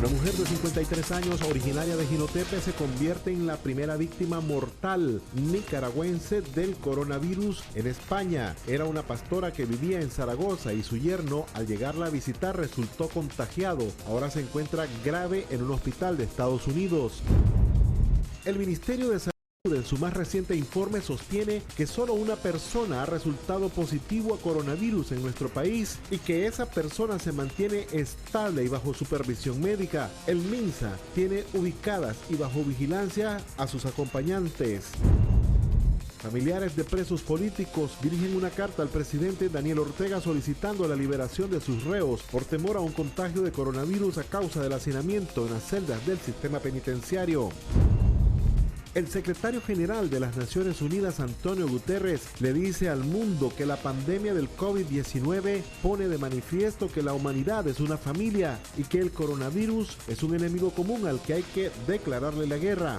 Una mujer de 53 años, originaria de Jinotepe, se convierte en la primera víctima mortal nicaragüense del coronavirus en España. Era una pastora que vivía en Zaragoza y su yerno, al llegarla a visitar, resultó contagiado. Ahora se encuentra grave en un hospital de Estados Unidos. El Ministerio de Salud, en su más reciente informe, sostiene que solo una persona ha resultado positivo a coronavirus en nuestro país y que esa persona se mantiene estable y bajo supervisión médica. El MINSA tiene ubicadas y bajo vigilancia a sus acompañantes. Familiares de presos políticos dirigen una carta al presidente Daniel Ortega solicitando la liberación de sus reos por temor a un contagio de coronavirus a causa del hacinamiento en las celdas del sistema penitenciario. El secretario general de las Naciones Unidas, Antonio Guterres, le dice al mundo que la pandemia del COVID-19 pone de manifiesto que la humanidad es una familia y que el coronavirus es un enemigo común al que hay que declararle la guerra.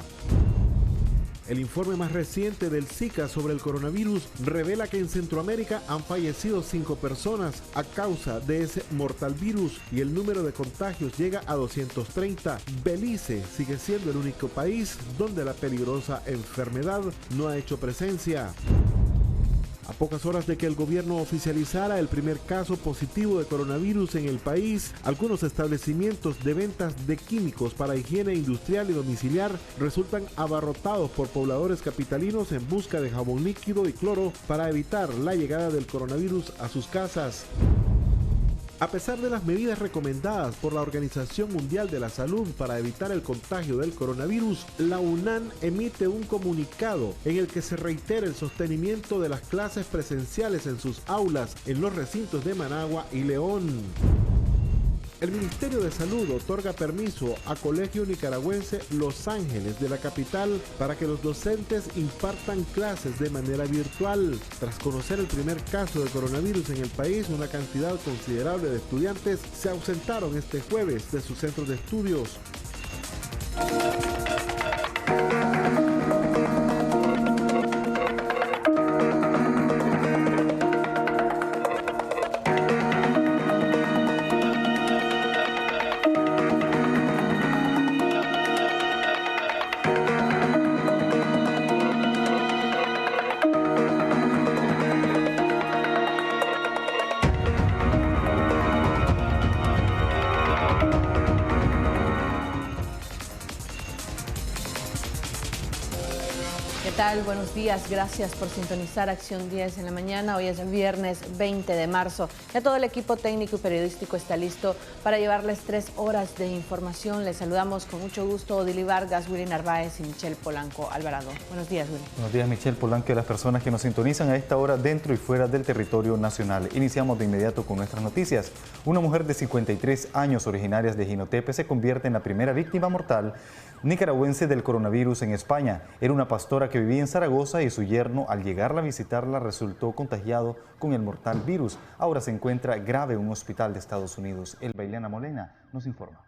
El informe más reciente del SICA sobre el coronavirus revela que en Centroamérica han fallecido 5 personas a causa de ese mortal virus y el número de contagios llega a 230. Belice sigue siendo el único país donde la peligrosa enfermedad no ha hecho presencia. A pocas horas de que el gobierno oficializara el primer caso positivo de coronavirus en el país, algunos establecimientos de ventas de químicos para higiene industrial y domiciliar resultan abarrotados por pobladores capitalinos en busca de jabón líquido y cloro para evitar la llegada del coronavirus a sus casas. A pesar de las medidas recomendadas por la Organización Mundial de la Salud para evitar el contagio del coronavirus, la UNAM emite un comunicado en el que se reitera el sostenimiento de las clases presenciales en sus aulas en los recintos de Managua y León. El Ministerio de Salud otorga permiso a Colegio Nicaragüense Los Ángeles de la capital para que los docentes impartan clases de manera virtual. Tras conocer el primer caso de coronavirus en el país, una cantidad considerable de estudiantes se ausentaron este jueves de sus centros de estudios. Buenos días, gracias por sintonizar Acción 10 en la mañana. Hoy es el viernes 20 de marzo. Ya todo el equipo técnico y periodístico está listo para llevarles 3 horas de información. Les saludamos con mucho gusto Odili Vargas, Willy Narváez y Michelle Polanco Alvarado. Buenos días, Willy. Buenos días, Michelle Polanco, y a las personas que nos sintonizan a esta hora dentro y fuera del territorio nacional. Iniciamos de inmediato con nuestras noticias. Una mujer de 53 años, originaria de Jinotepe, se convierte en la primera víctima mortal nicaragüense del coronavirus en España. Era una pastora que vivía en Zaragoza y su yerno, al llegarla a visitarla, resultó contagiado con el mortal virus. Ahora se encuentra grave en un hospital de Estados Unidos. Elba Ileana Molina nos informa.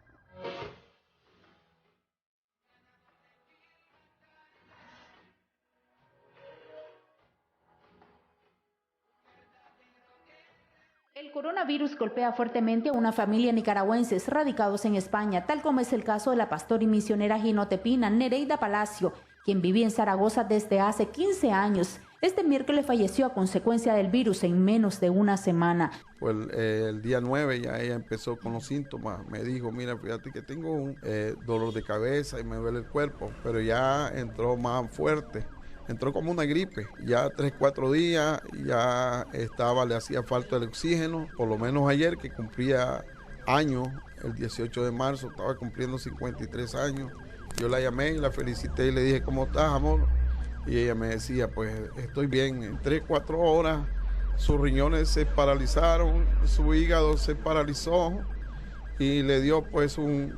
El coronavirus golpea fuertemente a una familia nicaragüenses radicados en España, tal como es el caso de la pastora y misionera jinotepina Nereida Palacio, quien vivía en Zaragoza desde hace 15 años. Este miércoles falleció a consecuencia del virus en menos de una semana. Pues el día 9 ya ella empezó con los síntomas. Me dijo, mira, fíjate que tengo un dolor de cabeza y me duele el cuerpo, pero ya entró más fuerte. Entró como una gripe, ya 3-4 días, ya le hacía falta el oxígeno, por lo menos ayer que cumplía años, el 18 de marzo, estaba cumpliendo 53 años. Yo la llamé y la felicité y le dije, ¿cómo estás, amor? Y ella me decía, pues estoy bien, en 3-4 horas sus riñones se paralizaron, su hígado se paralizó y le dio pues un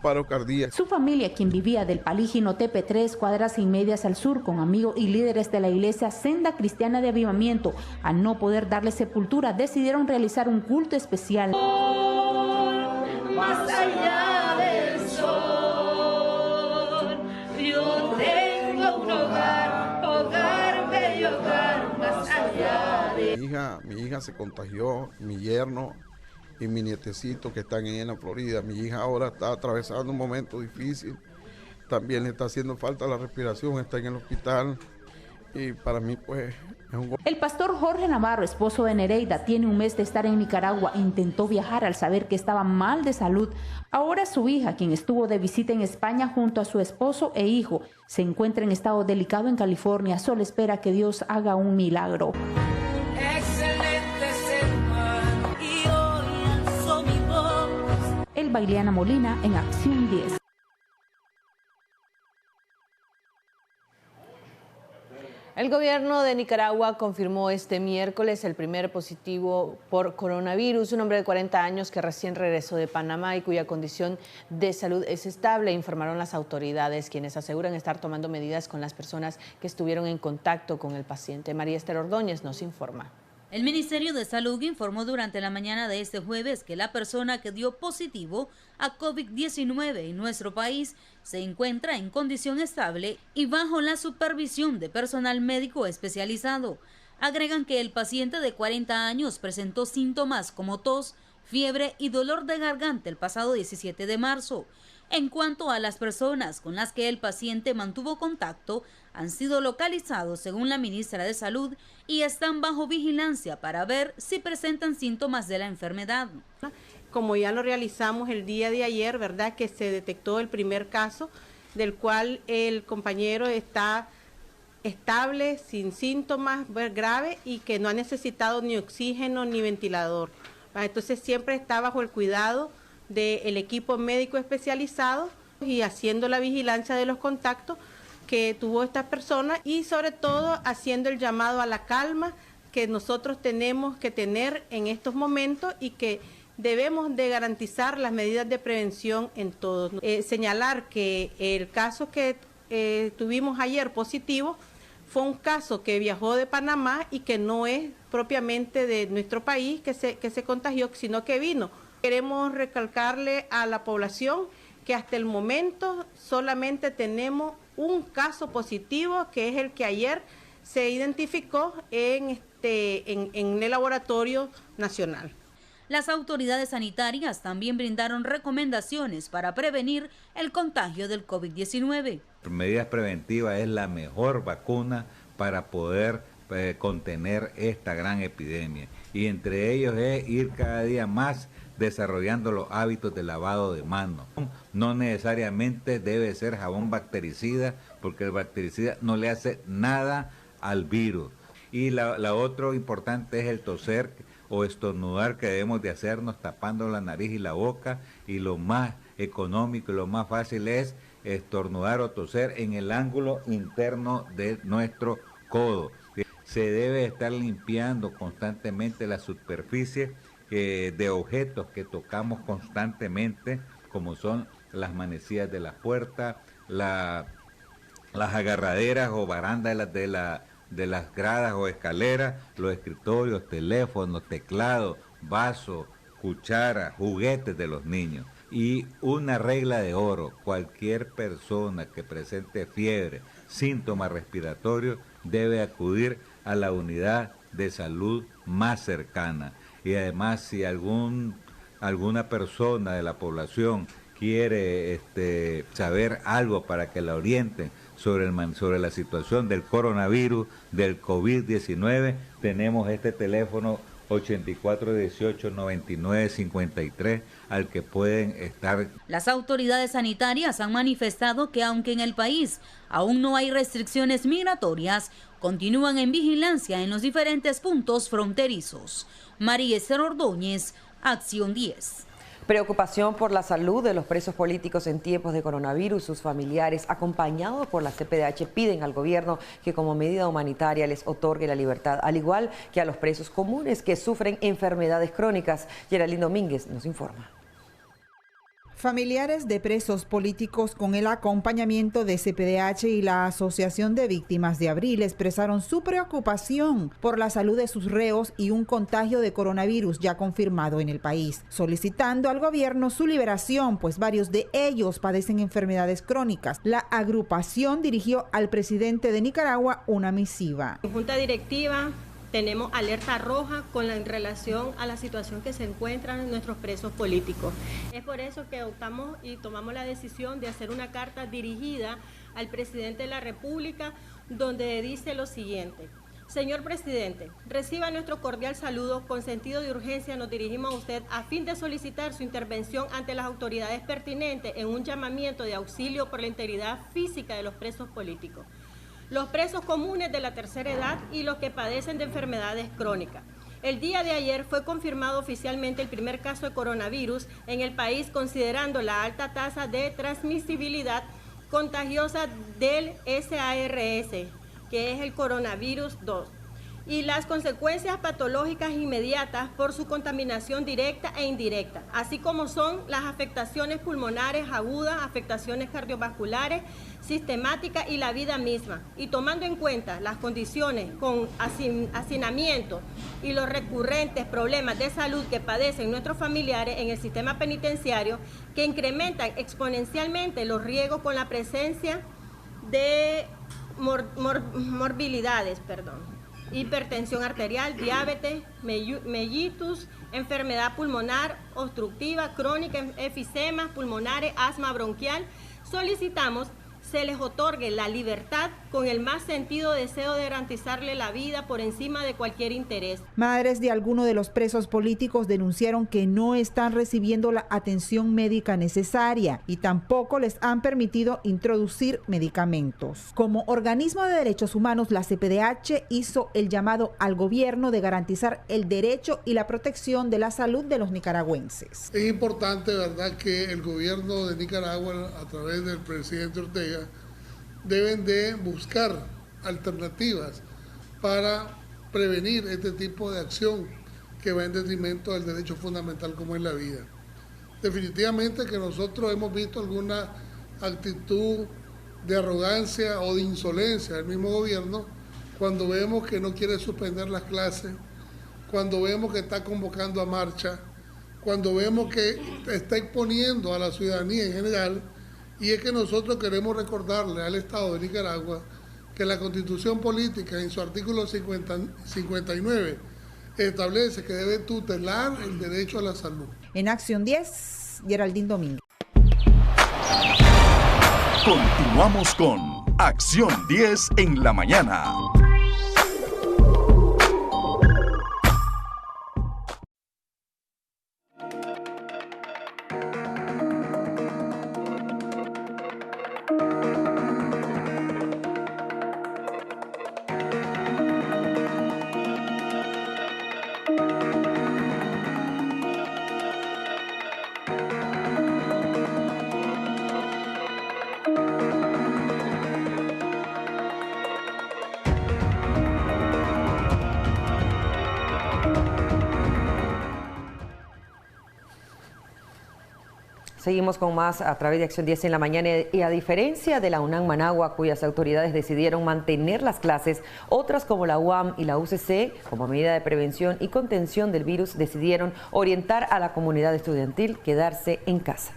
paro cardíaco. Su familia, quien vivía del Palí Jinotepe, 3 cuadras y medias al sur, con amigos y líderes de la iglesia Senda Cristiana de Avivamiento, al no poder darle sepultura, decidieron realizar un culto especial. Más allá del sol, yo tengo un hogar, bello hogar, más allá de... Mi hija se contagió, mi yerno, y mi nietecito que están en la Florida. Mi hija ahora está atravesando un momento difícil, también le está haciendo falta la respiración, está en el hospital y para mí pues es un... El pastor Jorge Navarro, esposo de Nereida, tiene un mes de estar en Nicaragua e intentó viajar al saber que estaba mal de salud. Ahora su hija, quien estuvo de visita en España junto a su esposo e hijo, se encuentra en estado delicado en California. Solo espera que Dios haga un milagro. Elba Ileana Molina en Acción 10. El gobierno de Nicaragua confirmó este miércoles el primer positivo por coronavirus, un hombre de 40 años que recién regresó de Panamá y cuya condición de salud es estable, informaron las autoridades, quienes aseguran estar tomando medidas con las personas que estuvieron en contacto con el paciente. María Esther Ordóñez nos informa. El Ministerio de Salud informó durante la mañana de este jueves que la persona que dio positivo a COVID-19 en nuestro país se encuentra en condición estable y bajo la supervisión de personal médico especializado. Agregan que el paciente de 40 años presentó síntomas como tos, fiebre y dolor de garganta el pasado 17 de marzo. En cuanto a las personas con las que el paciente mantuvo contacto, han sido localizados según la ministra de Salud y están bajo vigilancia para ver si presentan síntomas de la enfermedad. Como ya lo realizamos el día de ayer, ¿verdad?, que se detectó el primer caso, del cual el compañero está estable, sin síntomas graves y que no ha necesitado ni oxígeno ni ventilador. Entonces siempre está bajo el cuidado del equipo médico especializado y haciendo la vigilancia de los contactos que tuvo esta persona y sobre todo haciendo el llamado a la calma que nosotros tenemos que tener en estos momentos y que debemos de garantizar las medidas de prevención en todos. Señalar que el caso que tuvimos ayer positivo fue un caso que viajó de Panamá y que no es propiamente de nuestro país que se contagió, sino que vino. Queremos recalcarle a la población que hasta el momento solamente tenemos un caso positivo, que es el que ayer se identificó en el laboratorio nacional. Las autoridades sanitarias también brindaron recomendaciones para prevenir el contagio del COVID-19. Medidas preventivas es la mejor vacuna para poder contener esta gran epidemia. Y entre ellos es ir cada día más desarrollando los hábitos de lavado de manos. No necesariamente debe ser jabón bactericida, porque el bactericida no le hace nada al virus. Y la otra importante es el toser o estornudar, que debemos de hacernos tapando la nariz y la boca, y lo más económico y lo más fácil es estornudar o toser en el ángulo interno de nuestro codo. Se debe estar limpiando constantemente la superficie de objetos que tocamos constantemente, como son las manecillas de la puerta, las agarraderas o barandas de las gradas o escaleras, los escritorios, teléfonos, teclados, vasos, cucharas, juguetes de los niños. Y una regla de oro: cualquier persona que presente fiebre, síntomas respiratorios, debe acudir a la unidad de salud más cercana. Y además, si alguna persona de la población quiere saber algo para que la orienten sobre la situación del coronavirus, del COVID-19, tenemos este teléfono 8418-9953 al que pueden estar. Las autoridades sanitarias han manifestado que aunque en el país aún no hay restricciones migratorias, continúan en vigilancia en los diferentes puntos fronterizos. María Esther Ordóñez, Acción 10. Preocupación por la salud de los presos políticos en tiempos de coronavirus. Sus familiares, acompañados por la CPDH, piden al gobierno que como medida humanitaria les otorgue la libertad, al igual que a los presos comunes que sufren enfermedades crónicas. Geraldine Domínguez nos informa. Familiares de presos políticos, con el acompañamiento de CPDH y la Asociación de Víctimas de Abril, expresaron su preocupación por la salud de sus reos y un contagio de coronavirus ya confirmado en el país, solicitando al gobierno su liberación, pues varios de ellos padecen enfermedades crónicas. La agrupación dirigió al presidente de Nicaragua una misiva. Junta directiva tenemos alerta roja en relación a la situación que se encuentran nuestros presos políticos. Es por eso que optamos y tomamos la decisión de hacer una carta dirigida al presidente de la República, donde dice lo siguiente: Señor presidente, reciba nuestro cordial saludo. Con sentido de urgencia nos dirigimos a usted a fin de solicitar su intervención ante las autoridades pertinentes en un llamamiento de auxilio por la integridad física de los presos políticos, los presos comunes de la tercera edad y los que padecen de enfermedades crónicas. El día de ayer fue confirmado oficialmente el primer caso de coronavirus en el país, considerando la alta tasa de transmisibilidad contagiosa del SARS, que es el coronavirus 2, y las consecuencias patológicas inmediatas por su contaminación directa e indirecta, así como son las afectaciones pulmonares agudas, afectaciones cardiovasculares, sistemáticas y la vida misma. Y tomando en cuenta las condiciones con hacinamiento y los recurrentes problemas de salud que padecen nuestros familiares en el sistema penitenciario, que incrementan exponencialmente los riesgos con la presencia de morbilidades, hipertensión arterial, diabetes, mellitus, enfermedad pulmonar obstructiva, crónica, efisema pulmonares, asma bronquial, solicitamos se les otorgue la libertad con el más sentido deseo de garantizarle la vida por encima de cualquier interés. Madres de algunos de los presos políticos denunciaron que no están recibiendo la atención médica necesaria y tampoco les han permitido introducir medicamentos. Como organismo de derechos humanos, la CPDH hizo el llamado al gobierno de garantizar el derecho y la protección de la salud de los nicaragüenses. Es importante, ¿verdad?, que el gobierno de Nicaragua, a través del presidente Ortega, deben de buscar alternativas para prevenir este tipo de acción que va en detrimento del derecho fundamental como es la vida. Definitivamente que nosotros hemos visto alguna actitud de arrogancia o de insolencia del mismo gobierno cuando vemos que no quiere suspender las clases, cuando vemos que está convocando a marcha, cuando vemos que está exponiendo a la ciudadanía en general. Y es que nosotros queremos recordarle al Estado de Nicaragua que la Constitución Política, en su artículo 59, establece que debe tutelar el derecho a la salud. En Acción 10, Geraldine Domínguez. Continuamos con Acción 10 en la mañana. Seguimos con más a través de Acción 10 en la mañana y a diferencia de la UNAM Managua, cuyas autoridades decidieron mantener las clases, otras como la UAM y la UCC, como medida de prevención y contención del virus, decidieron orientar a la comunidad estudiantil quedarse en casa.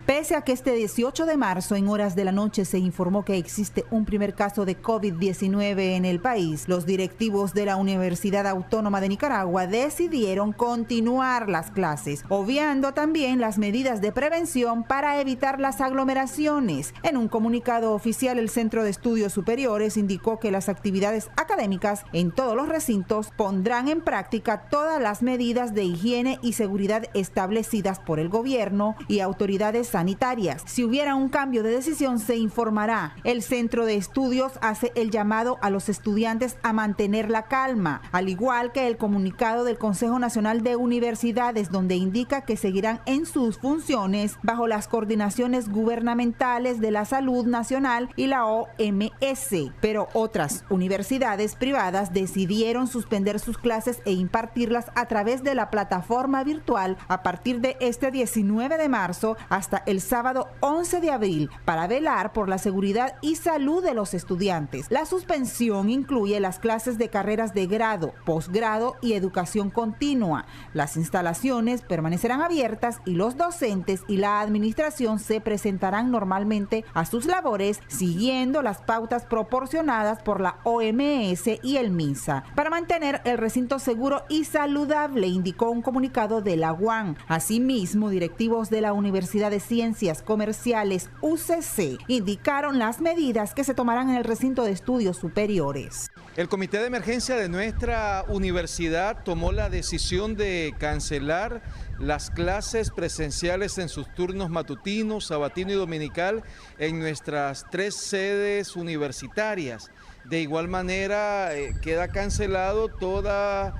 Pese a que este 18 de marzo en horas de la noche se informó que existe un primer caso de COVID-19 en el país, los directivos de la Universidad Autónoma de Nicaragua decidieron continuar las clases, obviando también las medidas de prevención para evitar las aglomeraciones. En un comunicado oficial, el Centro de Estudios Superiores indicó que las actividades académicas en todos los recintos pondrán en práctica todas las medidas de higiene y seguridad establecidas por el gobierno y autoridades sanitarias. Si hubiera un cambio de decisión, se informará. El Centro de Estudios hace el llamado a los estudiantes a mantener la calma, al igual que el comunicado del Consejo Nacional de Universidades, donde indica que seguirán en sus funciones bajo las coordinaciones gubernamentales de la Salud Nacional y la OMS. Pero otras universidades privadas decidieron suspender sus clases e impartirlas a través de la plataforma virtual a partir de este 19 de marzo hasta hasta el sábado 11 de abril para velar por la seguridad y salud de los estudiantes. La suspensión incluye las clases de carreras de grado, posgrado y educación continua. Las instalaciones permanecerán abiertas y los docentes y la administración se presentarán normalmente a sus labores siguiendo las pautas proporcionadas por la OMS y el MINSA para mantener el recinto seguro y saludable, indicó un comunicado de la UAM. Asimismo, directivos de la Universidad de Ciencias Comerciales UCC indicaron las medidas que se tomarán en el recinto de estudios superiores. El comité de emergencia de nuestra universidad tomó la decisión de cancelar las clases presenciales en sus turnos matutino, sabatino y dominical en nuestras 3 sedes universitarias. De igual manera, queda cancelado todas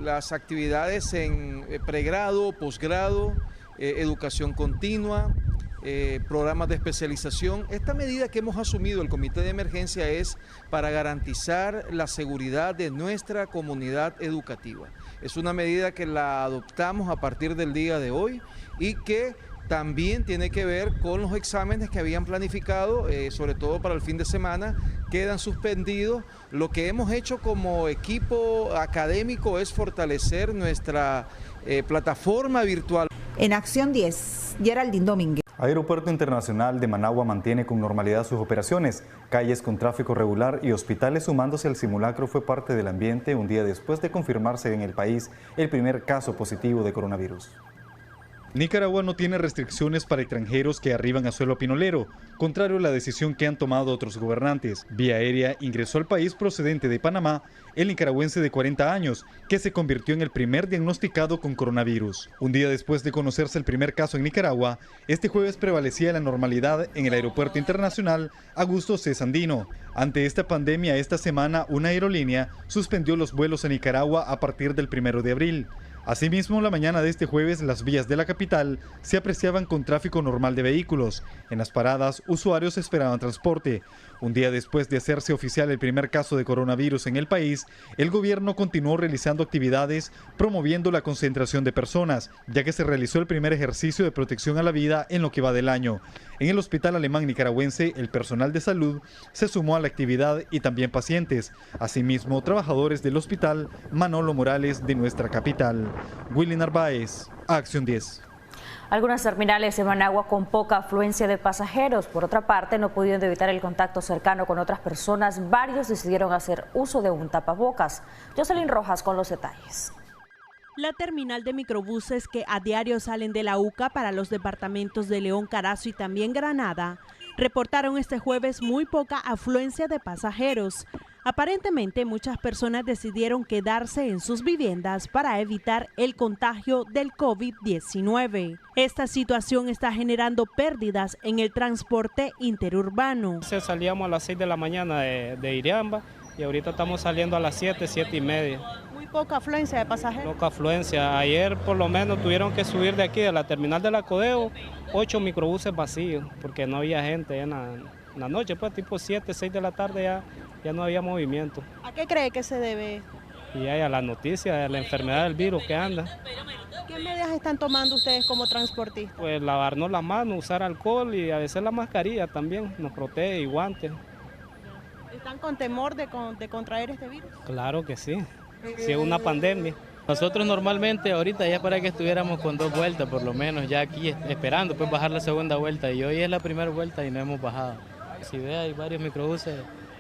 las actividades en pregrado, posgrado, educación continua, programas de especialización. Esta medida que hemos asumido el Comité de Emergencia es para garantizar la seguridad de nuestra comunidad educativa. Es una medida que la adoptamos a partir del día de hoy y que también tiene que ver con los exámenes que habían planificado, sobre todo para el fin de semana, quedan suspendidos. Lo que hemos hecho como equipo académico es fortalecer nuestra plataforma virtual. En Acción 10, Geraldine Domínguez. Aeropuerto Internacional de Managua mantiene con normalidad sus operaciones. Calles con tráfico regular y hospitales sumándose al simulacro fue parte del ambiente un día después de confirmarse en el país el primer caso positivo de coronavirus. Nicaragua no tiene restricciones para extranjeros que arriban a suelo pinolero, contrario a la decisión que han tomado otros gobernantes. Vía aérea ingresó al país procedente de Panamá el nicaragüense de 40 años, que se convirtió en el primer diagnosticado con coronavirus. Un día después de conocerse el primer caso en Nicaragua, este jueves prevalecía la normalidad en el Aeropuerto Internacional Augusto C. Sandino. Ante esta pandemia, esta semana una aerolínea suspendió los vuelos a Nicaragua a partir del 1 de abril. Asimismo, la mañana de este jueves, las vías de la capital se apreciaban con tráfico normal de vehículos. En las paradas, usuarios esperaban transporte. Un día después de hacerse oficial el primer caso de coronavirus en el país, el gobierno continuó realizando actividades promoviendo la concentración de personas, ya que se realizó el primer ejercicio de protección a la vida en lo que va del año. En el Hospital Alemán Nicaragüense, el personal de salud se sumó a la actividad y también pacientes. Asimismo, trabajadores del Hospital Manolo Morales de nuestra capital. Willy Narváez, Acción 10. Algunas terminales de Managua con poca afluencia de pasajeros. Por otra parte, no pudiendo evitar el contacto cercano con otras personas, varios decidieron hacer uso de un tapabocas. Jocelyn Rojas con los detalles. La terminal de microbuses que a diario salen de la UCA para los departamentos de León, Carazo y también Granada, reportaron este jueves muy poca afluencia de pasajeros. Aparentemente, muchas personas decidieron quedarse en sus viviendas para evitar el contagio del COVID-19. Esta situación está generando pérdidas en el transporte interurbano. Salíamos a las 6 de la mañana de Iriamba y ahorita estamos saliendo a las 7, 7 y media. Muy poca afluencia de pasajeros. Poca afluencia. Ayer por lo menos tuvieron que subir de aquí, de la terminal de la Codeo, 8 microbuses vacíos porque no había gente en la noche, pues tipo 7, 6 de la tarde ya no había movimiento. ¿A qué cree que se debe? Y a la noticia de la enfermedad del virus que anda. ¿Qué medidas están tomando ustedes como transportistas? Pues lavarnos las manos, usar alcohol y a veces la mascarilla también nos protege y guantes. ¿Están con temor de contraer este virus? Claro que sí, si es una pandemia. Nosotros normalmente ahorita ya para que estuviéramos con 2 vueltas por lo menos, ya aquí esperando pues bajar la segunda vuelta y hoy es la primera vuelta y no hemos bajado. Si ve hay varios microbuses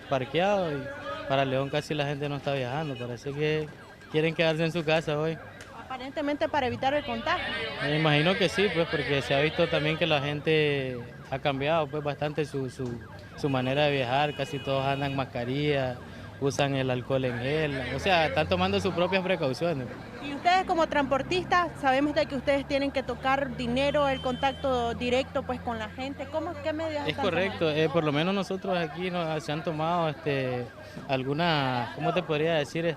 parqueados y para León casi la gente no está viajando, parece que quieren quedarse en su casa hoy. Aparentemente para evitar el contagio. Me imagino que sí, pues porque se ha visto también que la gente ha cambiado pues bastante su manera de viajar, casi todos andan mascarilla, usan el alcohol en gel, o sea, están tomando sus propias precauciones. Y ustedes como transportistas, sabemos de que ustedes tienen que tocar dinero, el contacto directo pues con la gente, ¿qué medidas Es correcto, por lo menos nosotros aquí se han tomado algunas, ¿cómo te podría decir?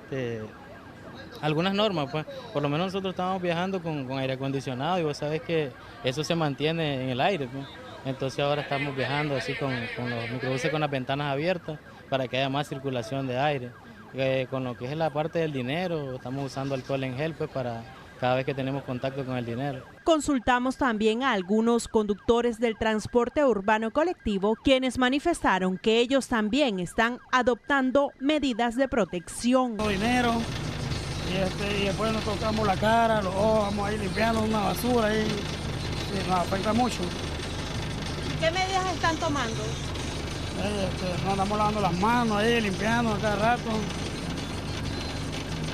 Algunas normas, pues, por lo menos nosotros estamos viajando con aire acondicionado y vos sabés que eso se mantiene en el aire, pues. Entonces ahora estamos viajando así con los microbuses con las ventanas abiertas para que haya más circulación de aire. Con lo que es la parte del dinero, estamos usando alcohol en gel pues para cada vez que tenemos contacto con el dinero. Consultamos también a algunos conductores del transporte urbano colectivo, quienes manifestaron que ellos también están adoptando medidas de protección. Dinero y después nos tocamos la cara, los ojos, vamos a ir limpiando una basura y nos afecta mucho. ¿Qué medidas están tomando? Nos andamos lavando las manos ahí, limpiando a cada rato.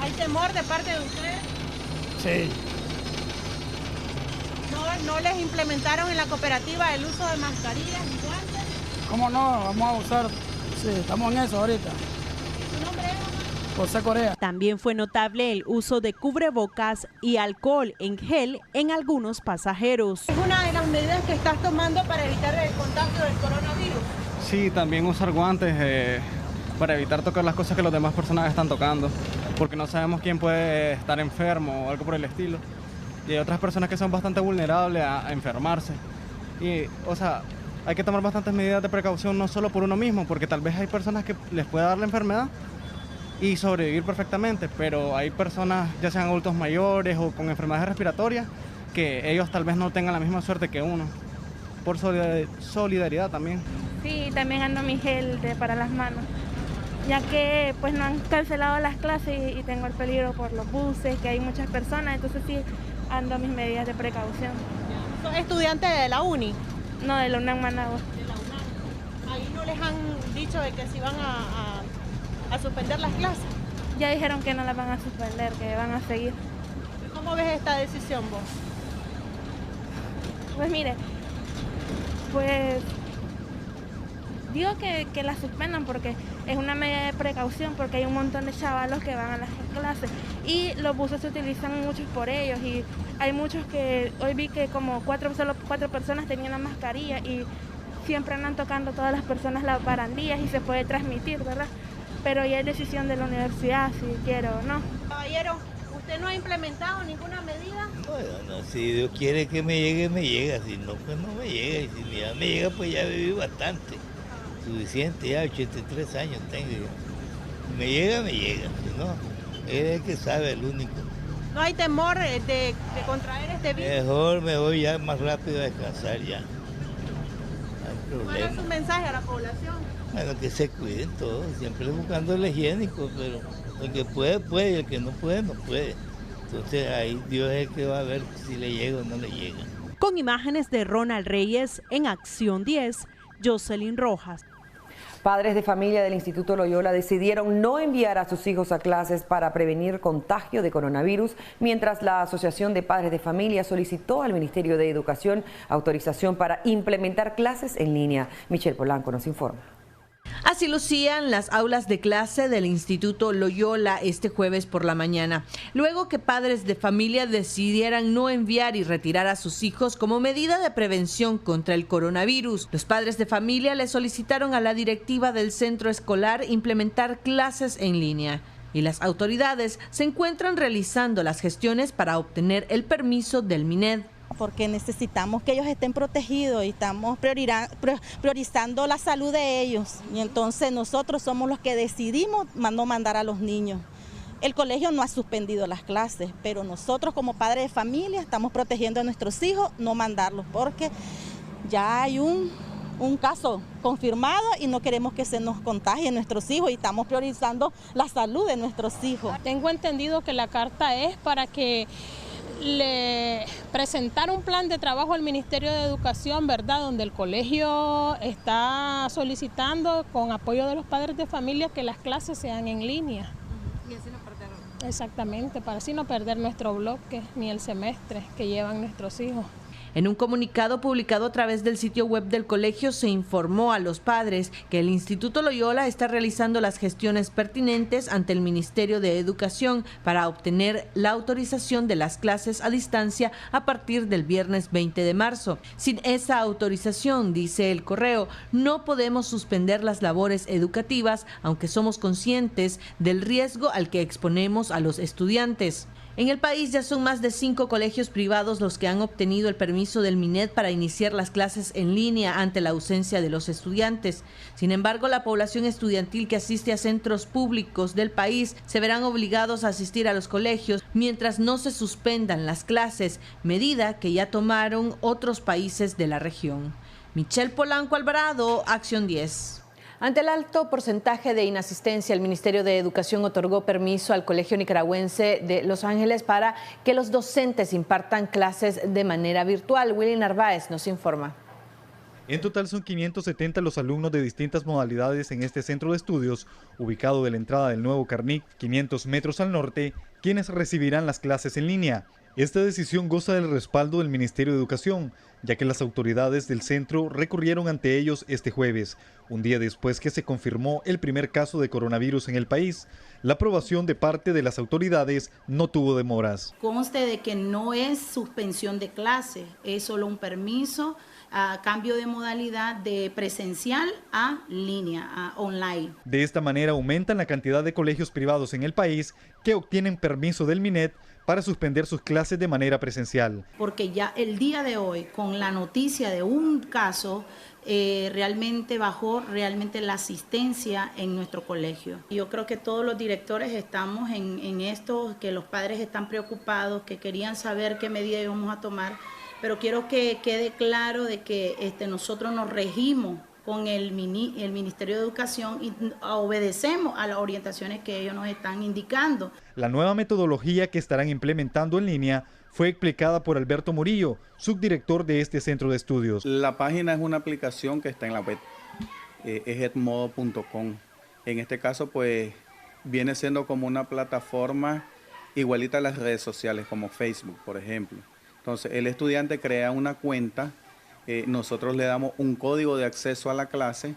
¿Hay temor de parte de ustedes? Sí. ¿No les implementaron en la cooperativa el uso de mascarillas y guantes? ¿Cómo no? Vamos a usar. Sí, estamos en eso ahorita. ¿Tu nombre es? José Corea. También fue notable el uso de cubrebocas y alcohol en gel en algunos pasajeros. ¿Es una de las medidas que estás tomando para evitar el contagio del coronavirus? Sí, también usar guantes para evitar tocar las cosas que las demás personas están tocando, porque no sabemos quién puede estar enfermo o algo por el estilo. Y hay otras personas que son bastante vulnerables a enfermarse. Y, o sea, hay que tomar bastantes medidas de precaución, no solo por uno mismo, porque tal vez hay personas que les puede dar la enfermedad y sobrevivir perfectamente, pero hay personas, ya sean adultos mayores o con enfermedades respiratorias, que ellos tal vez no tengan la misma suerte que uno, por solidaridad también. Sí, también ando mi gel para las manos, ya que pues no han cancelado las clases y tengo el peligro por los buses, que hay muchas personas, entonces sí ando mis medidas de precaución. ¿Son estudiantes de la uni? No, de la UNAM Managua. De la UNAM. ¿Ahí no les han dicho de que si van a suspender las clases? Ya dijeron que no las van a suspender, que van a seguir. ¿Cómo ves esta decisión vos? Pues mire, pues digo que la suspendan porque es una medida de precaución, porque hay un montón de chavalos que van a las clases y los buses se utilizan muchos por ellos y hay muchos que, hoy vi que como solo cuatro personas tenían la mascarilla y siempre andan tocando todas las personas las barandillas y se puede transmitir, ¿verdad? Pero ya es decisión de la universidad si quiere o no. Caballero, ¿usted no ha implementado ninguna medida? Bueno, si Dios quiere que me llegue, me llega, si no, pues no me llega, y si ya me llega, pues ya viví bastante. Suficiente, ya 83 años tengo yo. Me llega, si no, él es el que sabe, el único. ¿No hay temor de contraer este virus? Mejor me voy ya más rápido a descansar ya. No hay ¿Cuál es su mensaje a la población? Bueno, que se cuiden todos, siempre buscando el higiénico, pero el que puede, puede, y el que no puede, no puede. Entonces ahí Dios es el que va a ver si le llega o no le llega. Con imágenes de Ronald Reyes en Acción 10, Jocelyn Rojas. Padres de familia del Instituto Loyola decidieron no enviar a sus hijos a clases para prevenir contagio de coronavirus, mientras la Asociación de Padres de Familia solicitó al Ministerio de Educación autorización para implementar clases en línea. Michelle Polanco nos informa. Así lucían las aulas de clase del Instituto Loyola este jueves por la mañana, luego que padres de familia decidieran no enviar y retirar a sus hijos como medida de prevención contra el coronavirus. Los padres de familia le solicitaron a la directiva del centro escolar implementar clases en línea y las autoridades se encuentran realizando las gestiones para obtener el permiso del MINED. Porque necesitamos que ellos estén protegidos y estamos priorizando la salud de ellos. Y entonces nosotros somos los que decidimos no mandar a los niños. El colegio no ha suspendido las clases, pero nosotros como padres de familia estamos protegiendo a nuestros hijos, no mandarlos, porque ya hay un caso confirmado y no queremos que se nos contagien nuestros hijos y estamos priorizando la salud de nuestros hijos. Tengo entendido que la carta es para que le presentaron un plan de trabajo al Ministerio de Educación, ¿verdad? Donde el colegio está solicitando, con apoyo de los padres de familia, que las clases sean en línea. Y así no perderlo. Exactamente, para así no perder nuestro bloque ni el semestre que llevan nuestros hijos. En un comunicado publicado a través del sitio web del colegio se informó a los padres que el Instituto Loyola está realizando las gestiones pertinentes ante el Ministerio de Educación para obtener la autorización de las clases a distancia a partir del viernes 20 de marzo. Sin esa autorización, dice el correo, no podemos suspender las labores educativas, aunque somos conscientes del riesgo al que exponemos a los estudiantes. En el país ya son más de 5 colegios privados los que han obtenido el permiso del MINED para iniciar las clases en línea ante la ausencia de los estudiantes. Sin embargo, la población estudiantil que asiste a centros públicos del país se verán obligados a asistir a los colegios mientras no se suspendan las clases, medida que ya tomaron otros países de la región. Michelle Polanco Alvarado, Acción 10. Ante el alto porcentaje de inasistencia, el Ministerio de Educación otorgó permiso al Colegio Nicaragüense de Los Ángeles para que los docentes impartan clases de manera virtual. Willy Narváez nos informa. En total son 570 los alumnos de distintas modalidades en este centro de estudios, ubicado de la entrada del nuevo Carnic, 500 metros al norte, quienes recibirán las clases en línea. Esta decisión goza del respaldo del Ministerio de Educación, ya que las autoridades del centro recurrieron ante ellos este jueves, un día después que se confirmó el primer caso de coronavirus en el país. La aprobación de parte de las autoridades no tuvo demoras. Conste de que no es suspensión de clase, es solo un permiso a cambio de modalidad de presencial a línea, a online. De esta manera aumentan la cantidad de colegios privados en el país que obtienen permiso del MINED para suspender sus clases de manera presencial. Porque ya el día de hoy, con la noticia de un caso, realmente bajó la asistencia en nuestro colegio. Yo creo que todos los directores estamos en esto, que los padres están preocupados, que querían saber qué medidas íbamos a tomar, pero quiero que quede claro de que nosotros nos regimos con el Ministerio de Educación y obedecemos a las orientaciones que ellos nos están indicando. La nueva metodología que estarán implementando en línea fue explicada por Alberto Murillo, subdirector de este centro de estudios. La página es una aplicación que está en la web, es edmodo.com. En este caso, pues, viene siendo como una plataforma igualita a las redes sociales, como Facebook, por ejemplo. Entonces, el estudiante crea una cuenta, nosotros le damos un código de acceso a la clase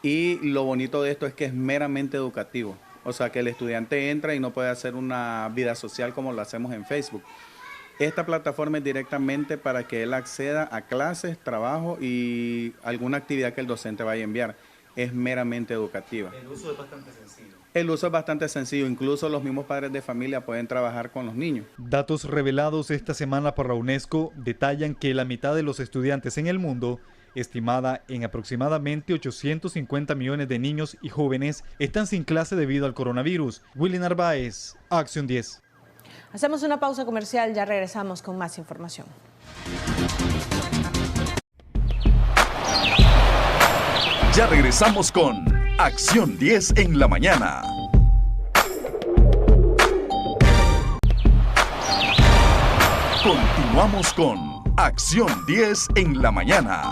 y lo bonito de esto es que es meramente educativo. O sea, que el estudiante entra y no puede hacer una vida social como lo hacemos en Facebook. Esta plataforma es directamente para que él acceda a clases, trabajo y alguna actividad que el docente vaya a enviar. Es meramente educativa. El uso es bastante sencillo. El uso es bastante sencillo, incluso los mismos padres de familia pueden trabajar con los niños. Datos revelados esta semana por la UNESCO detallan que la mitad de los estudiantes en el mundo, estimada en aproximadamente 850 millones de niños y jóvenes, están sin clase debido al coronavirus. Willy Narváez, Acción 10. Hacemos una pausa comercial, ya regresamos con más información. Ya regresamos con Acción 10 en la mañana. Continuamos con Acción 10 en la mañana.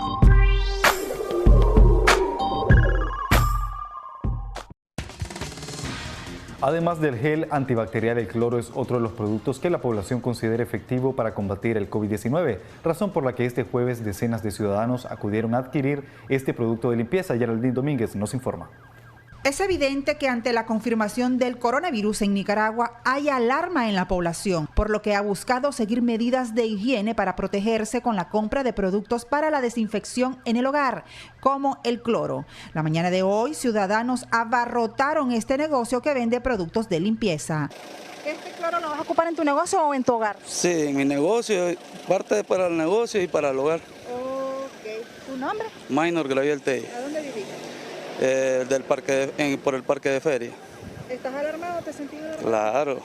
Además del gel antibacterial, el cloro es otro de los productos que la población considera efectivo para combatir el COVID-19, razón por la que este jueves decenas de ciudadanos acudieron a adquirir este producto de limpieza. Geraldine Domínguez nos informa. Es evidente que ante la confirmación del coronavirus en Nicaragua hay alarma en la población, por lo que ha buscado seguir medidas de higiene para protegerse con la compra de productos para la desinfección en el hogar, como el cloro. La mañana de hoy, ciudadanos abarrotaron este negocio que vende productos de limpieza. ¿Este cloro lo vas a ocupar en tu negocio o en tu hogar? Sí, en mi negocio, parte para el negocio y para el hogar. Ok. ¿Tu nombre? Minor Graviel Tey. ¿A dónde vivís? Por el parque de feria. ¿Estás alarmado? ¿Te sentís alarmado? Claro.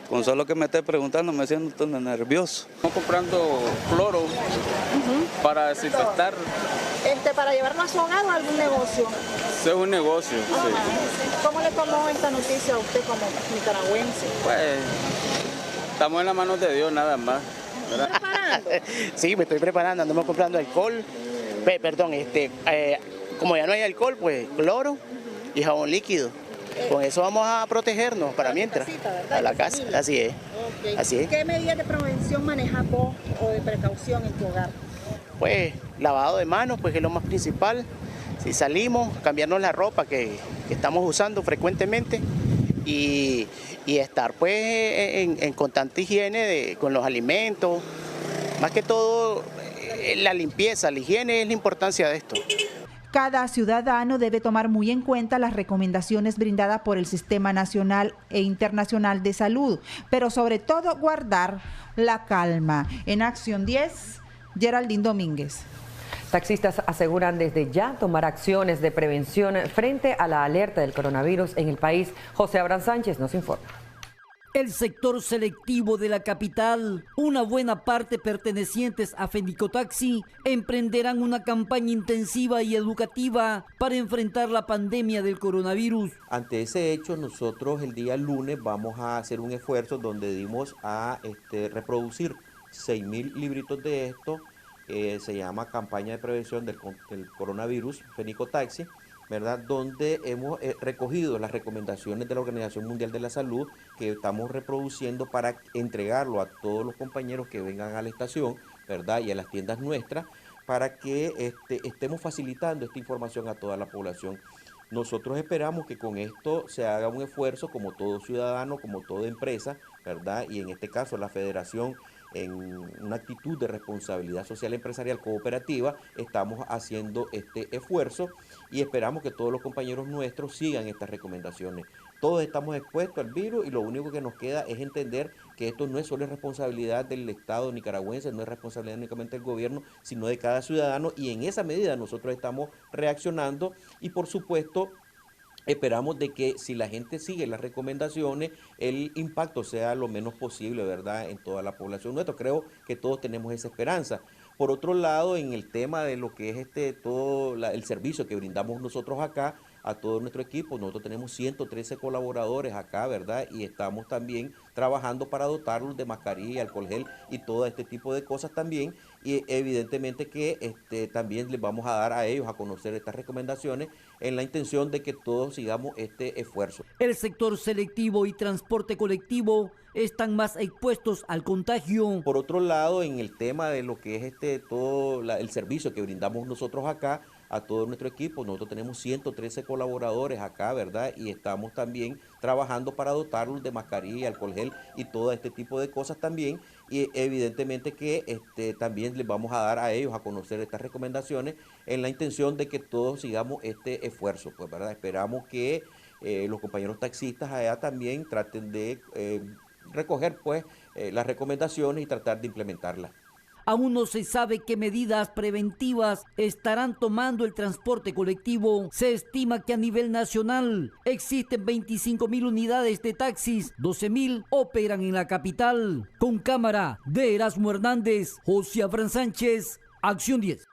Con solo que me esté preguntando me siento nervioso. Estamos comprando cloro para desinfectar. ¿Para llevarlo a su hogar o a algún negocio? Es un negocio, sí. ¿Cómo le tomó esta noticia a usted como nicaragüense? Pues estamos en las manos de Dios nada más. ¿Estás preparando? Sí, me estoy preparando, andamos comprando alcohol, como ya no hay alcohol, pues cloro y jabón líquido. Con eso vamos a protegernos para mientras. A la casa, así es. Okay. Así es. ¿Qué medidas de prevención manejas vos o de precaución en tu hogar? Pues lavado de manos, pues que es lo más principal. Si salimos, cambiarnos la ropa que estamos usando frecuentemente y estar pues en constante higiene con los alimentos. Más que todo la limpieza, la higiene es la importancia de esto. Cada ciudadano debe tomar muy en cuenta las recomendaciones brindadas por el Sistema Nacional e Internacional de Salud, pero sobre todo guardar la calma. En Acción 10, Geraldine Domínguez. Taxistas aseguran desde ya tomar acciones de prevención frente a la alerta del coronavirus en el país. José Abraham Sánchez nos informa. El sector selectivo de la capital, una buena parte pertenecientes a Fenicotaxi, emprenderán una campaña intensiva y educativa para enfrentar la pandemia del coronavirus. Ante ese hecho, nosotros el día lunes vamos a hacer un esfuerzo donde dimos a reproducir 6.000 libritos de esto. Se llama Campaña de Prevención del Coronavirus, Fenicotaxi, ¿verdad? Donde hemos recogido las recomendaciones de la Organización Mundial de la Salud que estamos reproduciendo para entregarlo a todos los compañeros que vengan a la estación, ¿verdad? Y a las tiendas nuestras, para que estemos facilitando esta información a toda la población. Nosotros esperamos que con esto se haga un esfuerzo como todo ciudadano, como toda empresa, ¿verdad? Y en este caso la Federación, en una actitud de responsabilidad social empresarial cooperativa, estamos haciendo este esfuerzo y esperamos que todos los compañeros nuestros sigan estas recomendaciones. Todos estamos expuestos al virus y lo único que nos queda es entender que esto no es solo responsabilidad del Estado nicaragüense, no es responsabilidad únicamente del gobierno, sino de cada ciudadano, y en esa medida nosotros estamos reaccionando y por supuesto esperamos de que si la gente sigue las recomendaciones, el impacto sea lo menos posible, ¿verdad?, en toda la población nuestra. Creo que todos tenemos esa esperanza. Por otro lado, en el tema de lo que es todo el servicio que brindamos nosotros acá, a todo nuestro equipo, nosotros tenemos 113 colaboradores acá, ¿verdad? Y estamos también trabajando para dotarlos de mascarilla, alcohol gel y todo este tipo de cosas también. Y evidentemente que también les vamos a dar a ellos a conocer estas recomendaciones en la intención de que todos sigamos este esfuerzo. El sector selectivo y transporte colectivo están más expuestos al contagio. Por otro lado, en el tema de lo que es todo el servicio que brindamos nosotros acá, a todo nuestro equipo, nosotros tenemos 113 colaboradores acá, ¿verdad? Y estamos también trabajando para dotarlos de mascarilla, alcohol gel y todo este tipo de cosas también. Y evidentemente que también les vamos a dar a ellos a conocer estas recomendaciones en la intención de que todos sigamos este esfuerzo, pues, ¿verdad? Esperamos que los compañeros taxistas allá también traten de recoger, pues, las recomendaciones y tratar de implementarlas. Aún no se sabe qué medidas preventivas estarán tomando el transporte colectivo. Se estima que a nivel nacional existen 25.000 unidades de taxis, 12.000 operan en la capital. Con cámara de Erasmo Hernández, José Abraham Sánchez, Acción 10.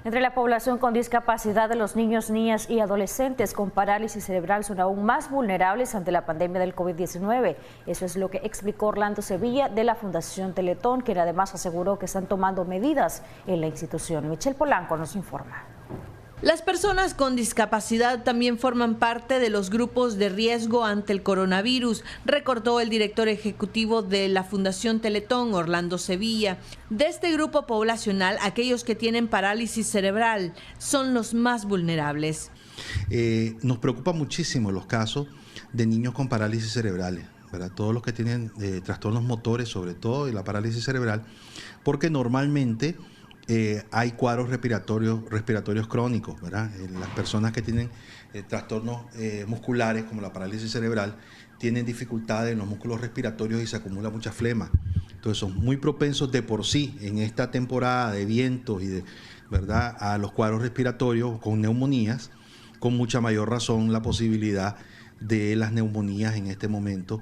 Entre la población con discapacidad, de los niños, niñas y adolescentes con parálisis cerebral son aún más vulnerables ante la pandemia del COVID-19. Eso es lo que explicó Orlando Sevilla de la Fundación Teletón, quien además aseguró que están tomando medidas en la institución. Michelle Polanco nos informa. Las personas con discapacidad también forman parte de los grupos de riesgo ante el coronavirus, recordó el director ejecutivo de la Fundación Teletón, Orlando Sevilla. De este grupo poblacional, aquellos que tienen parálisis cerebral son los más vulnerables. Nos preocupa muchísimo los casos de niños con parálisis cerebrales, ¿verdad? Todos los que tienen trastornos motores, sobre todo, y la parálisis cerebral, porque normalmente hay cuadros respiratorios crónicos, ¿verdad? Las personas que tienen trastornos musculares como la parálisis cerebral tienen dificultades en los músculos respiratorios y se acumula mucha flema. Entonces son muy propensos de por sí en esta temporada de vientos y ¿verdad?, a los cuadros respiratorios con neumonías, con mucha mayor razón la posibilidad de las neumonías en este momento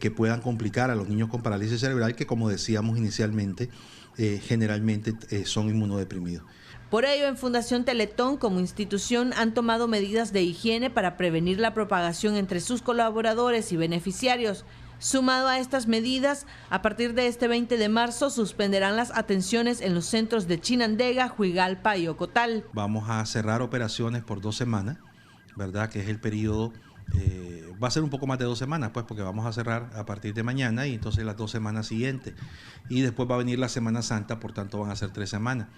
que puedan complicar a los niños con parálisis cerebral, que como decíamos inicialmente, generalmente son inmunodeprimidos. Por ello, en Fundación Teletón, como institución, han tomado medidas de higiene para prevenir la propagación entre sus colaboradores y beneficiarios. Sumado a estas medidas, a partir de este 20 de marzo suspenderán las atenciones en los centros de Chinandega, Huigalpa y Ocotal. Vamos a cerrar operaciones por 2 semanas, ¿verdad?, que es el periodo. Va a ser un poco más de 2 semanas, pues, porque vamos a cerrar a partir de mañana y entonces las 2 semanas siguientes. Y después va a venir la Semana Santa, por tanto van a ser 3 semanas.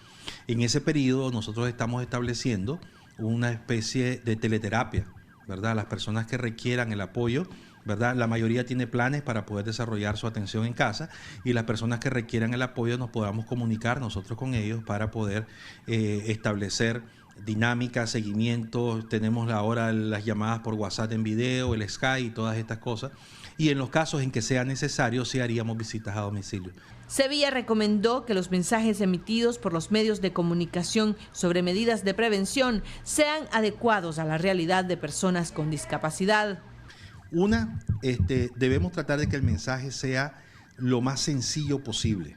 En ese periodo nosotros estamos estableciendo una especie de teleterapia, ¿verdad? Las personas que requieran el apoyo, ¿verdad? La mayoría tiene planes para poder desarrollar su atención en casa, y las personas que requieran el apoyo nos podamos comunicar nosotros con ellos para poder establecer dinámica, seguimiento, tenemos ahora las llamadas por WhatsApp en video, el Skype y todas estas cosas. Y en los casos en que sea necesario, sí haríamos visitas a domicilio. Sevilla recomendó que los mensajes emitidos por los medios de comunicación sobre medidas de prevención sean adecuados a la realidad de personas con discapacidad. Debemos tratar de que el mensaje sea lo más sencillo posible,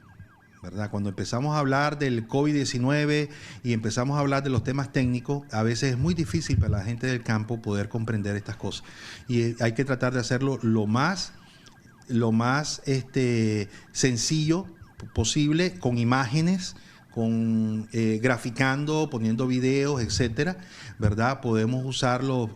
¿verdad? Cuando empezamos a hablar del COVID-19 y empezamos a hablar de los temas técnicos, a veces es muy difícil para la gente del campo poder comprender estas cosas. Y hay que tratar de hacerlo lo más sencillo posible, con imágenes, con graficando, poniendo videos, etcétera, ¿verdad? Podemos usar los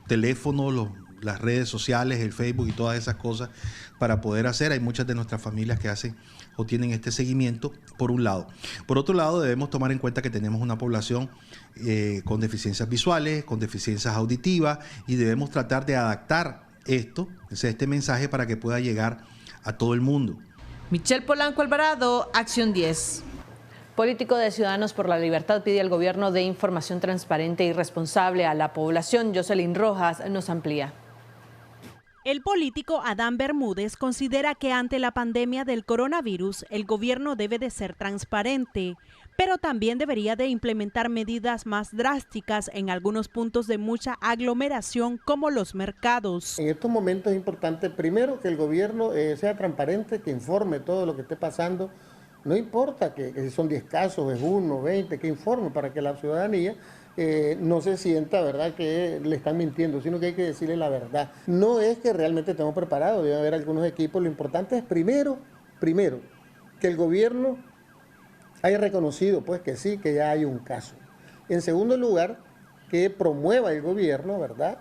teléfonos, las redes sociales, el Facebook y todas esas cosas para poder hacer. Hay muchas de nuestras familias que hacen o tienen este seguimiento, por un lado. Por otro lado, debemos tomar en cuenta que tenemos una población con deficiencias visuales, con deficiencias auditivas, y debemos tratar de adaptar este mensaje para que pueda llegar a todo el mundo. Michelle Polanco Alvarado, Acción 10. Político de Ciudadanos por la Libertad pide al gobierno de información transparente y responsable a la población. Jocelyn Rojas nos amplía. El político Adán Bermúdez considera que ante la pandemia del coronavirus, el gobierno debe de ser transparente, pero también debería de implementar medidas más drásticas en algunos puntos de mucha aglomeración, como los mercados. En estos momentos es importante, primero, que el gobierno sea transparente, que informe todo lo que esté pasando. No importa que si son 10 casos, es 1, 20, que informe para que la ciudadanía no se sienta, ¿verdad?, que le están mintiendo, sino que hay que decirle la verdad. No es que realmente estemos preparados, debe haber algunos equipos. Lo importante es primero, que el gobierno haya reconocido, pues, que sí, que ya hay un caso. En segundo lugar, que promueva el gobierno, ¿verdad?,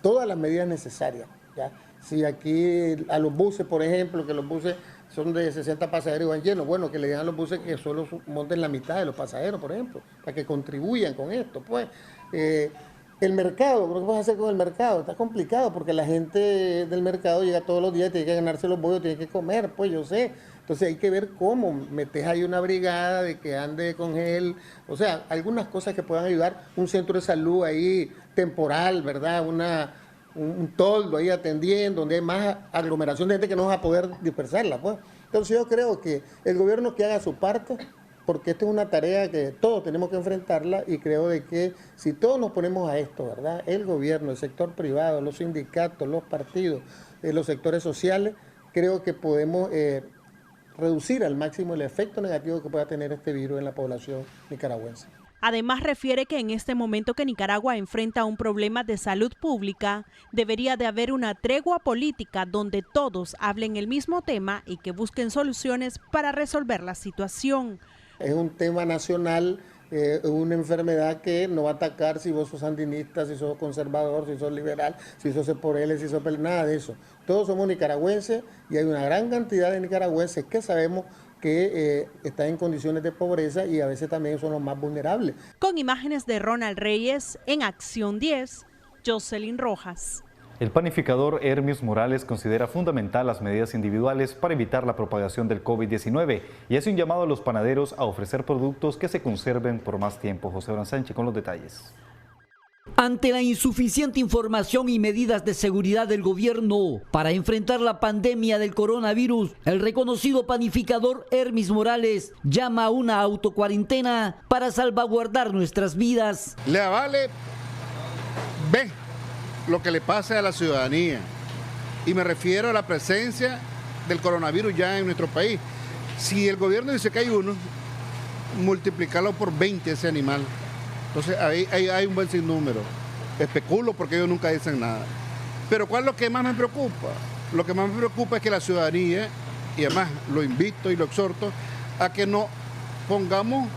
todas las medidas necesarias, ¿ya? Si aquí a los buses, por ejemplo, que los buses son de 60 pasajeros y van llenos, bueno, que le digan a los buses que solo monten la mitad de los pasajeros, por ejemplo, para que contribuyan con esto, pues. El mercado, ¿qué vas a hacer con el mercado? Está complicado porque la gente del mercado llega todos los días, tiene que ganarse los bollos, tiene que comer, pues yo sé. Entonces hay que ver cómo metes ahí una brigada de que ande con gel, o sea, algunas cosas que puedan ayudar, un centro de salud ahí temporal, ¿verdad? Un toldo ahí atendiendo, donde hay más aglomeración de gente que no va a poder dispersarla, pues. Entonces yo creo que el gobierno que haga su parte, porque esta es una tarea que todos tenemos que enfrentarla, y creo de que si todos nos ponemos a esto, ¿verdad?, el gobierno, el sector privado, los sindicatos, los partidos, los sectores sociales, creo que podemos reducir al máximo el efecto negativo que pueda tener este virus en la población nicaragüense. Además, refiere que en este momento que Nicaragua enfrenta un problema de salud pública, debería de haber una tregua política donde todos hablen el mismo tema y que busquen soluciones para resolver la situación. Es un tema nacional, una enfermedad que no va a atacar si vos sos sandinista, si sos conservador, si sos liberal, si sos por él, si sos nada de eso. Todos somos nicaragüenses y hay una gran cantidad de nicaragüenses que sabemos que están en condiciones de pobreza y a veces también son los más vulnerables. Con imágenes de Ronald Reyes, en Acción 10, Jocelyn Rojas. El panificador Hermes Morales considera fundamental las medidas individuales para evitar la propagación del COVID-19 y hace un llamado a los panaderos a ofrecer productos que se conserven por más tiempo. José Abraham Sánchez con los detalles. Ante la insuficiente información y medidas de seguridad del gobierno para enfrentar la pandemia del coronavirus, el reconocido panificador Hermes Morales llama a una autocuarentena para salvaguardar nuestras vidas. Le vale ve lo que le pasa a la ciudadanía, y me refiero a la presencia del coronavirus ya en nuestro país. Si el gobierno dice que hay uno, multiplicarlo por 20 ese animal. Entonces ahí hay un buen sinnúmero. Especulo porque ellos nunca dicen nada. Pero ¿cuál es lo que más me preocupa? Lo que más me preocupa es que la ciudadanía, y además lo invito y lo exhorto, a que nos pongamos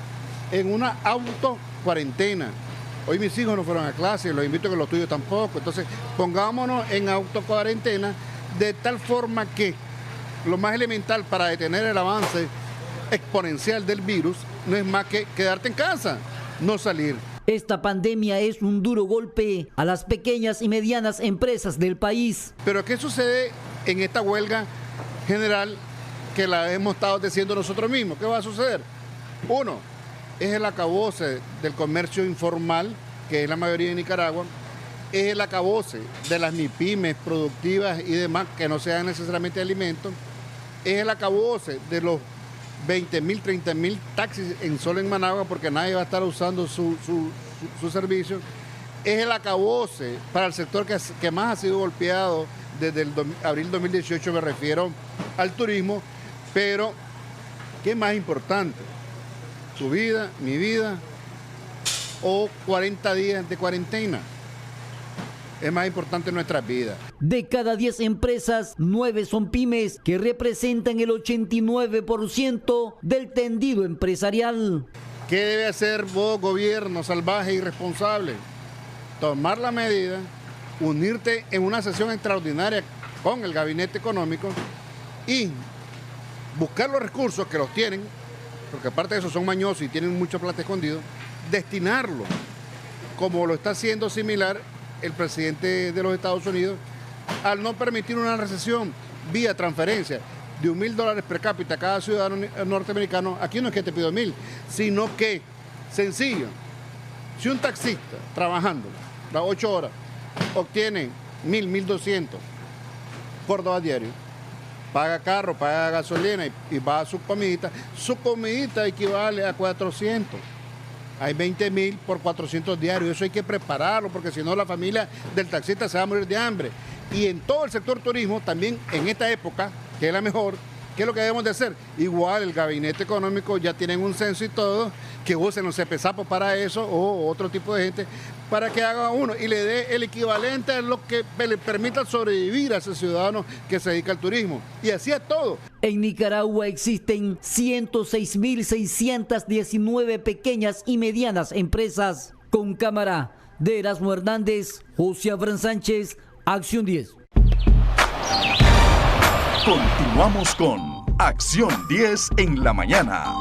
en una autocuarentena. Hoy mis hijos no fueron a clase, los invito a que los tuyos tampoco. Entonces pongámonos en autocuarentena de tal forma que lo más elemental para detener el avance exponencial del virus no es más que quedarte en casa, no salir. Esta pandemia es un duro golpe a las pequeñas y medianas empresas del país. Pero ¿qué sucede en esta huelga general que la hemos estado diciendo nosotros mismos? ¿Qué va a suceder? Uno, es el acabose del comercio informal, que es la mayoría de Nicaragua, es el acabose de las MIPYMES productivas y demás, que no sean necesariamente alimentos, es el acabose de los 20.000, 30.000 taxis solo en Managua, porque nadie va a estar usando su servicio, es el acabose para el sector que más ha sido golpeado desde el abril 2018, me refiero al turismo, pero ¿qué es más importante? ¿Tu vida, mi vida o 40 días de cuarentena? Es más importante nuestras vidas. De cada 10 empresas, 9 son pymes, que representan el 89% del tendido empresarial. ¿Qué debe hacer vos, gobierno salvaje y irresponsable? Tomar la medida, unirte en una sesión extraordinaria con el gabinete económico y buscar los recursos que los tienen, porque aparte de eso son mañosos y tienen mucha plata escondido, destinarlo, como lo está haciendo similar el presidente de los Estados Unidos, al no permitir una recesión vía transferencia de $1.000 per cápita a cada ciudadano norteamericano. Aquí no es que te pido 1.000, sino que, sencillo, si un taxista trabajando las 8 horas obtiene 1.000, 1.200 córdobas diarios, paga carro, paga gasolina y va a su comidita equivale a 400. Hay 20.000 por 400 diarios, eso hay que prepararlo porque si no la familia del taxista se va a morir de hambre. Y en todo el sector turismo, también en esta época, que es la mejor, ¿qué es lo que debemos de hacer? Igual el gabinete económico ya tienen un censo y todo, que usen los CPSAPO para eso o otro tipo de gente, para que haga uno y le dé el equivalente a lo que le permita sobrevivir a ese ciudadano que se dedica al turismo. Y así es todo. En Nicaragua existen 106.619 pequeñas y medianas empresas. Con cámara de Erasmo Hernández, José Abraham Sánchez, Acción 10. Continuamos con Acción 10 en la mañana.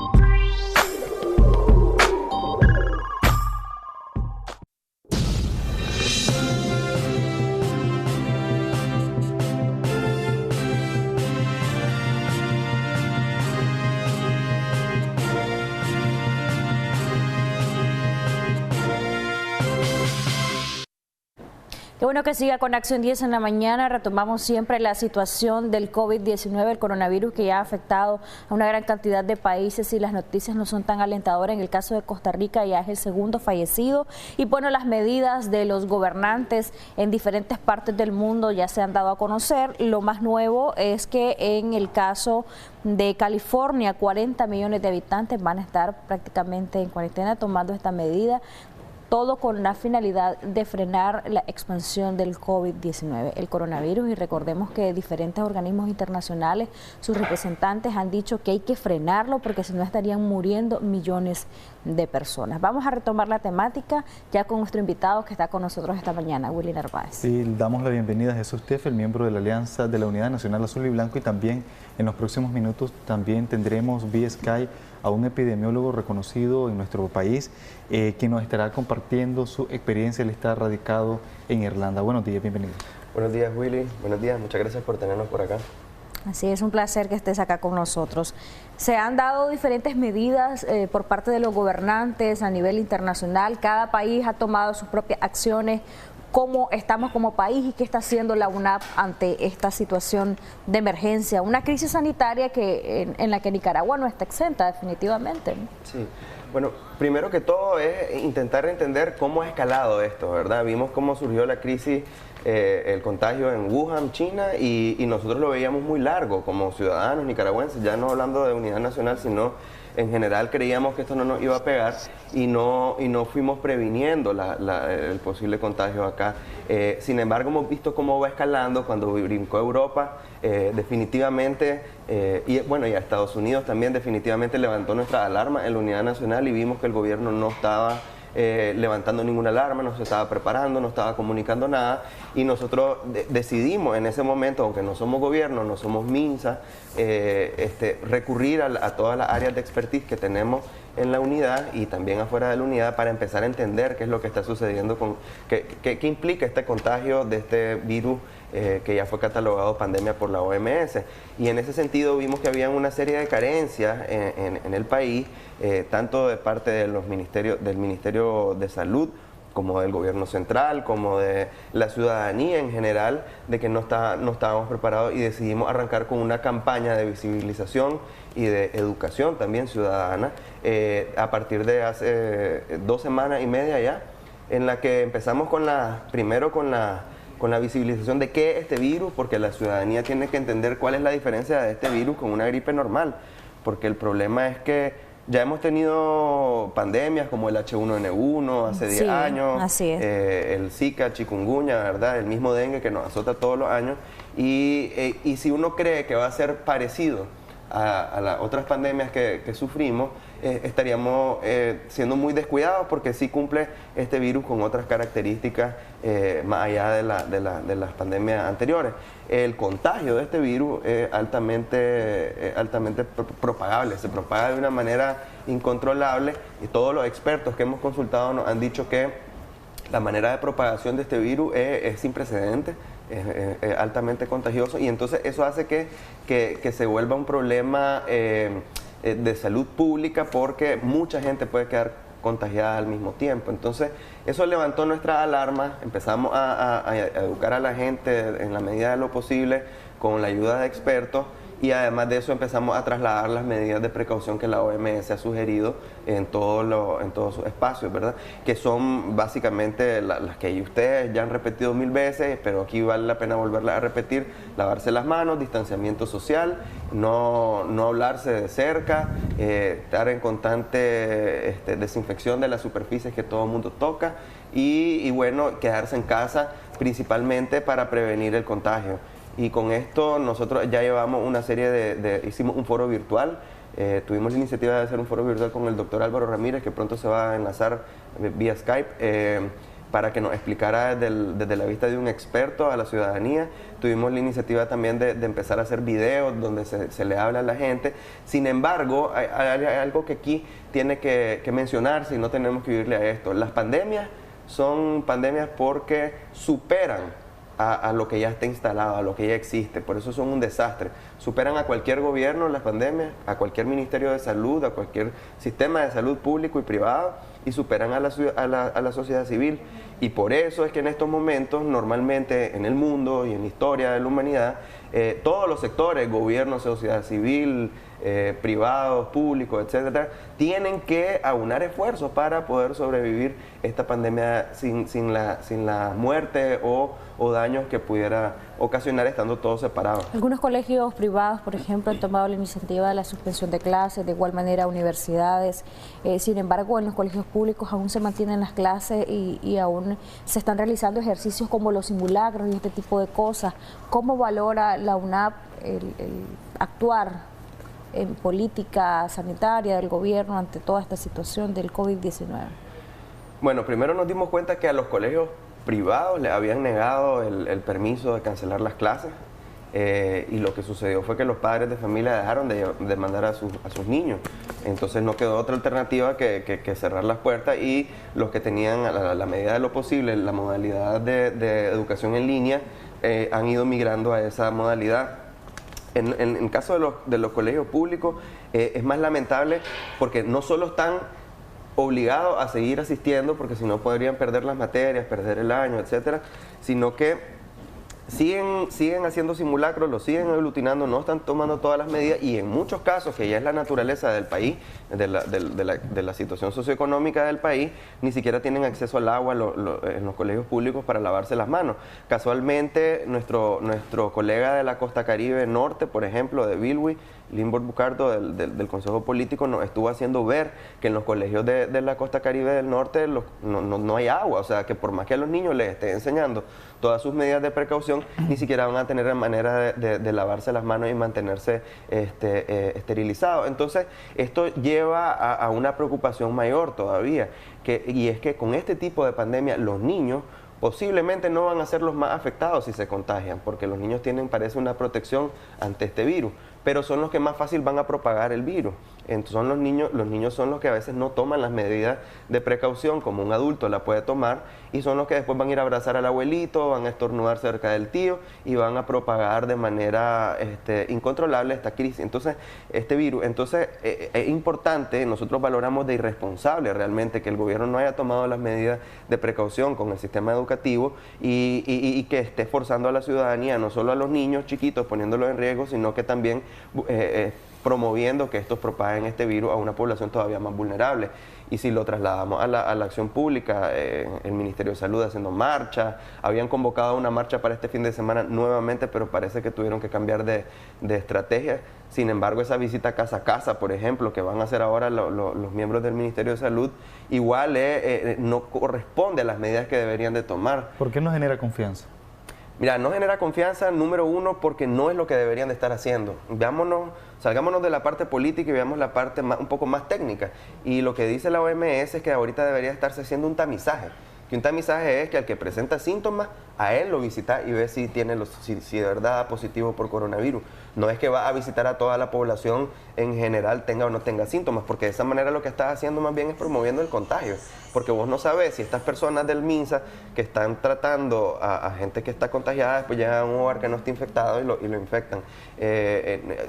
Qué bueno que siga con Acción 10 en la mañana. Retomamos siempre la situación del COVID-19, el coronavirus que ya ha afectado a una gran cantidad de países y las noticias no son tan alentadoras. En el caso de Costa Rica ya es el segundo fallecido y bueno, las medidas de los gobernantes en diferentes partes del mundo ya se han dado a conocer. Lo más nuevo es que en el caso de California, 40 millones de habitantes van a estar prácticamente en cuarentena tomando esta medida. Todo con la finalidad de frenar la expansión del COVID-19, el coronavirus, y recordemos que diferentes organismos internacionales, sus representantes han dicho que hay que frenarlo porque si no estarían muriendo millones de personas. Vamos a retomar la temática ya con nuestro invitado que está con nosotros esta mañana, Willy Narváez. Sí, damos la bienvenida a Jesús Tefe, el miembro de la Alianza de la Unidad Nacional Azul y Blanco, y también en los próximos minutos también tendremos vía Skype a un epidemiólogo reconocido en nuestro país, quien nos estará compartiendo su experiencia. Él está radicado en Irlanda. Buenos días, bienvenido. Buenos días, Willy. Buenos días, muchas gracias por tenernos por acá. Así es, un placer que estés acá con nosotros. Se han dado diferentes medidas por parte de los gobernantes a nivel internacional. Cada país ha tomado sus propias acciones. ¿Cómo estamos como país y qué está haciendo la UNAP ante esta situación de emergencia? Una crisis sanitaria que en la que Nicaragua no está exenta definitivamente, ¿no? Sí, bueno, primero que todo es intentar entender cómo ha escalado esto, ¿verdad? Vimos cómo surgió la crisis, el contagio en Wuhan, China, y nosotros lo veíamos muy largo como ciudadanos nicaragüenses, ya no hablando de unidad nacional, sino en general creíamos que esto no nos iba a pegar y no fuimos previniendo el posible contagio acá. Sin embargo, hemos visto cómo va escalando cuando brincó Europa, definitivamente, y a Estados Unidos también definitivamente levantó nuestra alarma en la unidad nacional y vimos que el gobierno no estaba levantando ninguna alarma, no se estaba preparando, no estaba comunicando nada y nosotros decidimos en ese momento, aunque no somos gobierno, no somos MINSA, recurrir a todas las áreas de expertise que tenemos en la unidad y también afuera de la unidad para empezar a entender qué es lo que está sucediendo, qué implica este contagio de este virus que ya fue catalogado pandemia por la OMS. Y en ese sentido vimos que había una serie de carencias en el país, tanto de parte de del Ministerio de Salud, como del gobierno central, como de la ciudadanía en general, de que no estábamos preparados y decidimos arrancar con una campaña de visibilización y de educación también ciudadana a partir de hace 2 semanas y media ya, en la que empezamos primero con la visibilización de qué es este virus, porque la ciudadanía tiene que entender cuál es la diferencia de este virus con una gripe normal, porque el problema es que ya hemos tenido pandemias como el H1N1 hace 10 años, así es. El Zika, chikungunya, ¿verdad? El mismo dengue que nos azota todos los años. Y si uno cree que va a ser parecido a las otras pandemias que sufrimos, estaríamos siendo muy descuidados, porque sí cumple este virus con otras características más allá de las pandemias anteriores. El contagio de este virus es altamente propagable, se propaga de una manera incontrolable, y todos los expertos que hemos consultado nos han dicho que la manera de propagación de este virus es sin precedentes, es altamente contagioso, y entonces eso hace que se vuelva un problema de salud pública, porque mucha gente puede quedar contagiada al mismo tiempo. Entonces eso levantó nuestra alarma, empezamos a educar a la gente en la medida de lo posible con la ayuda de expertos, y además de eso empezamos a trasladar las medidas de precaución que la OMS ha sugerido en todos sus espacios, ¿verdad? Que son básicamente las que ustedes ya han repetido 1000 veces, pero aquí vale la pena volverlas a repetir: lavarse las manos, distanciamiento social, no hablarse de cerca, estar en constante desinfección de las superficies que todo el mundo toca, y bueno, quedarse en casa principalmente para prevenir el contagio. Y con esto nosotros ya llevamos una serie hicimos un foro virtual, tuvimos la iniciativa de hacer un foro virtual con el doctor Álvaro Ramírez, que pronto se va a enlazar vía Skype, para que nos explicara desde la vista de un experto a la ciudadanía. Tuvimos la iniciativa también de empezar a hacer videos donde se le habla a la gente. Sin embargo, hay algo que aquí tiene que mencionarse, y no tenemos que vivirle a esto. Las pandemias son pandemias porque superan a lo que ya está instalado, a lo que ya existe. Por eso son un desastre. Superan a cualquier gobierno las pandemias, a cualquier ministerio de salud, a cualquier sistema de salud público y privado, y superan a la sociedad civil. Y por eso es que en estos momentos, normalmente en el mundo y en la historia de la humanidad, todos los sectores, gobierno, sociedad civil, privados, públicos, etcétera, tienen que aunar esfuerzos para poder sobrevivir esta pandemia sin la muerte o daños que pudiera ocasionar estando todos separados. Algunos colegios privados, por ejemplo, han tomado la iniciativa de la suspensión de clases, de igual manera universidades. Sin embargo, en los colegios públicos aún se mantienen las clases y aún se están realizando ejercicios como los simulacros y este tipo de cosas. ¿Cómo valora la UNAP el actuar en política sanitaria del gobierno ante toda esta situación del COVID-19? Bueno, primero nos dimos cuenta que a los colegios privados le habían negado el permiso de cancelar las clases, y lo que sucedió fue que los padres de familia dejaron de mandar a sus niños. Entonces no quedó otra alternativa que cerrar las puertas, y los que tenían a la medida de lo posible la modalidad de educación en línea han ido migrando a esa modalidad. En el caso de los colegios públicos es más lamentable, porque no solo están obligados a seguir asistiendo, porque si no podrían perder las materias, perder el año, etcétera, sino que siguen haciendo simulacros, los siguen aglutinando, no están tomando todas las medidas, y en muchos casos, que ya es la naturaleza del país, de la situación socioeconómica del país, ni siquiera tienen acceso al agua en los colegios públicos para lavarse las manos. Casualmente, nuestro colega de la Costa Caribe Norte, por ejemplo, de Bilwi, Limborg Bucardo, del Consejo Político, nos estuvo haciendo ver que en los colegios de la Costa Caribe del Norte no hay agua. O sea, que por más que a los niños les esté enseñando todas sus medidas de precaución, ni siquiera van a tener manera de lavarse las manos y mantenerse esterilizados. Entonces, esto lleva a una preocupación mayor todavía, y es que con este tipo de pandemia los niños posiblemente no van a ser los más afectados si se contagian, porque los niños parece una protección ante este virus, pero son los que más fácil van a propagar el virus. Entonces los niños son los que a veces no toman las medidas de precaución como un adulto la puede tomar, y son los que después van a ir a abrazar al abuelito, van a estornudar cerca del tío y van a propagar de manera incontrolable esta crisis. Entonces, este virus. Entonces, es importante, nosotros valoramos de irresponsable realmente que el gobierno no haya tomado las medidas de precaución con el sistema educativo y que esté forzando a la ciudadanía, no solo a los niños chiquitos, poniéndolos en riesgo, sino que también promoviendo que estos propaguen este virus a una población todavía más vulnerable. Y si lo trasladamos a la acción pública, el Ministerio de Salud haciendo marcha, habían convocado una marcha para este fin de semana nuevamente, pero parece que tuvieron que cambiar de estrategia. Sin embargo, esa visita casa a casa, por ejemplo, que van a hacer ahora los miembros del Ministerio de Salud, igual no corresponde a las medidas que deberían de tomar. ¿Por qué no genera confianza? Mira, no genera confianza, número uno, porque no es lo que deberían de estar haciendo. Salgámonos de la parte política y veamos la parte un poco más técnica. Y lo que dice la OMS es que ahorita debería estarse haciendo un tamizaje. Que un tamizaje es que al que presenta síntomas, a él lo visita y ve si tiene si de verdad da positivo por coronavirus. No es que va a visitar a toda la población en general, tenga o no tenga síntomas, porque de esa manera lo que estás haciendo más bien es promoviendo el contagio. Porque vos no sabés si estas personas del MINSA que están tratando a gente que está contagiada, después llegan a un hogar que no está infectado y lo infectan.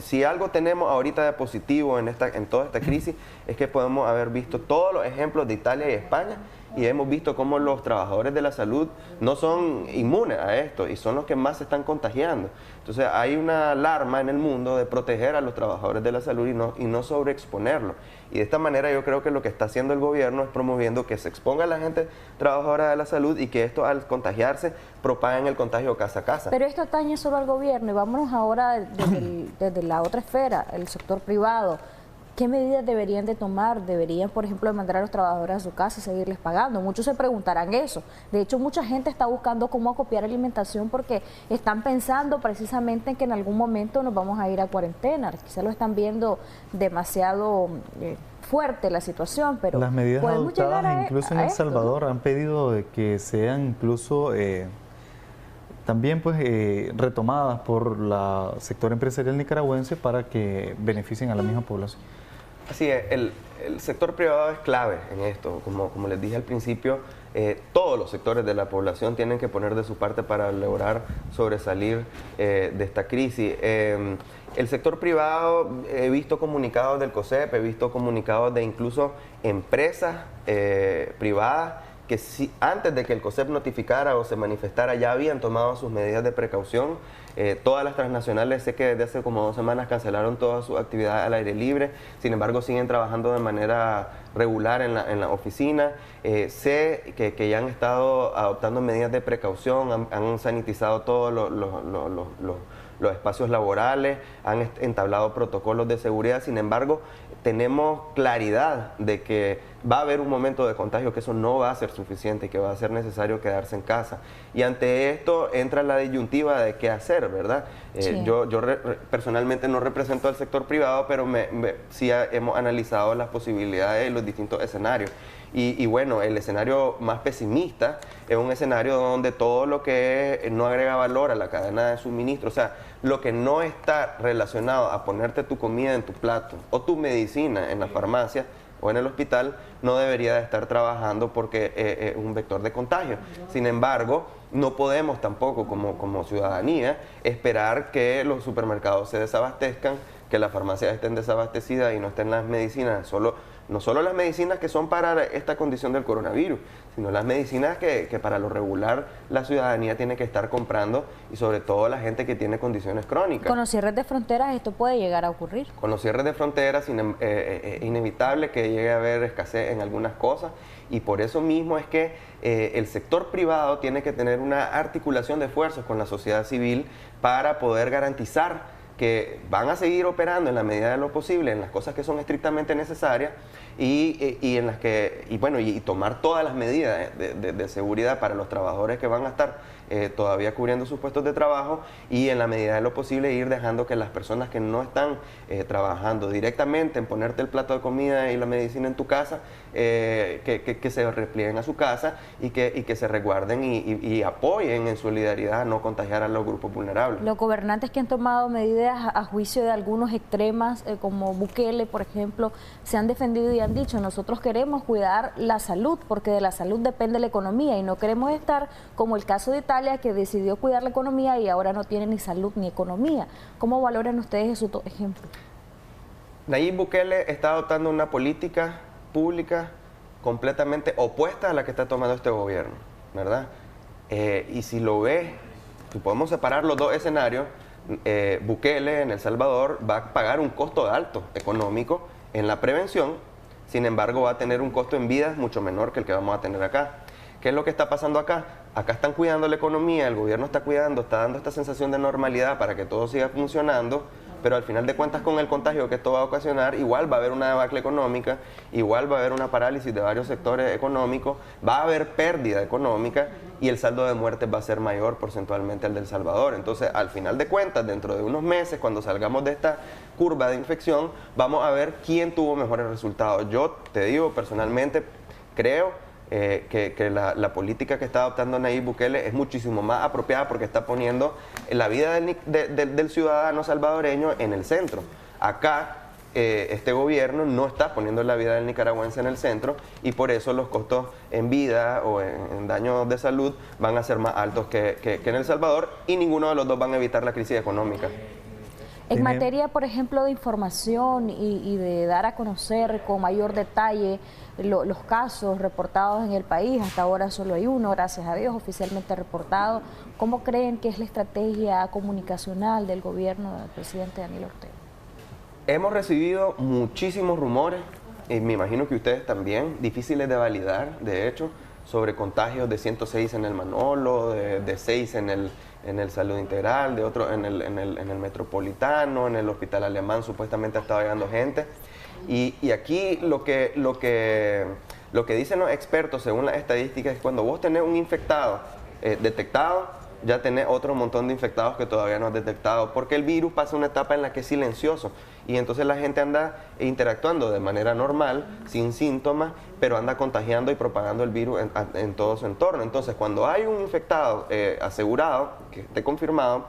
Si algo tenemos ahorita de positivo en toda esta crisis, es que podemos haber visto todos los ejemplos de Italia y España, y hemos visto cómo los trabajadores de la salud no son inmunes a esto y son los que más se están contagiando. Entonces hay una alarma en el mundo de proteger a los trabajadores de la salud y no sobreexponerlos. Y de esta manera yo creo que lo que está haciendo el gobierno es promoviendo que se exponga a la gente trabajadora de la salud y que esto al contagiarse propaguen el contagio casa a casa. Pero esto atañe solo al gobierno y vámonos ahora desde la otra esfera, el sector privado. ¿Qué medidas deberían de tomar? ¿Deberían, por ejemplo, mandar a los trabajadores a su casa y seguirles pagando? Muchos se preguntarán eso. De hecho, mucha gente está buscando cómo acopiar alimentación porque están pensando precisamente en que en algún momento nos vamos a ir a cuarentena. Quizá lo están viendo demasiado fuerte la situación, pero las medidas adoptadas incluso en El Salvador han pedido de que sean incluso también retomadas por la sector empresarial nicaragüense para que beneficien a la misma población. Así es, el sector privado es clave en esto. Como les dije al principio, todos los sectores de la población tienen que poner de su parte para lograr sobresalir de esta crisis. El sector privado, he visto comunicados del COSEP, he visto comunicados de incluso empresas privadas que antes de que el COSEP notificara o se manifestara ya habían tomado sus medidas de precaución. Todas las transnacionales, sé que desde hace como 2 semanas cancelaron todas sus actividades al aire libre, sin embargo siguen trabajando de manera regular en la oficina. Sé que ya han estado adoptando medidas de precaución, han sanitizado todos los espacios laborales, han entablado protocolos de seguridad. Sin embargo, tenemos claridad de que va a haber un momento de contagio, que eso no va a ser suficiente, que va a ser necesario quedarse en casa. Y ante esto entra la disyuntiva de qué hacer, ¿verdad? Sí. Yo personalmente no represento al sector privado, pero sí hemos analizado las posibilidades y los distintos escenarios. Y bueno, el escenario más pesimista es un escenario donde todo lo que no agrega valor a la cadena de suministro, o sea, lo que no está relacionado a ponerte tu comida en tu plato o tu medicina en la farmacia o en el hospital, no debería de estar trabajando porque es un vector de contagio. Sin embargo, no podemos tampoco como ciudadanía esperar que los supermercados se desabastezcan, que las farmacias estén desabastecidas y no estén las medicinas, no solo las medicinas que son para esta condición del coronavirus, sino las medicinas que para lo regular la ciudadanía tiene que estar comprando, y sobre todo la gente que tiene condiciones crónicas. Con los cierres de fronteras esto puede llegar a ocurrir. Con los cierres de fronteras es inevitable que llegue a haber escasez en algunas cosas, y por eso mismo es que el sector privado tiene que tener una articulación de esfuerzos con la sociedad civil para poder garantizar que van a seguir operando en la medida de lo posible en las cosas que son estrictamente necesarias y tomar todas las medidas de seguridad para los trabajadores que van a estar todavía cubriendo sus puestos de trabajo y en la medida de lo posible ir dejando que las personas que no están trabajando directamente en ponerte el plato de comida y la medicina en tu casa, que se replieguen a su casa y que se resguarden y apoyen en solidaridad a no contagiar a los grupos vulnerables. Los gobernantes que han tomado medidas a juicio de algunos extremas, como Bukele, por ejemplo, se han defendido y han dicho: nosotros queremos cuidar la salud, porque de la salud depende la economía y no queremos estar como el caso de Italia, que decidió cuidar la economía y ahora no tiene ni salud ni economía. ¿Cómo valoran ustedes su ejemplo? Nayib Bukele está adoptando una política pública completamente opuesta a la que está tomando este gobierno, ¿verdad? Y si lo ve, si podemos separar los dos escenarios, Bukele en El Salvador va a pagar un costo alto económico en la prevención, sin embargo va a tener un costo en vidas mucho menor que el que vamos a tener acá. ¿Qué es lo que está pasando acá? Acá están cuidando la economía, el gobierno está cuidando, está dando esta sensación de normalidad para que todo siga funcionando, pero al final de cuentas con el contagio que esto va a ocasionar, igual va a haber una debacle económica, igual va a haber una parálisis de varios sectores económicos, va a haber pérdida económica y el saldo de muertes va a ser mayor porcentualmente al de El Salvador. Entonces, al final de cuentas, dentro de unos meses, cuando salgamos de esta curva de infección, vamos a ver quién tuvo mejores resultados. Yo te digo, personalmente, creo que la política que está adoptando Nayib Bukele es muchísimo más apropiada porque está poniendo la vida del ciudadano salvadoreño en el centro. Acá este gobierno no está poniendo la vida del nicaragüense en el centro y por eso los costos en vida o en daños de salud van a ser más altos que en El Salvador y ninguno de los dos van a evitar la crisis económica. En materia, por ejemplo, de información y de dar a conocer con mayor detalle los casos reportados en el país, hasta ahora solo hay uno, gracias a Dios, oficialmente reportado. ¿Cómo creen que es la estrategia comunicacional del gobierno del presidente Daniel Ortega? Hemos recibido muchísimos rumores, y me imagino que ustedes también, difíciles de validar, de hecho, sobre contagios de 106 en el Manolo, de 6 en el Salud Integral, de otro en el Metropolitano, en el Hospital Alemán supuestamente ha estado llegando gente. Y aquí lo que dicen los expertos según las estadísticas es que cuando vos tenés un infectado detectado, ya tenés otro montón de infectados que todavía no has detectado, porque el virus pasa una etapa en la que es silencioso y entonces la gente anda interactuando de manera normal, sin síntomas, pero anda contagiando y propagando el virus en todo su entorno. Entonces, cuando hay un infectado asegurado, que esté confirmado,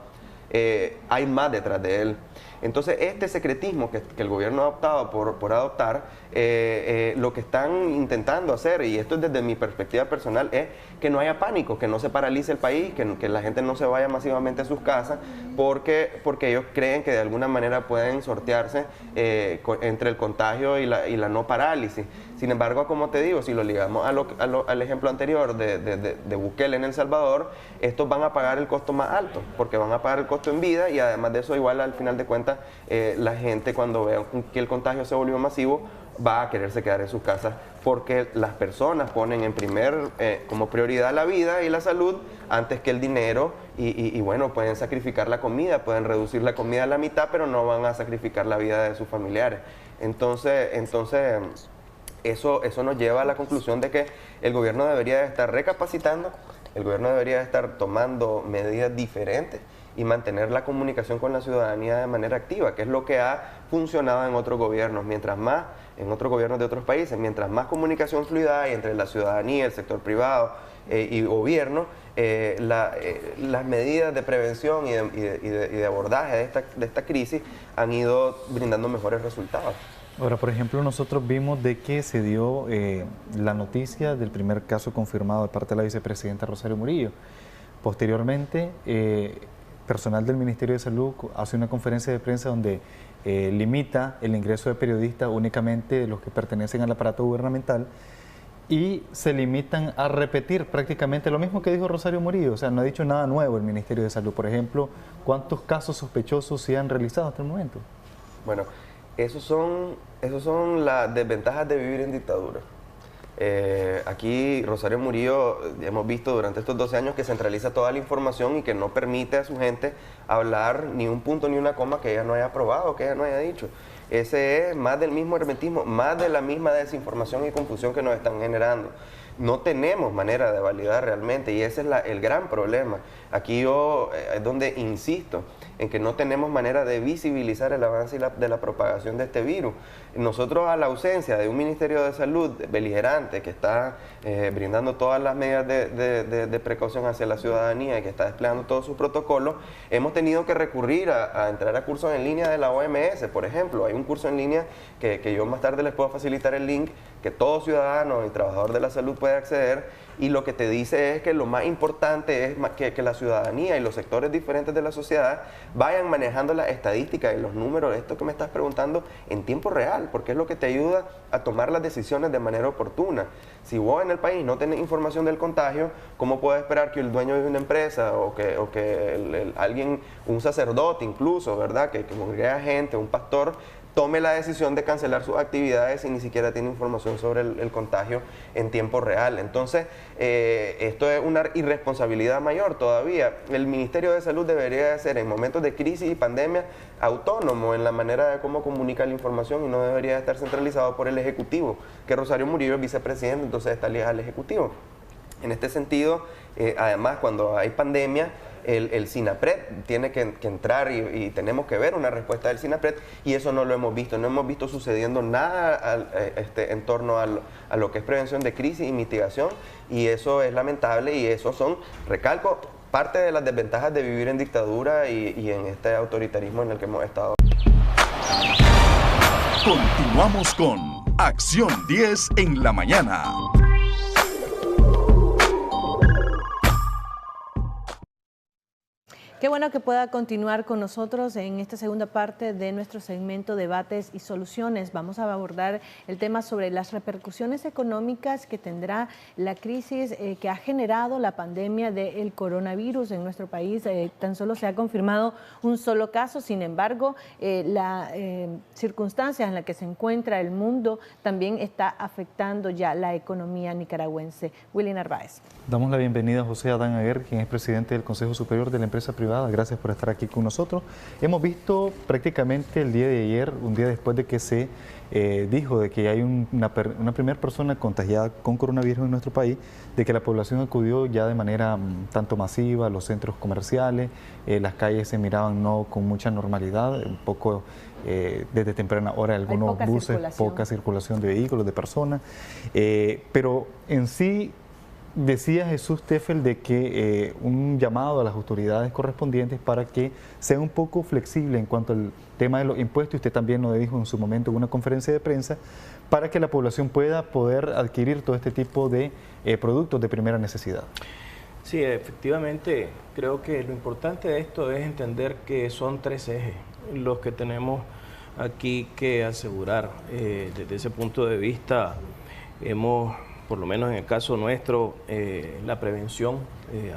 hay más detrás de él. Entonces, este secretismo que el gobierno ha optado por adoptar, lo que están intentando hacer, y esto es desde mi perspectiva personal, es que no haya pánico, que no se paralice el país, que la gente no se vaya masivamente a sus casas, porque ellos creen que de alguna manera pueden sortearse entre el contagio y la no parálisis. Sin embargo, como te digo, si lo ligamos al ejemplo anterior de Bukele en El Salvador, estos van a pagar el costo más alto, porque van a pagar el costo en vida y además de eso, igual al final de cuentas, la gente cuando vea que el contagio se volvió masivo, va a quererse quedar en sus casas porque las personas ponen en como prioridad la vida y la salud antes que el dinero y bueno, pueden sacrificar la comida, pueden reducir la comida a la mitad, pero no van a sacrificar la vida de sus familiares. Entonces eso nos lleva a la conclusión de que el gobierno debería estar recapacitando, el gobierno debería estar tomando medidas diferentes y mantener la comunicación con la ciudadanía de manera activa, que es lo que ha funcionado en otros gobiernos. En otros gobiernos de otros países, mientras más comunicación fluida hay entre la ciudadanía, el sector privado y gobierno, las medidas de prevención y de abordaje de esta crisis han ido brindando mejores resultados. Ahora, por ejemplo, nosotros vimos de que se dio la noticia del primer caso confirmado de parte de la vicepresidenta Rosario Murillo. Posteriormente, personal del Ministerio de Salud hace una conferencia de prensa donde limita el ingreso de periodistas únicamente de los que pertenecen al aparato gubernamental y se limitan a repetir prácticamente lo mismo que dijo Rosario Murillo. O sea, no ha dicho nada nuevo el Ministerio de Salud. Por ejemplo, ¿cuántos casos sospechosos se han realizado hasta el momento? Bueno, esos son las desventajas de vivir en dictadura. Aquí Rosario Murillo, hemos visto durante estos 12 años que centraliza toda la información y que no permite a su gente hablar ni un punto ni una coma que ella no haya aprobado, que ella no haya dicho. Ese es más del mismo hermetismo, más de la misma desinformación y confusión que nos están generando. No tenemos manera de validar realmente y ese es el gran problema. Aquí yo es donde insisto en que no tenemos manera de visibilizar el avance de la propagación de este virus. Nosotros, a la ausencia de un Ministerio de Salud beligerante que está brindando todas las medidas de precaución hacia la ciudadanía y que está desplegando todos sus protocolos, hemos tenido que recurrir a entrar a cursos en línea de la OMS, por ejemplo. Hay un curso en línea que yo más tarde les puedo facilitar el link, que todo ciudadano y trabajador de la salud puede acceder, y lo que te dice es que lo más importante es que la ciudadanía y los sectores diferentes de la sociedad vayan manejando las estadísticas y los números, esto que me estás preguntando, en tiempo real, porque es lo que te ayuda a tomar las decisiones de manera oportuna. Si vos en el país no tenés información del contagio, ¿cómo puedes esperar que el dueño de una empresa o que alguien, un sacerdote incluso, ¿verdad?, que congrega gente, un pastor, tome la decisión de cancelar sus actividades y ni siquiera tiene información sobre el contagio en tiempo real? Entonces, esto es una irresponsabilidad mayor todavía. El Ministerio de Salud debería ser, en momentos de crisis y pandemia, autónomo en la manera de cómo comunica la información y no debería estar centralizado por el Ejecutivo, que Rosario Murillo es vicepresidente, entonces está ligado al Ejecutivo. En este sentido, además, cuando hay pandemia, el SINAPRED tiene que entrar y tenemos que ver una respuesta del SINAPRED, y eso no lo hemos visto. No hemos visto sucediendo nada en torno a lo que es prevención de crisis y mitigación, y eso es lamentable, y eso son, recalco, parte de las desventajas de vivir en dictadura y en este autoritarismo en el que hemos estado. Continuamos con Acción 10 en la mañana. Qué bueno que pueda continuar con nosotros en esta segunda parte de nuestro segmento Debates y Soluciones. Vamos a abordar el tema sobre las repercusiones económicas que tendrá la crisis que ha generado la pandemia del coronavirus en nuestro país. Tan solo se ha confirmado un solo caso, sin embargo, la circunstancia en la que se encuentra el mundo también está afectando ya la economía nicaragüense. Willy Narváez. Damos la bienvenida a José Adán Aguer, quien es presidente del Consejo Superior de la Empresa Privada. Gracias por estar aquí con nosotros. Hemos visto prácticamente el día de ayer, un día después de que se dijo de que hay una primera persona contagiada con coronavirus en nuestro país, de que la población acudió ya de manera tanto masiva a los centros comerciales, las calles se miraban no con mucha normalidad, un poco desde temprana hora algunos buses, poca circulación de vehículos, de personas, pero en sí decía Jesús Teffel de que un llamado a las autoridades correspondientes para que sean un poco flexibles en cuanto al tema de los impuestos. Usted también lo dijo en su momento en una conferencia de prensa, para que la población pueda poder adquirir todo este tipo de productos de primera necesidad. Sí, efectivamente, creo que lo importante de esto es entender que son tres ejes los que tenemos aquí que asegurar. Desde ese punto de vista, por lo menos en el caso nuestro, la prevención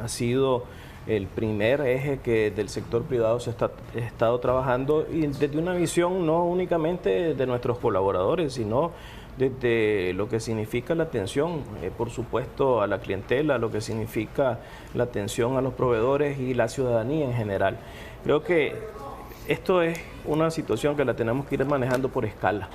ha sido el primer eje que del sector privado se ha estado trabajando, y desde una visión no únicamente de nuestros colaboradores, sino desde lo que significa la atención, por supuesto, a la clientela, lo que significa la atención a los proveedores y la ciudadanía en general. Creo que esto es una situación que la tenemos que ir manejando por escala.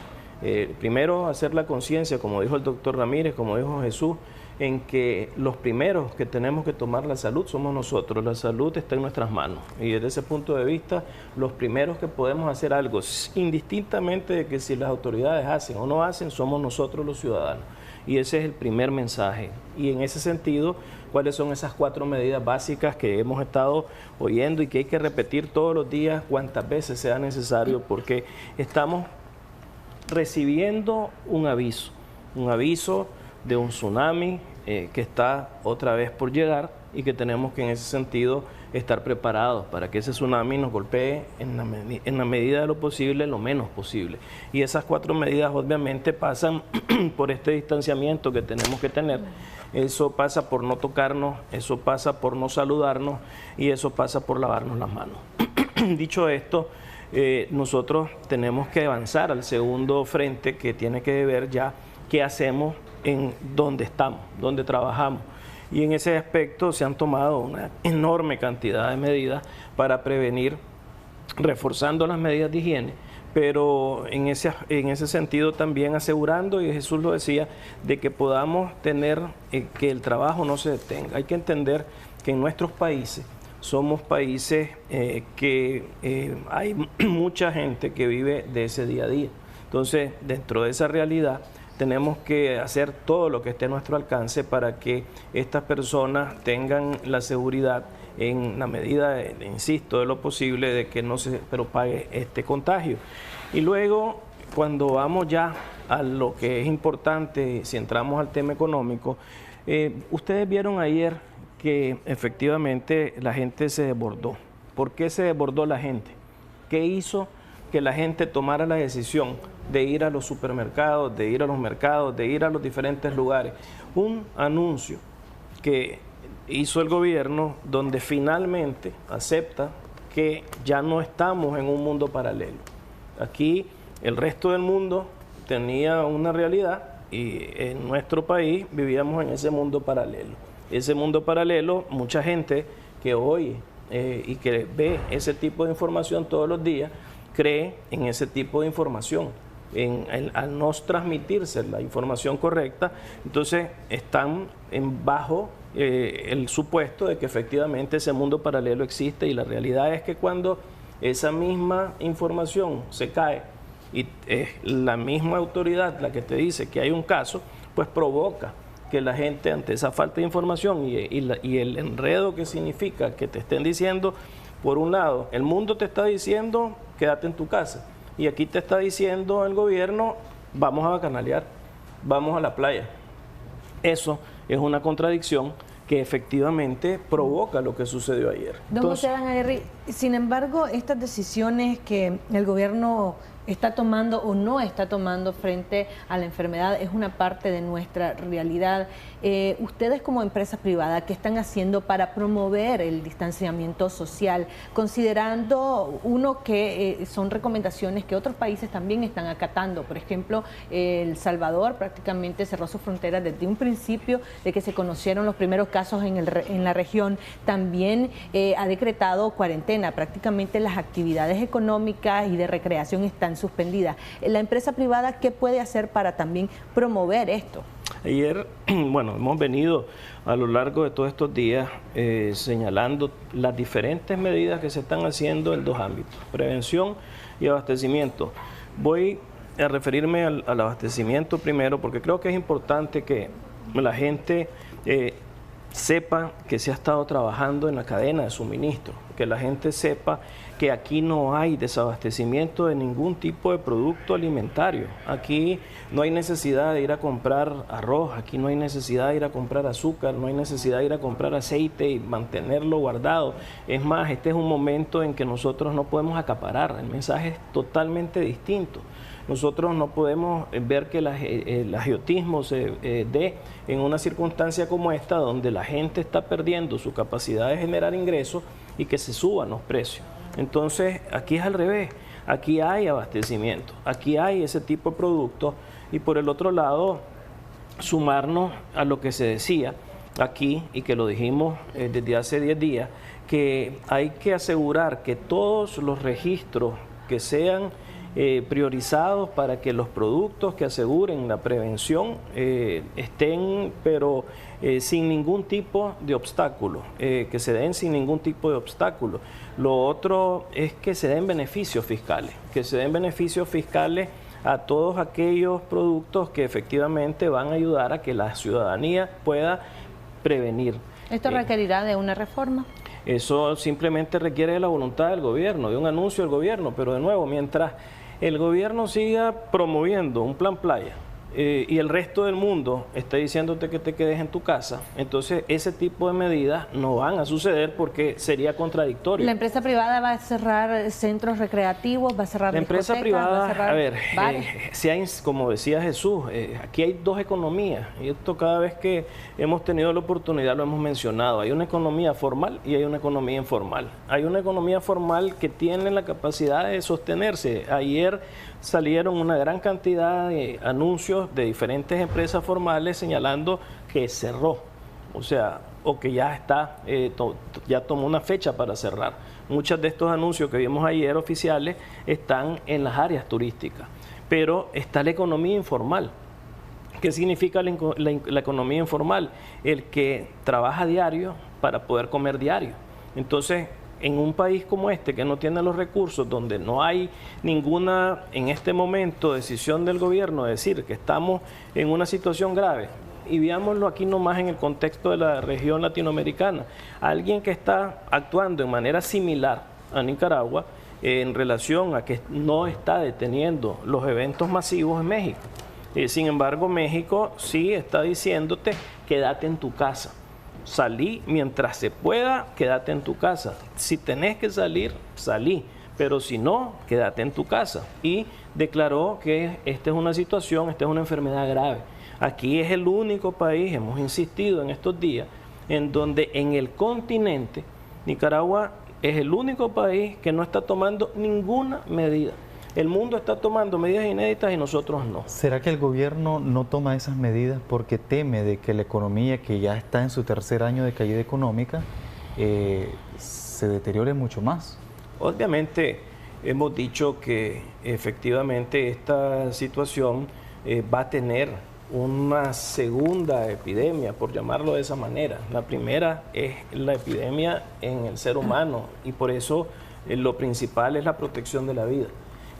Primero, hacer la conciencia, como dijo el doctor Ramírez, como dijo Jesús, en que los primeros que tenemos que tomar la salud somos nosotros. La salud está en nuestras manos, y desde ese punto de vista, los primeros que podemos hacer algo, indistintamente de que si las autoridades hacen o no hacen, somos nosotros los ciudadanos. Y ese es el primer mensaje. Y en ese sentido, ¿cuáles son esas 4 medidas básicas que hemos estado oyendo y que hay que repetir todos los días, cuantas veces sea necesario? Porque estamos recibiendo un aviso de un tsunami que está otra vez por llegar, y que tenemos que en ese sentido estar preparados para que ese tsunami nos golpee en la medida de lo posible, lo menos posible. Y esas 4 medidas obviamente pasan por este distanciamiento que tenemos que tener. Eso pasa por no tocarnos, eso pasa por no saludarnos, y eso pasa por lavarnos las manos. Dicho esto, nosotros tenemos que avanzar al segundo frente, que tiene que ver ya qué hacemos en dónde estamos, dónde trabajamos. Y en ese aspecto se han tomado una enorme cantidad de medidas para prevenir, reforzando las medidas de higiene, pero en ese sentido también asegurando, y Jesús lo decía, de que podamos tener que el trabajo no se detenga. Hay que entender que en nuestros países somos países que hay mucha gente que vive de ese día a día. Entonces, dentro de esa realidad, tenemos que hacer todo lo que esté a nuestro alcance para que estas personas tengan la seguridad en la medida, insisto, de lo posible, de que no se propague este contagio. Y luego, cuando vamos ya a lo que es importante, si entramos al tema económico, ustedes vieron ayer que efectivamente la gente se desbordó. ¿Por qué se desbordó la gente? ¿Qué hizo que la gente tomara la decisión de ir a los supermercados, de ir a los mercados, de ir a los diferentes lugares? Un anuncio que hizo el gobierno donde finalmente acepta que ya no estamos en un mundo paralelo. Aquí el resto del mundo tenía una realidad y en nuestro país vivíamos en ese mundo paralelo. Ese mundo paralelo, mucha gente que oye y que ve ese tipo de información todos los días, cree en ese tipo de información. Al no transmitirse la información correcta, entonces están bajo el supuesto de que efectivamente ese mundo paralelo existe, y la realidad es que cuando esa misma información se cae y es la misma autoridad la que te dice que hay un caso, pues provoca que la gente, ante esa falta de información y el enredo que significa que te estén diciendo, por un lado, el mundo te está diciendo quédate en tu casa, y aquí te está diciendo el gobierno vamos a bacanalear, vamos a la playa. Eso es una contradicción que efectivamente provoca lo que sucedió ayer. Don José Adán Aguirre, sin embargo, estas decisiones que el gobierno está tomando o no está tomando frente a la enfermedad es una parte de nuestra realidad. Ustedes como empresa privada, ¿qué están haciendo para promover el distanciamiento social? Considerando, uno, que son recomendaciones que otros países también están acatando. Por ejemplo, El Salvador prácticamente cerró sus fronteras desde un principio de que se conocieron los primeros casos en la región. También ha decretado cuarentena. Prácticamente las actividades económicas y de recreación están suspendidas. La empresa privada, ¿qué puede hacer para también promover esto? Ayer, bueno, hemos venido a lo largo de todos estos días señalando las diferentes medidas que se están haciendo en dos ámbitos, prevención y abastecimiento. Voy a referirme al abastecimiento primero, porque creo que es importante que la gente sepa que se ha estado trabajando en la cadena de suministro, que la gente sepa que aquí no hay desabastecimiento de ningún tipo de producto alimentario. Aquí no hay necesidad de ir a comprar arroz, aquí no hay necesidad de ir a comprar azúcar, no hay necesidad de ir a comprar aceite y mantenerlo guardado. Es más, este es un momento en que nosotros no podemos acaparar, el mensaje es totalmente distinto. Nosotros no podemos ver que el agiotismo se dé en una circunstancia como esta, donde la gente está perdiendo su capacidad de generar ingresos y que se suban los precios. Entonces, aquí es al revés, aquí hay abastecimiento, aquí hay ese tipo de productos, y por el otro lado, sumarnos a lo que se decía aquí, y que lo dijimos desde hace 10 días, que hay que asegurar que todos los registros que sean priorizados para que los productos que aseguren la prevención estén, pero sin ningún tipo de obstáculo, que se den sin ningún tipo de obstáculo. Lo otro es que se den beneficios fiscales, a todos aquellos productos que efectivamente van a ayudar a que la ciudadanía pueda prevenir. ¿Esto requerirá de una reforma? Eso simplemente requiere de la voluntad del gobierno, de un anuncio del gobierno, pero de nuevo, mientras el gobierno siga promoviendo un plan playa y el resto del mundo está diciéndote que te quedes en tu casa, entonces ese tipo de medidas no van a suceder porque sería contradictorio. ¿La empresa privada va a cerrar centros recreativos, va a cerrar discotecas? La empresa privada, va a cerrar bares? Si hay, como decía Jesús, aquí hay dos economías, y esto cada vez que hemos tenido la oportunidad lo hemos mencionado. Hay una economía formal y hay una economía informal. Hay una economía formal que tiene la capacidad de sostenerse. Ayer salieron una gran cantidad de anuncios de diferentes empresas formales señalando que cerró, o sea, o que ya está, ya tomó una fecha para cerrar. muchos de estos anuncios que vimos ayer oficiales están en las áreas turísticas, pero está la economía informal. ¿Qué significa la economía informal? El que trabaja diario para poder comer diario. Entonces, en un país como este que no tiene los recursos, donde no hay ninguna, en este momento, decisión del gobierno de decir que estamos en una situación grave, y veámoslo aquí nomás en el contexto de la región latinoamericana, alguien que está actuando de manera similar a Nicaragua en relación a que no está deteniendo los eventos masivos en México. Sin embargo, México sí está diciéndote, quédate en tu casa. Salí mientras se pueda, quédate en tu casa. Si tenés que salir, salí, pero si no, quédate en tu casa. Y declaró que esta es una situación, esta es una enfermedad grave. Aquí es el único país, hemos insistido en estos días, en donde en el continente, Nicaragua es el único país que no está tomando ninguna medida. El mundo está tomando medidas inéditas y nosotros no. ¿Será que el gobierno no toma esas medidas porque teme de que la economía, que ya está en su tercer año de caída económica, se deteriore mucho más? Obviamente hemos dicho que efectivamente esta situación va a tener una segunda epidemia, por llamarlo de esa manera. La primera es la epidemia en el ser humano y por eso lo principal es la protección de la vida.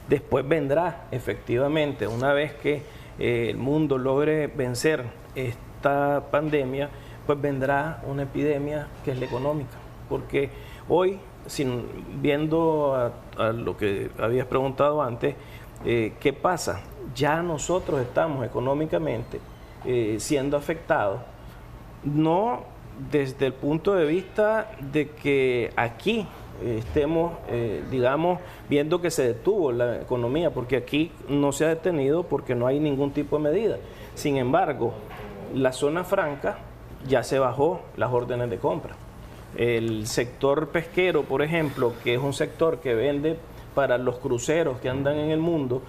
Después vendrá, efectivamente, una vez que el mundo logre vencer esta pandemia, pues vendrá una epidemia que es la económica. Porque hoy, viendo a lo que habías preguntado antes, ¿qué pasa? Ya nosotros estamos económicamente siendo afectados, no desde el punto de vista de que aquí estemos, digamos, viendo que se detuvo la economía, porque aquí no se ha detenido porque no hay ningún tipo de medida. Sin embargo, la zona franca ya se bajó las órdenes de compra. El sector pesquero, por ejemplo, que es un sector que vende para los cruceros que andan en el mundo,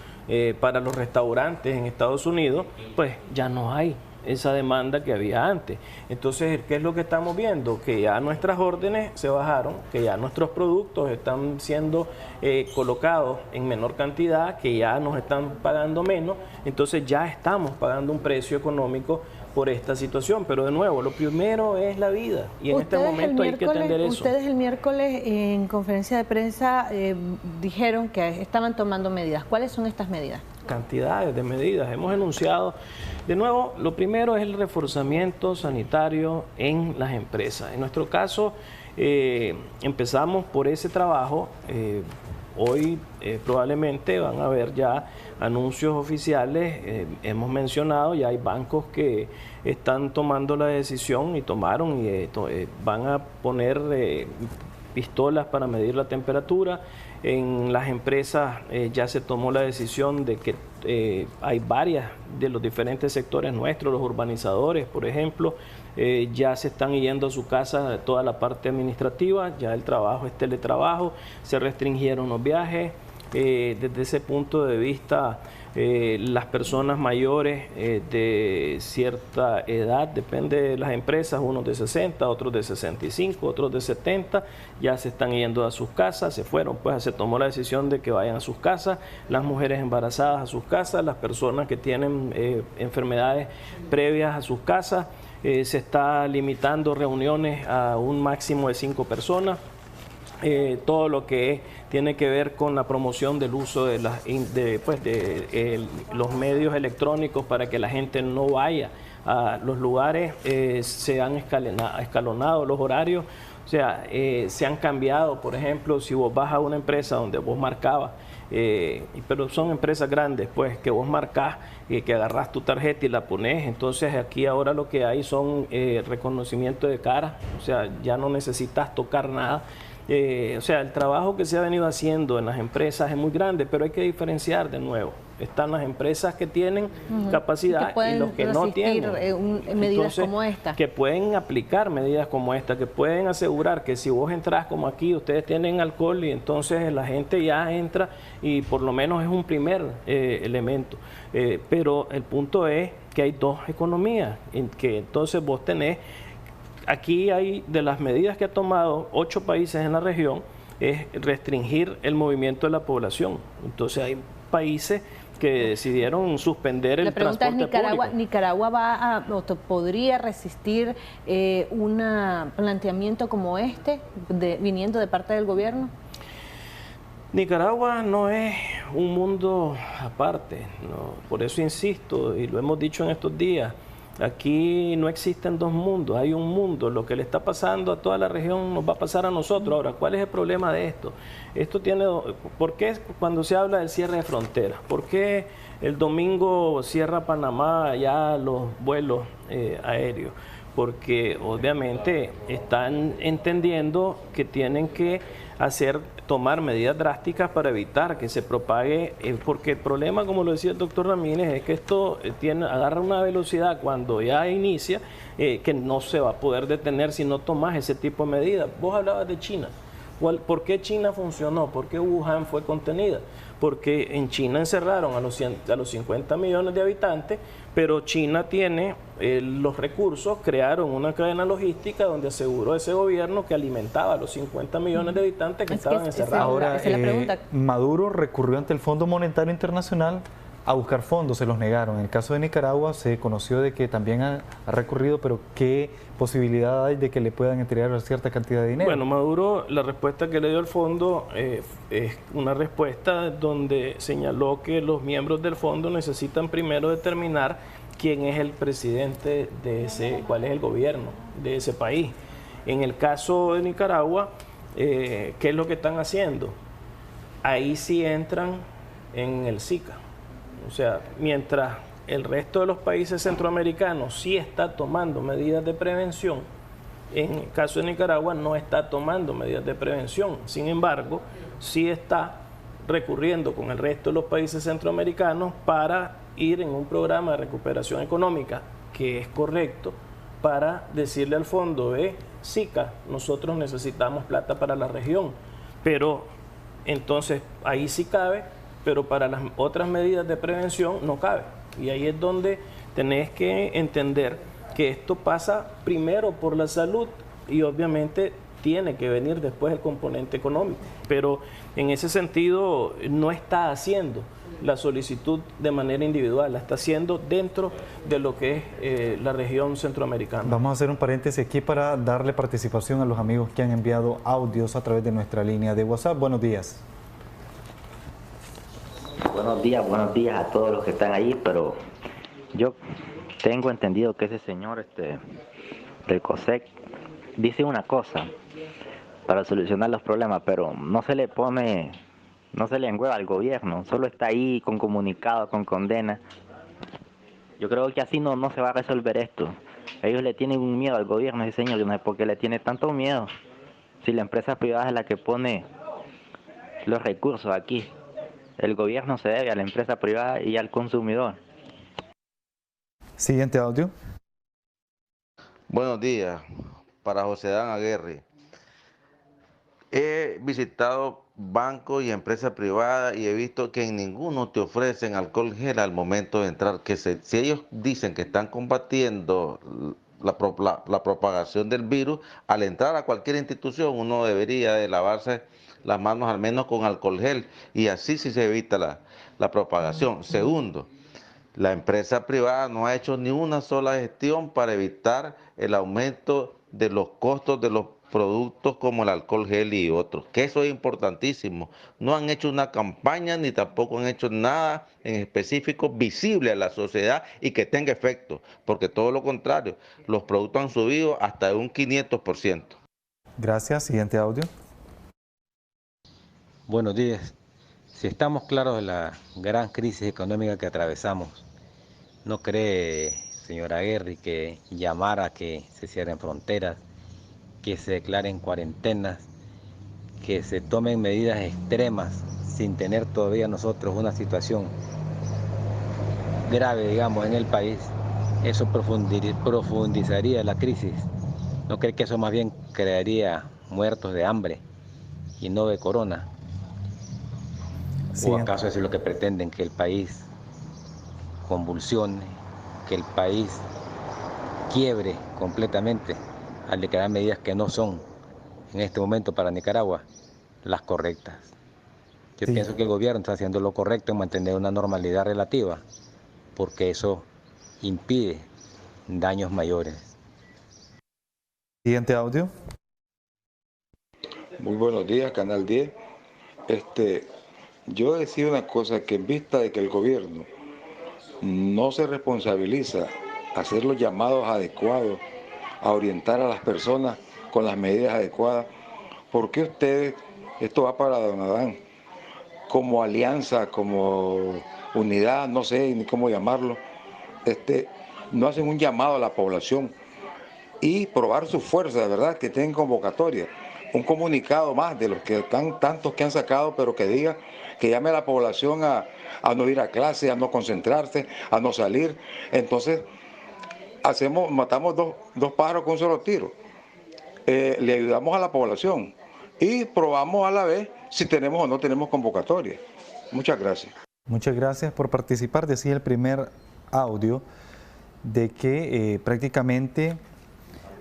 para los restaurantes en Estados Unidos, pues ya no hay esa demanda que había antes. Entonces, ¿qué es lo que estamos viendo? Que ya nuestras órdenes se bajaron, que ya nuestros productos están siendo colocados en menor cantidad, que ya nos están pagando menos, entonces ya estamos pagando un precio económico por esta situación, pero de nuevo, lo primero es la vida y en este momento hay que atender eso. Ustedes el miércoles en conferencia de prensa dijeron que estaban tomando medidas. ¿Cuáles son estas medidas? Cantidades de medidas. Hemos enunciado, de nuevo, lo primero es el reforzamiento sanitario en las empresas. En nuestro caso, empezamos por ese trabajo. Hoy probablemente van a haber ya anuncios oficiales. Hemos mencionado, ya hay bancos que están tomando la decisión y tomaron y van a poner pistolas para medir la temperatura. En las empresas ya se tomó la decisión de que hay varias de los diferentes sectores nuestros, los urbanizadores, por ejemplo, ya se están yendo a su casa toda la parte administrativa, ya el trabajo es teletrabajo, se restringieron los viajes. Desde ese punto de vista, las personas mayores de cierta edad, depende de las empresas, unos de 60, otros de 65, otros de 70, ya se están yendo a sus casas, se fueron, pues se tomó la decisión de que vayan a sus casas, las mujeres embarazadas a sus casas, las personas que tienen enfermedades previas a sus casas, se está limitando reuniones a un máximo de 5 personas. Todo lo que tiene que ver con la promoción del uso de los medios electrónicos para que la gente no vaya a los lugares, se han escalonado los horarios, o sea, se han cambiado. Por ejemplo, si vos vas a una empresa donde vos marcabas, pero son empresas grandes, pues, que vos marcás, que agarrás tu tarjeta y la pones, entonces aquí ahora lo que hay son reconocimiento de cara, o sea, ya no necesitas tocar nada. O sea, el trabajo que se ha venido haciendo en las empresas es muy grande, pero hay que diferenciar de nuevo. Están las empresas que tienen capacidad y los que no tienen. Medidas como esta. Que pueden aplicar medidas como esta, que pueden asegurar que si vos entras como aquí, ustedes tienen alcohol y entonces la gente ya entra y por lo menos es un primer elemento. Pero el punto es que hay dos economías, en que entonces vos tenés. Aquí hay, de las medidas que ha tomado 8 países en la región, es restringir el movimiento de la población. Entonces hay países que decidieron suspender el transporte público. La pregunta es, ¿Nicaragua va a, o podría resistir un planteamiento como este, viniendo de parte del gobierno? Nicaragua no es un mundo aparte, ¿no? Por eso insisto, y lo hemos dicho en estos días, aquí no existen dos mundos, hay un mundo. Lo que le está pasando a toda la región nos va a pasar a nosotros. Ahora, ¿cuál es el problema de esto? ¿Por qué cuando se habla del cierre de fronteras? ¿Por qué el domingo cierra Panamá ya los vuelos aéreos? Porque obviamente están entendiendo que tienen que tomar medidas drásticas para evitar que se propague, porque el problema, como lo decía el doctor Ramírez, es que esto agarra una velocidad cuando ya inicia, que no se va a poder detener si no tomas ese tipo de medidas. Vos hablabas de China. ¿Por qué China funcionó? ¿Por qué Wuhan fue contenida? Porque en China encerraron a los 50 millones de habitantes, pero China tiene los recursos, crearon una cadena logística donde aseguró ese gobierno que alimentaba a los 50 millones de habitantes que estaban encerrados. Ahora, Maduro recurrió ante el Fondo Monetario Internacional a buscar fondos, se los negaron. En el caso de Nicaragua se conoció de que también ha recurrido, pero ¿qué posibilidad hay de que le puedan entregar cierta cantidad de dinero? Bueno, Maduro, la respuesta que le dio el fondo es una respuesta donde señaló que los miembros del fondo necesitan primero determinar quién es el presidente cuál es el gobierno de ese país. En el caso de Nicaragua, ¿qué es lo que están haciendo? Ahí sí entran en el SICA. O sea, mientras el resto de los países centroamericanos sí está tomando medidas de prevención, en el caso de Nicaragua no está tomando medidas de prevención. Sin embargo, sí está recurriendo con el resto de los países centroamericanos para ir en un programa de recuperación económica, que es correcto, para decirle al fondo de SICA, nosotros necesitamos plata para la región. Pero entonces ahí sí cabe, pero para las otras medidas de prevención no cabe. Y ahí es donde tenés que entender que esto pasa primero por la salud y obviamente tiene que venir después el componente económico. Pero en ese sentido no está haciendo la solicitud de manera individual, la está haciendo dentro de lo que es la región centroamericana. Vamos a hacer un paréntesis aquí para darle participación a los amigos que han enviado audios a través de nuestra línea de WhatsApp. Buenos días. Buenos días a todos los que están ahí, pero yo tengo entendido que ese señor del COSEC dice una cosa para solucionar los problemas, pero no se le engüeva al gobierno, solo está ahí con comunicado, con condena. Yo creo que así no se va a resolver esto. Ellos le tienen un miedo al gobierno, ese señor, yo no sé por qué le tiene tanto miedo, si la empresa privada es la que pone los recursos aquí. El gobierno se debe a la empresa privada y al consumidor. Siguiente audio. Buenos días, para José Dan Aguirre. He visitado bancos y empresas privadas y he visto que en ninguno te ofrecen alcohol gel al momento de entrar. Si ellos dicen que están combatiendo la propagación del virus, al entrar a cualquier institución uno debería de lavarse las manos al menos con alcohol gel y así sí se evita la propagación. Segundo, la empresa privada no ha hecho ni una sola gestión para evitar el aumento de los costos de los productos como el alcohol gel y otros, que eso es importantísimo. No han hecho una campaña ni tampoco han hecho nada en específico visible a la sociedad y que tenga efecto, porque todo lo contrario, los productos han subido hasta un 500%. Gracias. Siguiente audio. Buenos días. Si estamos claros de la gran crisis económica que atravesamos, ¿no cree, señora Aguirre, que llamar a que se cierren fronteras, que se declaren cuarentenas, que se tomen medidas extremas sin tener todavía nosotros una situación grave, digamos, en el país, eso profundizaría la crisis? ¿No cree que eso más bien crearía muertos de hambre y no de corona? Sí. ¿O acaso eso es lo que pretenden, que el país convulsione, que el país quiebre completamente al declarar medidas que no son en este momento para Nicaragua? las correctas. Yo pienso que el gobierno está haciendo lo correcto en mantener una normalidad relativa, porque eso impide daños mayores. Siguiente audio. Muy buenos días, Canal 10. Yo decía una cosa, que en vista de que el gobierno no se responsabiliza a hacer los llamados adecuados, a orientar a las personas con las medidas adecuadas, ¿por qué ustedes, esto va para don Adán, como alianza, como unidad, no sé ni cómo llamarlo, no hacen un llamado a la población y probar su fuerza, ¿verdad? Que tienen convocatoria, un comunicado más de los que tantos que han sacado, pero que diga, que llame a la población a no ir a clase, a no concentrarse, a no salir. Entonces, matamos dos pájaros con un solo tiro. Le ayudamos a la población y probamos a la vez si tenemos o no tenemos convocatoria. Muchas gracias. Muchas gracias por participar. Decía el primer audio de que prácticamente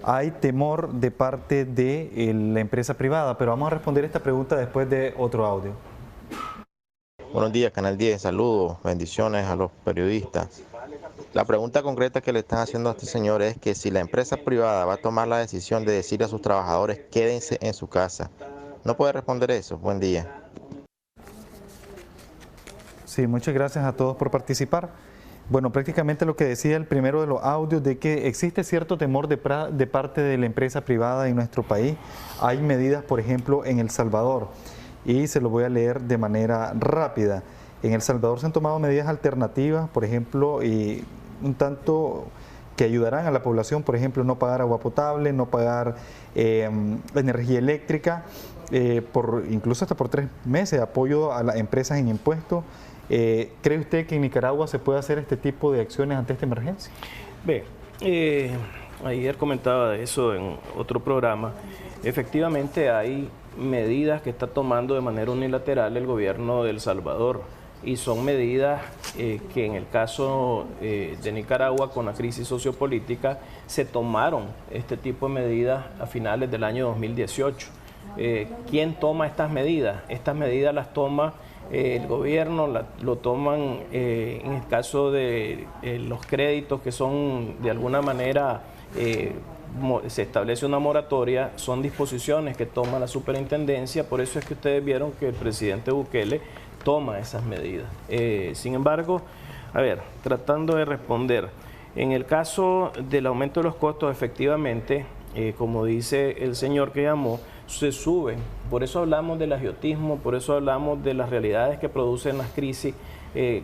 hay temor de parte de la empresa privada, pero vamos a responder esta pregunta después de otro audio. Buenos días, Canal 10, saludos, bendiciones a los periodistas. La pregunta concreta que le están haciendo a este señor es que si la empresa privada va a tomar la decisión de decirle a sus trabajadores quédense en su casa. ¿No puede responder eso? Buen día. Sí, muchas gracias a todos por participar. Bueno, prácticamente lo que decía el primero de los audios, de que existe cierto temor de parte de la empresa privada en nuestro país. Hay medidas, por ejemplo, en El Salvador, y se lo voy a leer de manera rápida. En El Salvador se han tomado medidas alternativas, por ejemplo, y un tanto que ayudarán a la población, por ejemplo, no pagar agua potable, no pagar energía eléctrica, incluso hasta por 3 meses, apoyo a las empresas en impuestos. ¿Cree usted que en Nicaragua se puede hacer este tipo de acciones ante esta emergencia? Ayer comentaba de eso en otro programa. Efectivamente hay medidas que está tomando de manera unilateral el gobierno de El Salvador, y son medidas que en el caso de Nicaragua, con la crisis sociopolítica, se tomaron este tipo de medidas a finales del año 2018. ¿Quién toma estas medidas? Estas medidas las toma el gobierno, lo toman en el caso de los créditos que son de alguna manera, se establece una moratoria, son disposiciones que toma la superintendencia. Por eso es que ustedes vieron que el presidente Bukele toma esas medidas. Sin embargo, tratando de responder, en el caso del aumento de los costos, efectivamente, como dice el señor que llamó, se suben. Por eso hablamos del agiotismo, por eso hablamos de las realidades que producen las crisis.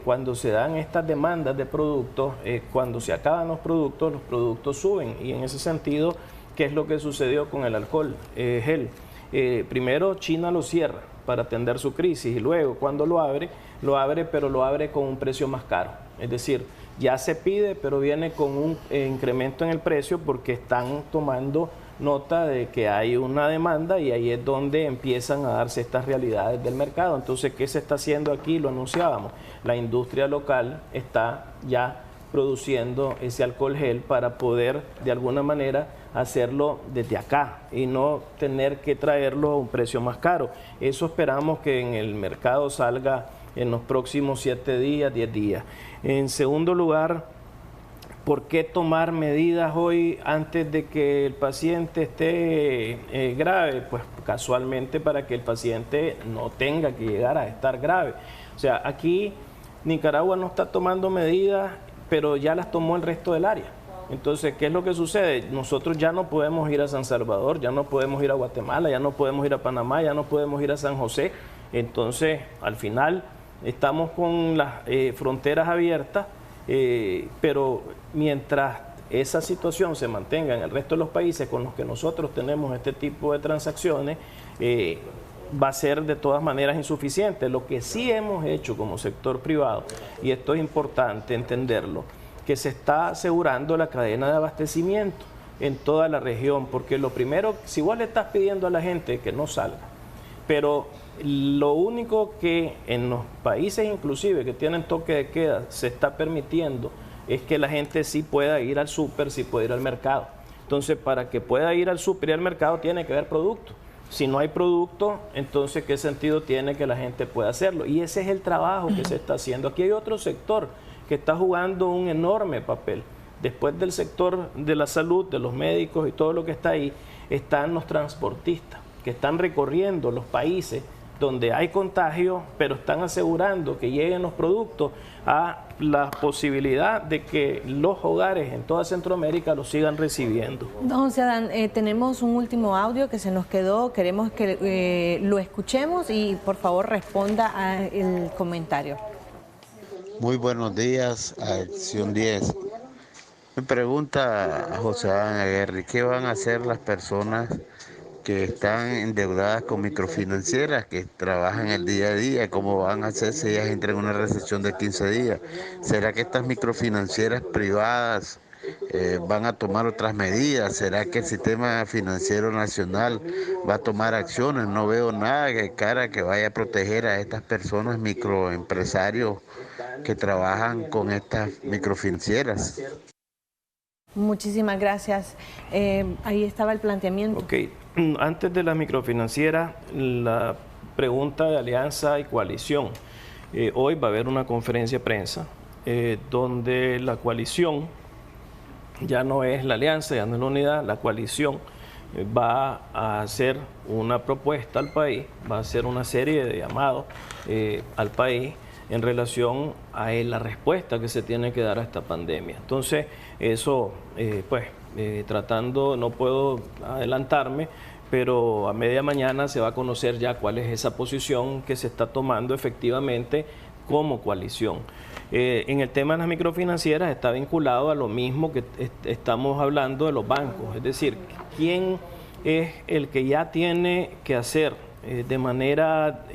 Cuando se dan estas demandas de productos, cuando se acaban los productos suben. Y en ese sentido, ¿qué es lo que sucedió con el alcohol gel? Primero China lo cierra para atender su crisis, y luego cuando lo abre, pero lo abre con un precio más caro. Es decir, ya se pide, pero viene con un incremento en el precio porque están tomando nota de que hay una demanda, y ahí es donde empiezan a darse estas realidades del mercado. Entonces, ¿qué se está haciendo aquí? Lo anunciábamos. La industria local está ya produciendo ese alcohol gel para poder de alguna manera hacerlo desde acá y no tener que traerlo a un precio más caro. Eso esperamos que en el mercado salga en los próximos 7 días, 10 días. En segundo lugar, ¿por qué tomar medidas hoy antes de que el paciente esté grave? Pues casualmente para que el paciente no tenga que llegar a estar grave. O sea, aquí Nicaragua no está tomando medidas, pero ya las tomó el resto del área. Entonces, ¿qué es lo que sucede? Nosotros ya no podemos ir a San Salvador, ya no podemos ir a Guatemala, ya no podemos ir a Panamá, ya no podemos ir a San José. Entonces, al final, estamos con las fronteras abiertas, pero mientras esa situación se mantenga en el resto de los países con los que nosotros tenemos este tipo de transacciones, va a ser de todas maneras insuficiente. Lo que sí hemos hecho como sector privado, y esto es importante entenderlo, que se está asegurando la cadena de abastecimiento en toda la región, porque lo primero, si vos le estás pidiendo a la gente que no salga, pero lo único que en los países inclusive que tienen toque de queda se está permitiendo es que la gente sí pueda ir al súper, sí pueda ir al mercado. Entonces, para que pueda ir al súper y al mercado tiene que haber productos. Si no hay producto, entonces ¿qué sentido tiene que la gente pueda hacerlo? Y ese es el trabajo que se está haciendo. Aquí hay otro sector que está jugando un enorme papel. Después del sector de la salud, de los médicos y todo lo que está ahí, están los transportistas, que están recorriendo los países donde hay contagio, pero están asegurando que lleguen los productos a la posibilidad de que los hogares en toda Centroamérica los sigan recibiendo. Don José Adán, tenemos un último audio que se nos quedó, queremos que lo escuchemos y por favor responda al comentario. Muy buenos días, Acción 10. Me pregunta a José Adán Aguirre, ¿qué van a hacer las personas que están endeudadas con microfinancieras, que trabajan el día a día? ¿Cómo van a hacer si ellas entran en una recesión de 15 días? ¿Será que estas microfinancieras privadas van a tomar otras medidas? ¿Será que el sistema financiero nacional va a tomar acciones? No veo nada de cara que vaya a proteger a estas personas, microempresarios que trabajan con estas microfinancieras. Muchísimas gracias. Ahí estaba el planteamiento. Ok, antes de la microfinanciera, la pregunta de alianza y coalición. Hoy va a haber una conferencia de prensa donde la coalición, ya no es la alianza, ya no es la unidad, la coalición va a hacer una propuesta al país, va a hacer una serie de llamados al país en relación a la respuesta que se tiene que dar a esta pandemia. Entonces, eso, tratando, no puedo adelantarme, pero a media mañana se va a conocer ya cuál es esa posición que se está tomando efectivamente como coalición. En el tema de las microfinancieras está vinculado a lo mismo que estamos hablando de los bancos, es decir, ¿quién es el que ya tiene que hacer de manera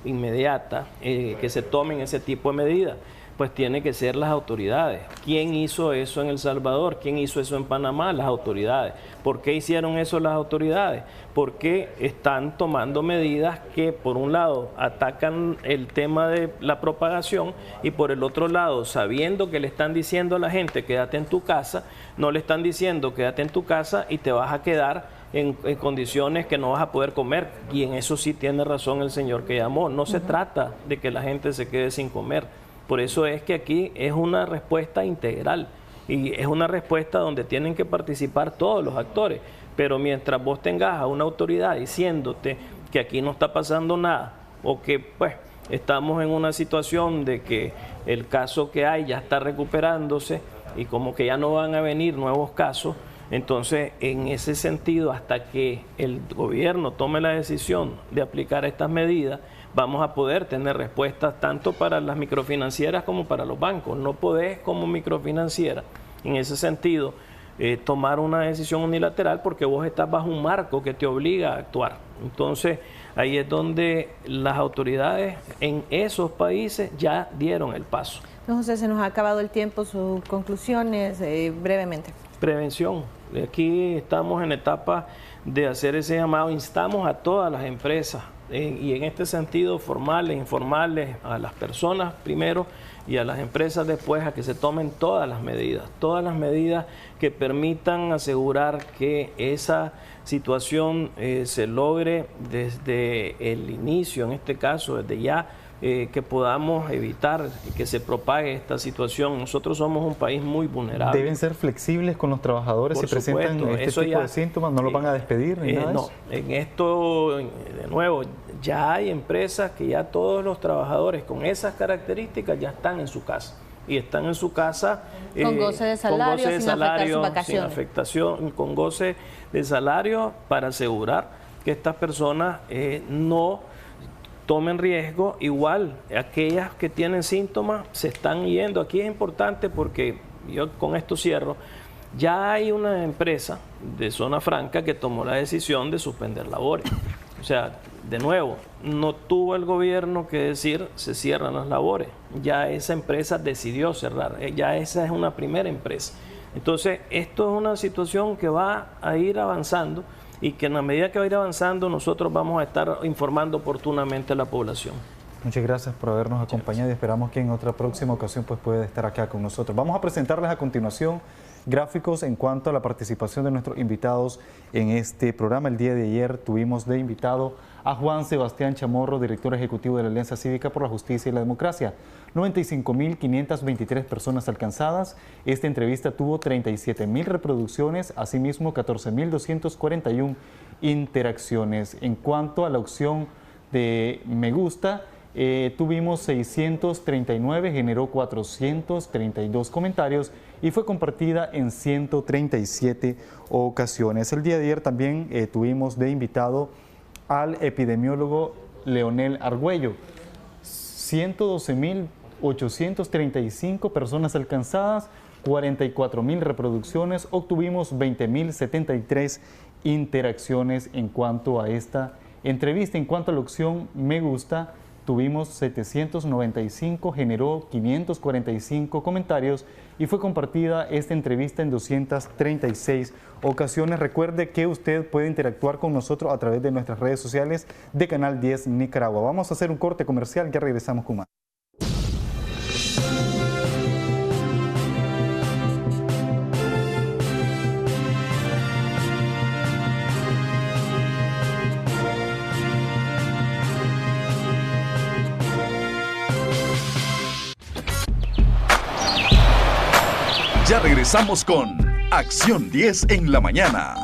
inmediata que se tomen ese tipo de medidas? Pues tiene que ser las autoridades. ¿Quién hizo eso en El Salvador? ¿Quién hizo eso en Panamá? Las autoridades. ¿Por qué hicieron eso las autoridades? Porque están tomando medidas que por un lado atacan el tema de la propagación y por el otro lado, sabiendo que le están diciendo a la gente quédate en tu casa, no le están diciendo quédate en tu casa y te vas a quedar en condiciones que no vas a poder comer. Y en eso sí tiene razón el señor que llamó. No se trata de que la gente se quede sin comer. Por eso es que aquí es una respuesta integral y es una respuesta donde tienen que participar todos los actores. Pero mientras vos tengas a una autoridad diciéndote que aquí no está pasando nada o que pues estamos en una situación de que el caso que hay ya está recuperándose y como que ya no van a venir nuevos casos, entonces en ese sentido, hasta que el gobierno tome la decisión de aplicar estas medidas, vamos a poder tener respuestas tanto para las microfinancieras como para los bancos. No podés como microfinanciera, en ese sentido, tomar una decisión unilateral porque vos estás bajo un marco que te obliga a actuar. Entonces, ahí es donde las autoridades en esos países ya dieron el paso. Entonces, se nos ha acabado el tiempo. Sus conclusiones, brevemente. Prevención. Aquí estamos en etapa de hacer ese llamado. Instamos a todas las empresas y en este sentido formales, informales, a las personas primero y a las empresas después, a que se tomen todas las medidas que permitan asegurar que esa situación se logre desde el inicio, en este caso, desde ya, que podamos evitar que se propague esta situación. Nosotros somos un país muy vulnerable. ¿Deben ser flexibles con los trabajadores si presentan este tipo de síntomas? ¿No los van a despedir ni nada de eso? No, en esto, de nuevo, ya hay empresas que ya todos los trabajadores con esas características ya están en su casa. Y están en su casa con goce de salario, sin afectar sus vacaciones. Sin afectación, con goce de salario, para asegurar que estas personas no tomen riesgo. Igual, aquellas que tienen síntomas se están yendo. Aquí es importante porque, yo con esto cierro, ya hay una empresa de Zona Franca que tomó la decisión de suspender labores. O sea, de nuevo, no tuvo el gobierno que decir se cierran las labores. Ya esa empresa decidió cerrar, ya esa es una primera empresa. Entonces, esto es una situación que va a ir avanzando y que en la medida que va a ir avanzando nosotros vamos a estar informando oportunamente a la población. Muchas gracias por habernos acompañado y esperamos que en otra próxima ocasión pues pueda estar acá con nosotros. Vamos a presentarles a continuación gráficos en cuanto a la participación de nuestros invitados en este programa. El día de ayer tuvimos de invitado a Juan Sebastián Chamorro, director ejecutivo de la Alianza Cívica por la Justicia y la Democracia. 95.523 personas alcanzadas. Esta entrevista tuvo 37.000 reproducciones, asimismo 14.241 interacciones. En cuanto a la opción de me gusta, tuvimos 639, generó 432 comentarios y fue compartida en 137 ocasiones. El día de ayer también tuvimos de invitado al epidemiólogo Leonel Argüello. 112.835 personas alcanzadas, 44.000 reproducciones, obtuvimos 20.073 interacciones en cuanto a esta entrevista. En cuanto a la opción me gusta, tuvimos 795, generó 545 comentarios y fue compartida esta entrevista en 236 ocasiones. Recuerde que usted puede interactuar con nosotros a través de nuestras redes sociales de Canal 10 Nicaragua. Vamos a hacer un corte comercial, ya regresamos con más. Ya regresamos con Acción 10 en la mañana.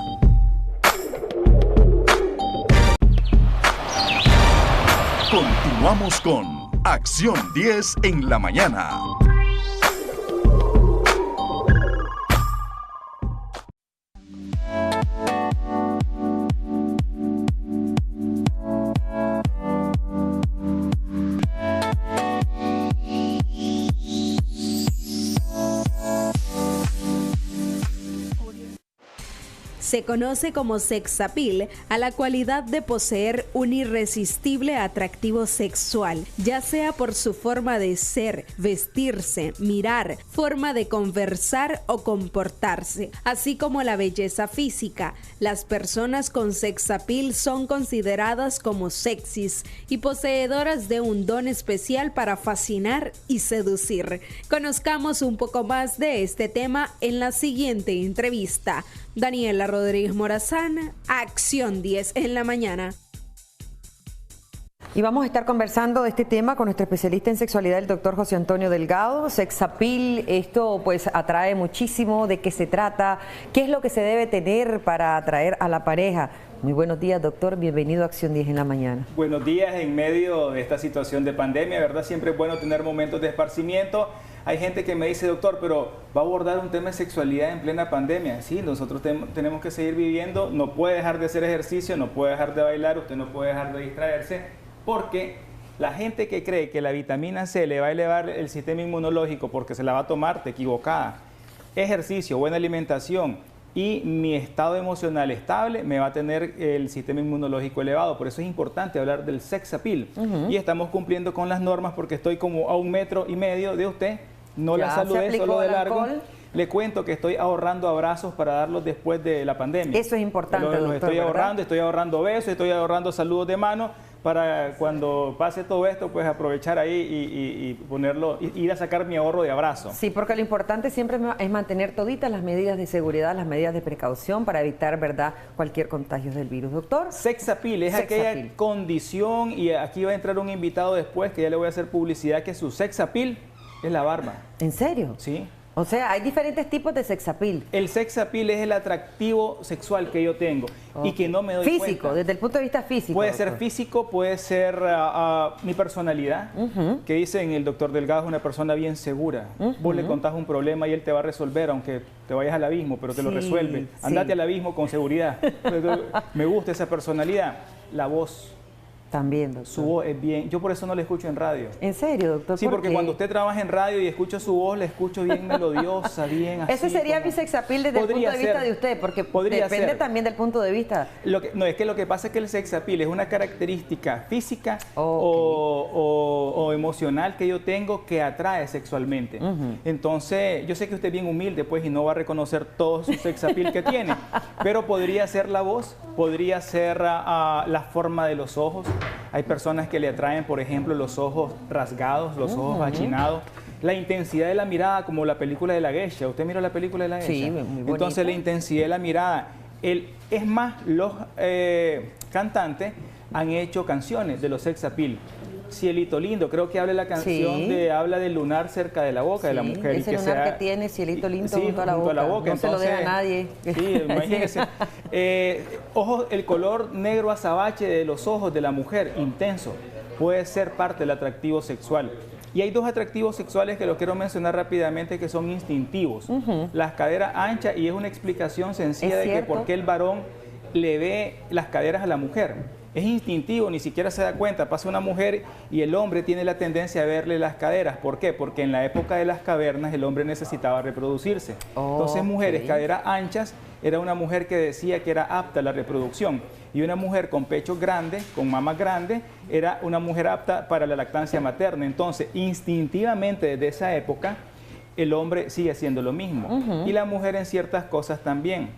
Continuamos con Acción 10 en la mañana. Se conoce como sex appeal a la cualidad de poseer un irresistible atractivo sexual, ya sea por su forma de ser, vestirse, mirar, forma de conversar o comportarse, así como la belleza física. Las personas con sex appeal son consideradas como sexys y poseedoras de un don especial para fascinar y seducir. Conozcamos un poco más de este tema en la siguiente entrevista. Daniela Rodríguez Morazán, Acción 10 en la mañana. Y vamos a estar conversando de este tema con nuestro especialista en sexualidad, el doctor José Antonio Delgado. Sex appeal, esto pues atrae muchísimo. ¿De qué se trata? ¿Qué es lo que se debe tener para atraer a la pareja? Muy buenos días, doctor. Bienvenido a Acción 10 en la mañana. Buenos días en medio de esta situación de pandemia, ¿verdad? Siempre es bueno tener momentos de esparcimiento. Hay gente que me dice, doctor, pero va a abordar un tema de sexualidad en plena pandemia. Sí, nosotros tenemos que seguir viviendo, no puede dejar de hacer ejercicio, no puede dejar de bailar, usted no puede dejar de distraerse, porque la gente que cree que la vitamina C le va a elevar el sistema inmunológico porque se la va a tomar, está equivocada. Ejercicio, buena alimentación y mi estado emocional estable me va a tener el sistema inmunológico elevado. Por eso es importante hablar del sex appeal. Y estamos cumpliendo con las normas porque estoy como a 1,5 metros de usted. No la saludé, solo de largo. Le cuento que estoy ahorrando abrazos para darlos después de la pandemia. Eso es importante, los estoy ahorrando, estoy ahorrando besos, estoy ahorrando saludos de mano para cuando pase todo esto, pues aprovechar ahí y ponerlo, ir a sacar mi ahorro de abrazo. Sí, porque lo importante siempre es mantener toditas las medidas de seguridad, las medidas de precaución para evitar, ¿verdad?, cualquier contagio del virus. Doctor. Sex appeal es aquella condición, y aquí va a entrar un invitado después que ya le voy a hacer publicidad, que su sex appeal es la barba. ¿En serio? Sí. O sea, hay diferentes tipos de sex appeal. El sex appeal es el atractivo sexual que yo tengo y que no me doy cuenta. Físico, desde el punto de vista físico. Puede ser físico, puede ser mi personalidad, que dicen el doctor Delgado es una persona bien segura. Vos le contás un problema y él te va a resolver, aunque te vayas al abismo, pero te lo resuelve. Andate al abismo con seguridad. Me gusta esa personalidad. La voz. También, doctor. Su voz es bien. Yo por eso no la escucho en radio. ¿En serio, doctor? Sí, porque cuando usted trabaja en radio y escucho su voz, la escucho bien melodiosa, bien así. Ese sería mi sex appeal desde el punto de vista de usted, porque depende también del punto de vista. Es que lo que pasa es que el sex appeal es una característica física o emocional que yo tengo que atrae sexualmente. Entonces, yo sé que usted es bien humilde, pues, y no va a reconocer todo su sex appeal que tiene, pero podría ser la voz, podría ser la forma de los ojos. Hay personas que le atraen, por ejemplo, los ojos rasgados, los ojos achinados, la intensidad de la mirada, como la película de la geisha. ¿Usted miró la película de la geisha? Sí, muy bonita. Entonces la intensidad de la mirada. Es más, los cantantes han hecho canciones de los sex appeal. Cielito lindo, creo que habla la canción habla del lunar cerca de la boca de la mujer. Ese lunar que tiene Cielito lindo junto a la boca. No entonces, se lo deja a nadie. Sí, imagínense. Ojos, el color negro azabache de los ojos de la mujer, intenso, puede ser parte del atractivo sexual. Y hay dos atractivos sexuales que los quiero mencionar rápidamente que son instintivos. Las caderas anchas, y es una explicación sencilla de que por qué el varón le ve las caderas a la mujer. Es instintivo, ni siquiera se da cuenta. Pasa una mujer y el hombre tiene la tendencia a verle las caderas. ¿Por qué? Porque en la época de las cavernas el hombre necesitaba reproducirse. Entonces mujeres, caderas anchas, era una mujer que decía que era apta a la reproducción. Y una mujer con pechos grandes, con mamas grandes, era una mujer apta para la lactancia materna. Entonces, instintivamente desde esa época, el hombre sigue haciendo lo mismo. Y la mujer en ciertas cosas también.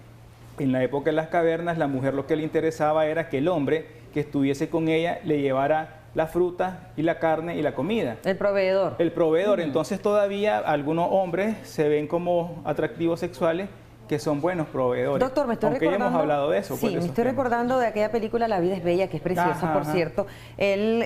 En la época de las cavernas, la mujer lo que le interesaba era que el hombre que estuviese con ella le llevara la fruta y la carne y la comida. El proveedor. El proveedor. Entonces todavía algunos hombres se ven como atractivos sexuales que son buenos proveedores. Doctor, me estoy recordando... ya hemos hablado de eso. Sí, me estoy recordando de aquella película La vida es bella, que es preciosa, por cierto. Él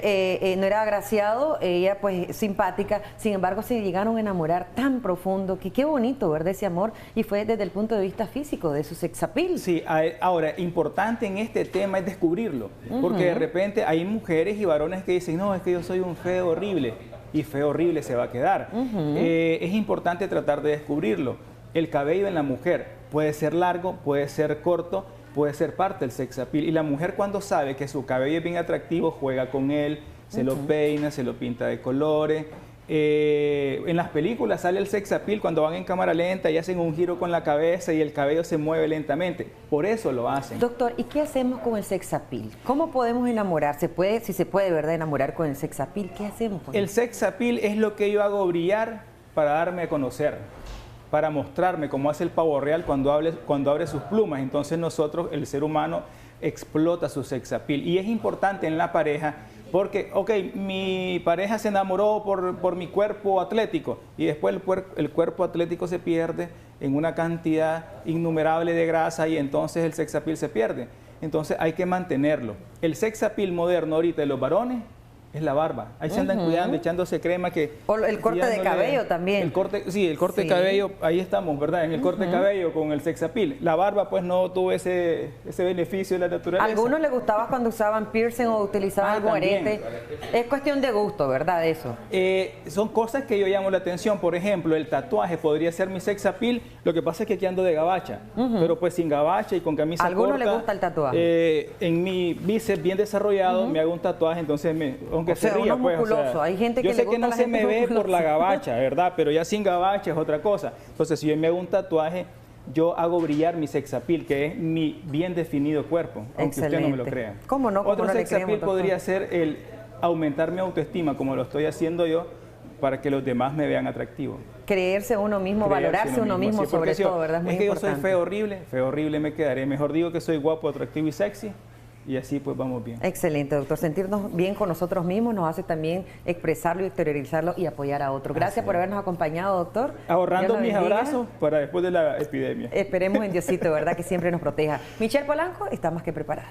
no era agraciado, ella pues simpática, sin embargo se llegaron a enamorar tan profundo, que qué bonito, ¿verdad? Ese amor, y fue desde el punto de vista físico, de su sex appeal. Sí, ahora, importante en este tema es descubrirlo, porque de repente hay mujeres y varones que dicen, no, es que yo soy un feo horrible, y feo horrible se va a quedar. Es importante tratar de descubrirlo. El cabello en la mujer puede ser largo, puede ser corto, puede ser parte del sex appeal. Y la mujer cuando sabe que su cabello es bien atractivo, juega con él, se lo peina, se lo pinta de colores. En las películas sale el sex appeal cuando van en cámara lenta y hacen un giro con la cabeza y el cabello se mueve lentamente. Por eso lo hacen. Doctor, ¿y qué hacemos con el sex appeal? ¿Cómo podemos enamorar? Si se puede, ¿verdad?, enamorar con el sex appeal. ¿Qué hacemos con el sex appeal? Es lo que yo hago brillar para darme a conocer, para mostrarme, como hace el pavo real cuando abre sus plumas. Entonces nosotros, el ser humano, explota su sex appeal. Y es importante en la pareja porque, ok, mi pareja se enamoró por mi cuerpo atlético y después el cuerpo atlético se pierde en una cantidad innumerable de grasa y entonces el sex appeal se pierde. Entonces hay que mantenerlo. El sex appeal moderno ahorita de los varones es la barba. Ahí se andan cuidando, echándose crema que... O el corte de cabello también. El corte de cabello, ahí estamos, ¿verdad? En el corte de cabello con el sex appeal. La barba pues no tuvo ese beneficio de la naturaleza. A algunos les gustaba cuando usaban piercing o utilizaban algún arete. Es cuestión de gusto, ¿verdad? Eso. Son cosas que yo llamo la atención. Por ejemplo, el tatuaje podría ser mi sex appeal. Lo que pasa es que aquí ando de gabacha. Pero pues sin gabacha y con camisa corta. ¿A algunos les gusta el tatuaje? En mi bíceps bien desarrollado me hago un tatuaje, entonces aunque se ría, pues, hay gente que yo sé que no se me ve por la gabacha, ¿verdad? Pero ya sin gabacha es otra cosa. Entonces, si yo me hago un tatuaje, yo hago brillar mi sex appeal, que es mi bien definido cuerpo, aunque usted no me lo crea. ¿Cómo no? Otro sex appeal podría ser el aumentar mi autoestima, como lo estoy haciendo yo, para que los demás me vean atractivo. Creerse uno mismo, valorarse uno mismo, sobre todo, ¿verdad? Es que yo soy feo horrible me quedaré. Mejor digo que soy guapo, atractivo y sexy. Y así pues vamos bien. Excelente, doctor. Sentirnos bien con nosotros mismos nos hace también expresarlo y exteriorizarlo y apoyar a otro. Gracias por habernos acompañado, doctor. Ahorrando mis abrazos para después de la epidemia. Esperemos en Diosito, ¿verdad?, que siempre nos proteja. Michelle Polanco está más que preparada.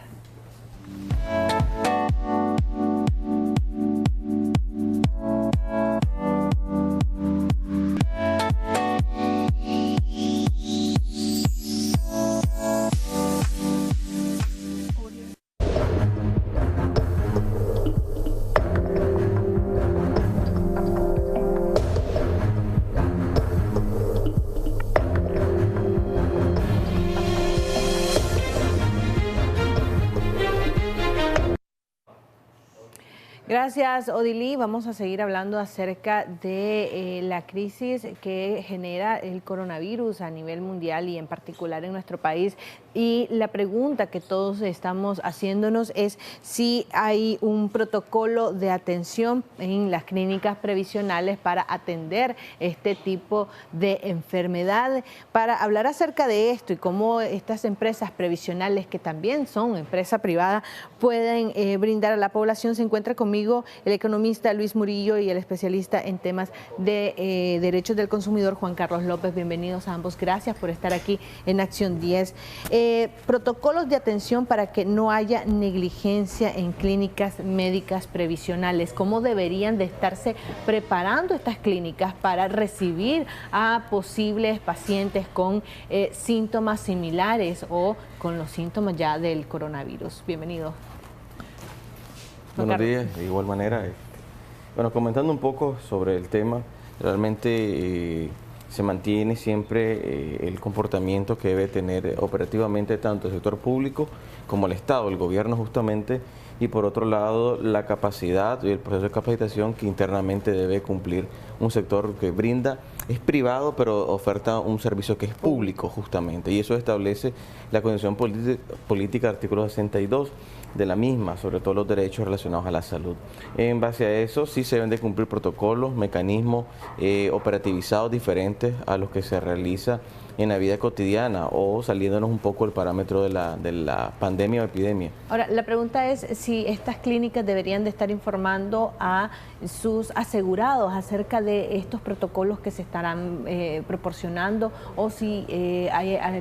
Gracias, Odilí. Vamos a seguir hablando acerca de la crisis que genera el coronavirus a nivel mundial y en particular en nuestro país. Y la pregunta que todos estamos haciéndonos es si hay un protocolo de atención en las clínicas previsionales para atender este tipo de enfermedad. Para hablar acerca de esto y cómo estas empresas previsionales, que también son empresa privada, pueden brindar a la población, se encuentra conmigo conmigo el economista Luis Murillo y el especialista en temas de derechos del consumidor Juan Carlos López. Bienvenidos a ambos, gracias por estar aquí en Acción 10. Protocolos de atención para que no haya negligencia en clínicas médicas previsionales. ¿Cómo deberían de estarse preparando estas clínicas para recibir a posibles pacientes con síntomas similares o con los síntomas ya del coronavirus? Bienvenido. Buenos días, de igual manera. Bueno, comentando un poco sobre el tema, realmente se mantiene siempre el comportamiento que debe tener operativamente tanto el sector público como el Estado, el gobierno justamente, y por otro lado la capacidad y el proceso de capacitación que internamente debe cumplir un sector que brinda, es privado pero oferta un servicio que es público justamente, y eso establece la Constitución Política artículo 62 de la misma, sobre todo los derechos relacionados a la salud. En base a eso sí se deben de cumplir protocolos, mecanismos operativizados diferentes a los que se realiza en la vida cotidiana o saliéndonos un poco del parámetro de la pandemia o epidemia. Ahora, la pregunta es si estas clínicas deberían de estar informando a sus asegurados acerca de estos protocolos que se estarán proporcionando o si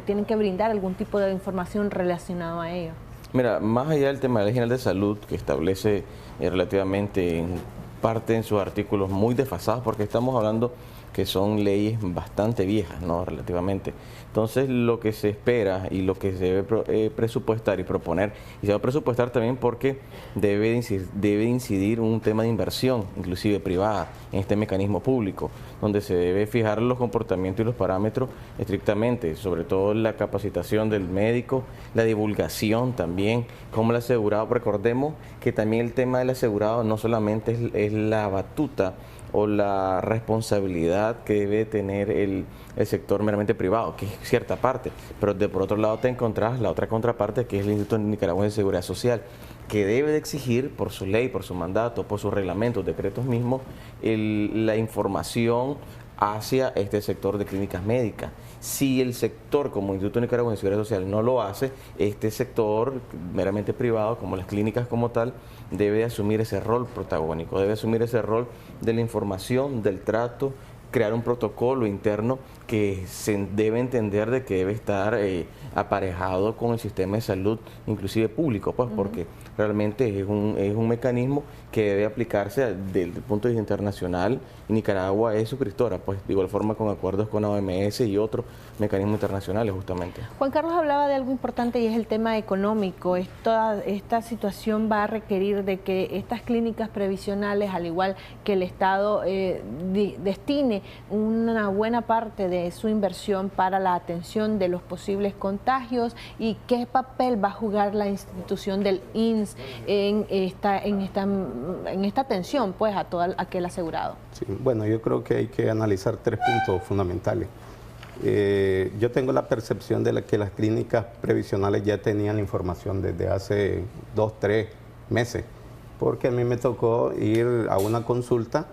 tienen que brindar algún tipo de información relacionada a ello. Mira, más allá del tema de la Ley General de Salud, que establece relativamente en parte en sus artículos muy desfasados, porque estamos hablando que son leyes bastante viejas, ¿no? Relativamente. Entonces, lo que se espera y lo que se debe presupuestar y proponer, y se va a presupuestar también porque debe incidir un tema de inversión, inclusive privada, en este mecanismo público, donde se debe fijar los comportamientos y los parámetros estrictamente, sobre todo la capacitación del médico, la divulgación también, como el asegurado. Recordemos que también el tema del asegurado no solamente es la batuta o la responsabilidad que debe tener el sector meramente privado, que es cierta parte, pero por otro lado te encontrás la otra contraparte, que es el Instituto Nicaragüense de Seguridad Social, que debe de exigir por su ley, por su mandato, por sus reglamentos, decretos mismos, la información hacia este sector de clínicas médicas. Si el sector como Instituto Nicaragüense de Seguridad Social no lo hace, este sector meramente privado, como las clínicas como tal, debe asumir ese rol protagónico, debe asumir ese rol de la información, del trato, crear un protocolo interno que se debe entender de que debe estar aparejado con el sistema de salud, inclusive público, pues porque realmente es un mecanismo que debe aplicarse desde el punto de vista internacional, y Nicaragua es suscriptora, pues de igual forma con acuerdos con la OMS y otros mecanismos internacionales justamente. Juan Carlos hablaba de algo importante y es el tema económico. Esta situación va a requerir de que estas clínicas previsionales, al igual que el Estado, destine una buena parte de su inversión para la atención de los posibles contagios, y qué papel va a jugar la institución del INS en esta atención pues a todo aquel asegurado. Sí, bueno, yo creo que hay que analizar 3 puntos fundamentales. Yo tengo la percepción de que las clínicas previsionales ya tenían la información desde hace 2, 3 meses, porque a mí me tocó ir a una consulta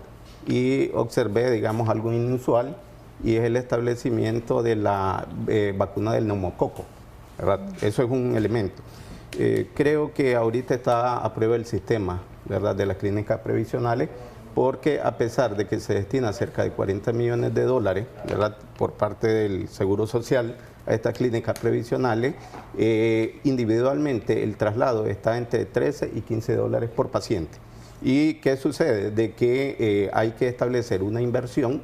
y observé, digamos, algo inusual, y es el establecimiento de la vacuna del neumococo, ¿verdad? Eso es un elemento. Creo que ahorita está a prueba el sistema, ¿verdad?, de las clínicas previsionales, porque a pesar de que se destina cerca de 40 millones de dólares, ¿verdad?, por parte del Seguro Social a estas clínicas previsionales, individualmente el traslado está entre 13 y 15 dólares por paciente. ¿Y qué sucede? De que hay que establecer una inversión.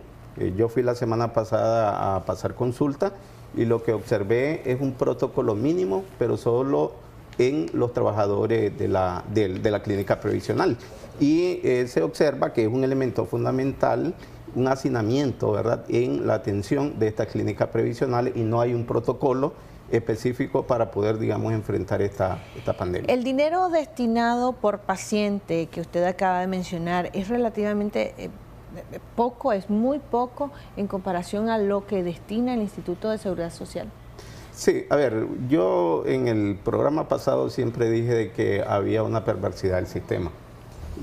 Yo fui la semana pasada a pasar consulta y lo que observé es un protocolo mínimo, pero solo en los trabajadores de la clínica previsional. Y se observa que es un elemento fundamental, un hacinamiento, ¿verdad?, en la atención de estas clínicas previsionales, y no hay un protocolo específico para poder, digamos, enfrentar esta pandemia. El dinero destinado por paciente que usted acaba de mencionar es relativamente poco, es muy poco en comparación a lo que destina el Instituto de Seguridad Social. Sí, a ver, yo en el programa pasado siempre dije de que había una perversidad del sistema,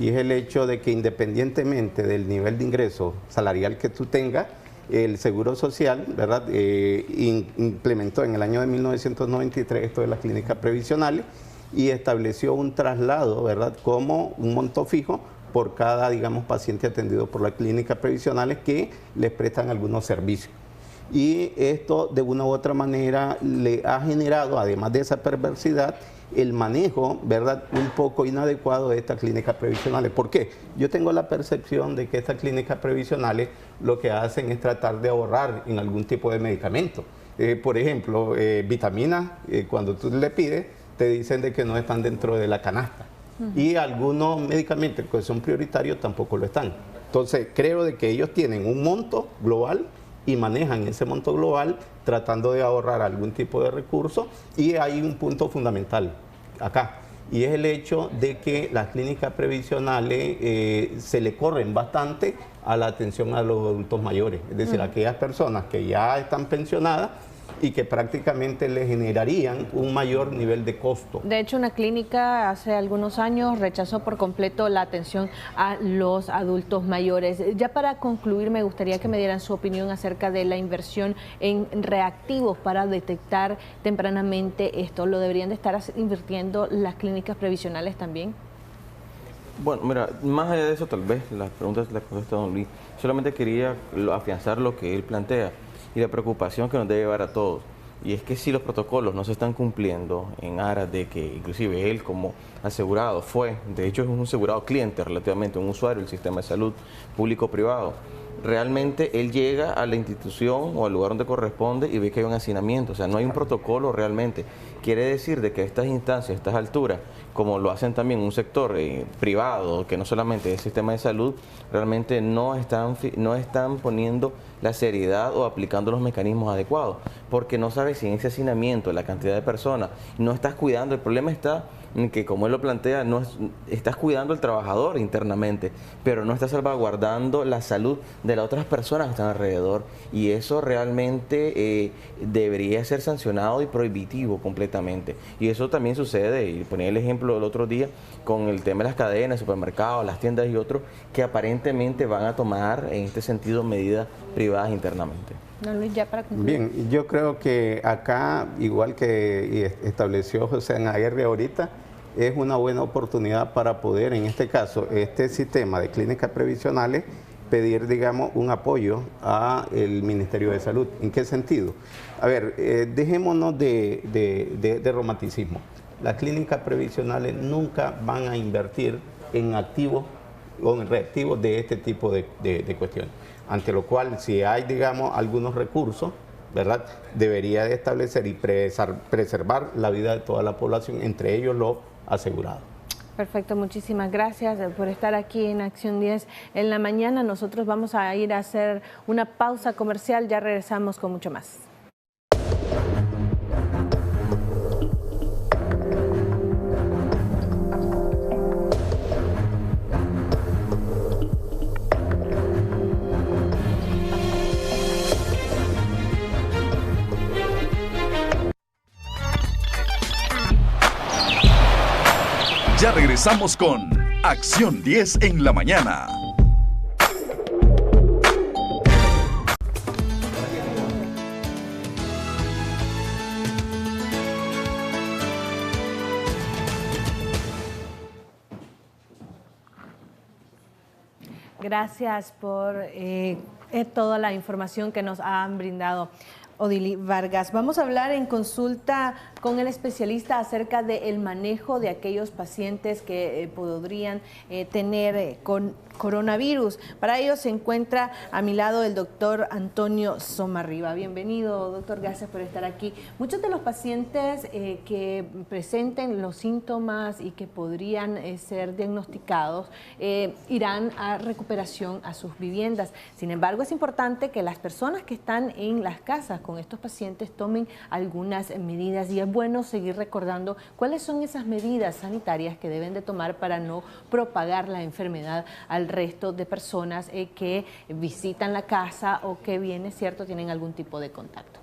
y es el hecho de que independientemente del nivel de ingreso salarial que tú tengas, el Seguro Social, ¿verdad?, implementó en el año de 1993 esto de las clínicas previsionales, y estableció un traslado, ¿verdad?, como un monto fijo por cada, digamos, paciente atendido por las clínicas previsionales que les prestan algunos servicios. Y esto de una u otra manera le ha generado, además de esa perversidad, el manejo, ¿verdad?, un poco inadecuado de estas clínicas previsionales. ¿Por qué? Yo tengo la percepción de que estas clínicas previsionales lo que hacen es tratar de ahorrar en algún tipo de medicamento. Por ejemplo, vitaminas, cuando tú le pides, te dicen de que no están dentro de la canasta. Y algunos medicamentos que son prioritarios tampoco lo están. Entonces, creo de que ellos tienen un monto global y manejan ese monto global tratando de ahorrar algún tipo de recurso, y hay un punto fundamental acá, y es el hecho de que las clínicas previsionales se le corren bastante a la atención a los adultos mayores, es decir, aquellas personas que ya están pensionadas y que prácticamente le generarían un mayor nivel de costo. De hecho, una clínica hace algunos años rechazó por completo la atención a los adultos mayores. Ya para concluir, me gustaría que me dieran su opinión acerca de la inversión en reactivos para detectar tempranamente esto. ¿Lo deberían de estar invirtiendo las clínicas previsionales también? Bueno, mira, más allá de eso, tal vez las preguntas las contesta don Luis. Solamente quería afianzar lo que él plantea y la preocupación que nos debe llevar a todos. Y es que si los protocolos no se están cumpliendo en aras de que inclusive él como asegurado de hecho es un asegurado cliente relativamente, un usuario del sistema de salud público-privado, realmente él llega a la institución o al lugar donde corresponde y ve que hay un hacinamiento, o sea, no hay un protocolo realmente. Quiere decir de que estas instancias, estas alturas, como lo hacen también un sector privado, que no solamente es el sistema de salud, realmente no están poniendo la seriedad o aplicando los mecanismos adecuados, porque no sabes si en ese hacinamiento, la cantidad de personas, no estás cuidando. El problema está en que, como él lo plantea, estás cuidando al trabajador internamente, pero no estás salvaguardando la salud de las otras personas que están alrededor, y eso realmente debería ser sancionado y prohibitivo completamente. Y eso también sucede, y ponía el ejemplo el otro día con el tema de las cadenas, supermercados, las tiendas y otros, que aparentemente van a tomar en este sentido medidas privadas internamente. Don Luis, ya para concluir. Bien, yo creo que acá, igual que estableció José Aguirre ahorita, es una buena oportunidad para poder, en este caso, este sistema de clínicas previsionales, pedir, digamos, un apoyo al Ministerio de Salud. ¿En qué sentido? A ver, dejémonos de romanticismo. Las clínicas previsionales nunca van a invertir en activos o en reactivos de este tipo de cuestiones. Ante lo cual, si hay, digamos, algunos recursos, ¿verdad?, debería de establecer y preservar la vida de toda la población, entre ellos los asegurados. Perfecto, muchísimas gracias por estar aquí en Acción 10 en la mañana. Nosotros vamos a ir a hacer una pausa comercial, ya regresamos con mucho más. Ya regresamos con Acción 10 en la mañana. Gracias por toda la información que nos han brindado. Odili Vargas, vamos a hablar en consulta con el especialista acerca del manejo de aquellos pacientes que podrían tener coronavirus. Para ello se encuentra a mi lado el doctor Antonio Somarriba. Bienvenido, doctor, gracias por estar aquí. Muchos de los pacientes que presenten los síntomas y que podrían ser diagnosticados irán a recuperación a sus viviendas. Sin embargo, es importante que las personas que están en las casas con estos pacientes tomen algunas medidas, y es bueno seguir recordando cuáles son esas medidas sanitarias que deben de tomar para no propagar la enfermedad al resto de personas que visitan la casa o que, bien es cierto, tienen algún tipo de contacto.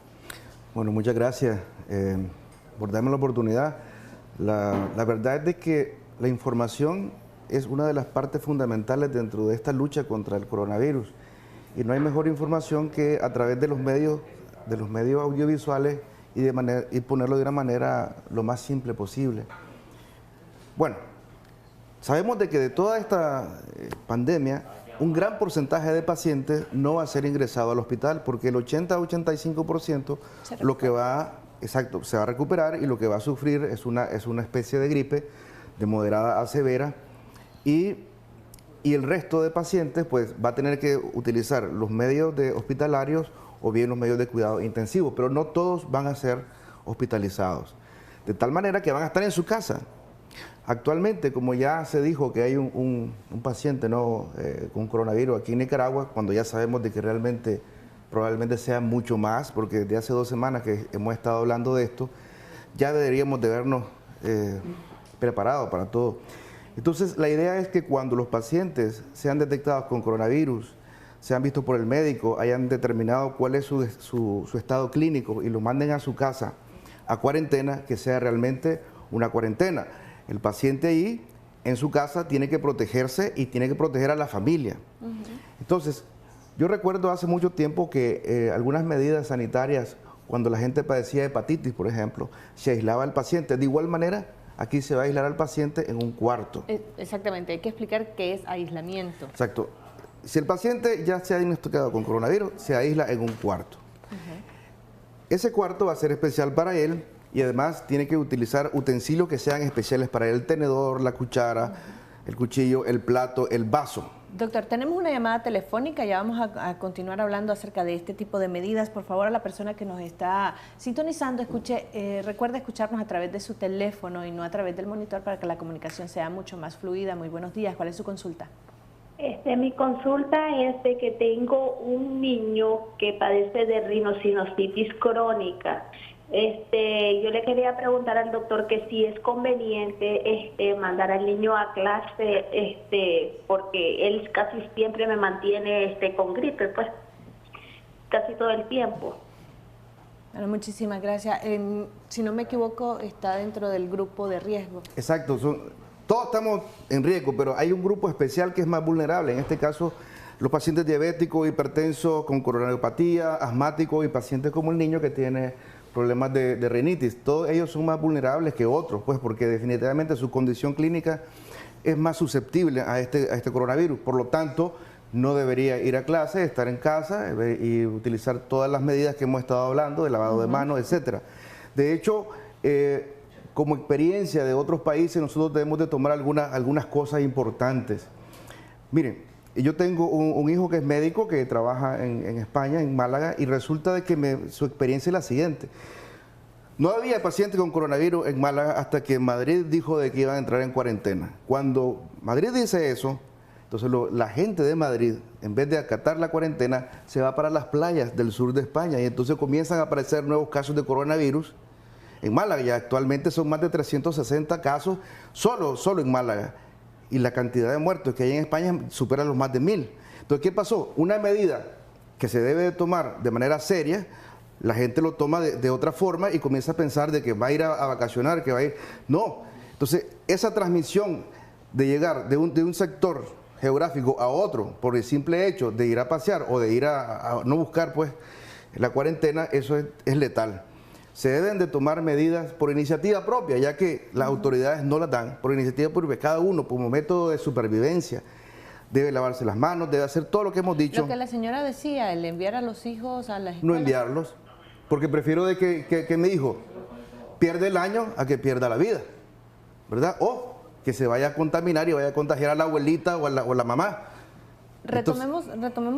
Bueno, muchas gracias por darme la oportunidad. La verdad es de que la información es una de las partes fundamentales dentro de esta lucha contra el coronavirus, y no hay mejor información que a través de los medios audiovisuales y ponerlo de una manera lo más simple posible. Bueno, sabemos de que de toda esta pandemia, un gran porcentaje de pacientes no va a ser ingresado al hospital porque el 80-85% lo que va, exacto, se va a recuperar y lo que va a sufrir es una especie de gripe de moderada a severa y el resto de pacientes pues va a tener que utilizar los medios hospitalarios o bien los medios de cuidado intensivo, pero no todos van a ser hospitalizados, de tal manera que van a estar en su casa. Actualmente, como ya se dijo que hay un paciente con coronavirus aquí en Nicaragua, cuando ya sabemos de que realmente probablemente sea mucho más, porque desde hace 2 semanas que hemos estado hablando de esto, ya deberíamos de vernos preparados para todo. Entonces, la idea es que cuando los pacientes sean detectados con coronavirus, sean vistos por el médico, hayan determinado cuál es su estado clínico y lo manden a su casa a cuarentena, que sea realmente una cuarentena. El paciente ahí, en su casa, tiene que protegerse y tiene que proteger a la familia. Entonces, yo recuerdo hace mucho tiempo que algunas medidas sanitarias, cuando la gente padecía hepatitis, por ejemplo, se aislaba al paciente. De igual manera, aquí se va a aislar al paciente en un cuarto. Exactamente, hay que explicar qué es aislamiento. Exacto. Si el paciente ya se ha diagnosticado con coronavirus, se aísla en un cuarto. Ese cuarto va a ser especial para él. Y además tiene que utilizar utensilios que sean especiales para él, el tenedor, la cuchara, el cuchillo, el plato, el vaso. Doctor, tenemos una llamada telefónica, ya vamos a continuar hablando acerca de este tipo de medidas. Por favor, a la persona que nos está sintonizando, recuerde escucharnos a través de su teléfono y no a través del monitor para que la comunicación sea mucho más fluida. Muy buenos días, ¿cuál es su consulta? Mi consulta es de que tengo un niño que padece de rinosinusitis crónica. Yo le quería preguntar al doctor que si es conveniente mandar al niño a clase, porque él casi siempre me mantiene con gripe, pues casi todo el tiempo. Bueno, muchísimas gracias. Si no me equivoco, está dentro del grupo de riesgo. Exacto, todos estamos en riesgo, pero hay un grupo especial que es más vulnerable, en este caso los pacientes diabéticos, hipertensos, con coronariopatía, asmáticos y pacientes como el niño que tiene problemas de rinitis. Todos ellos son más vulnerables que otros, pues porque definitivamente su condición clínica es más susceptible a este coronavirus. Por lo tanto, no debería ir a clase, estar en casa y utilizar todas las medidas que hemos estado hablando, de lavado de manos, etcétera. De hecho, como experiencia de otros países, nosotros debemos de tomar algunas cosas importantes. Miren, yo tengo un hijo que es médico, que trabaja en España, en Málaga, y resulta de que su experiencia es la siguiente. No había pacientes con coronavirus en Málaga hasta que Madrid dijo de que iban a entrar en cuarentena. Cuando Madrid dice eso, entonces la gente de Madrid, en vez de acatar la cuarentena, se va para las playas del sur de España y entonces comienzan a aparecer nuevos casos de coronavirus en Málaga. Ya actualmente son más de 360 casos solo en Málaga. Y la cantidad de muertos que hay en España supera los más de 1000. Entonces, ¿qué pasó? Una medida que se debe de tomar de manera seria, la gente lo toma de otra forma y comienza a pensar de que va a ir a vacacionar, que va a ir... No. Entonces, esa transmisión de llegar de un sector geográfico a otro por el simple hecho de ir a pasear o de ir a no buscar pues la cuarentena, eso es letal. Se deben de tomar medidas por iniciativa propia, ya que las autoridades no las dan, por iniciativa propia. Cada uno, como método de supervivencia, debe lavarse las manos, debe hacer todo lo que hemos dicho. Lo que la señora decía, el enviar a los hijos a la escuela. No enviarlos, porque prefiero de que mi hijo pierda el año a que pierda la vida, ¿verdad? O que se vaya a contaminar y vaya a contagiar a la abuelita o a la mamá. Retomemos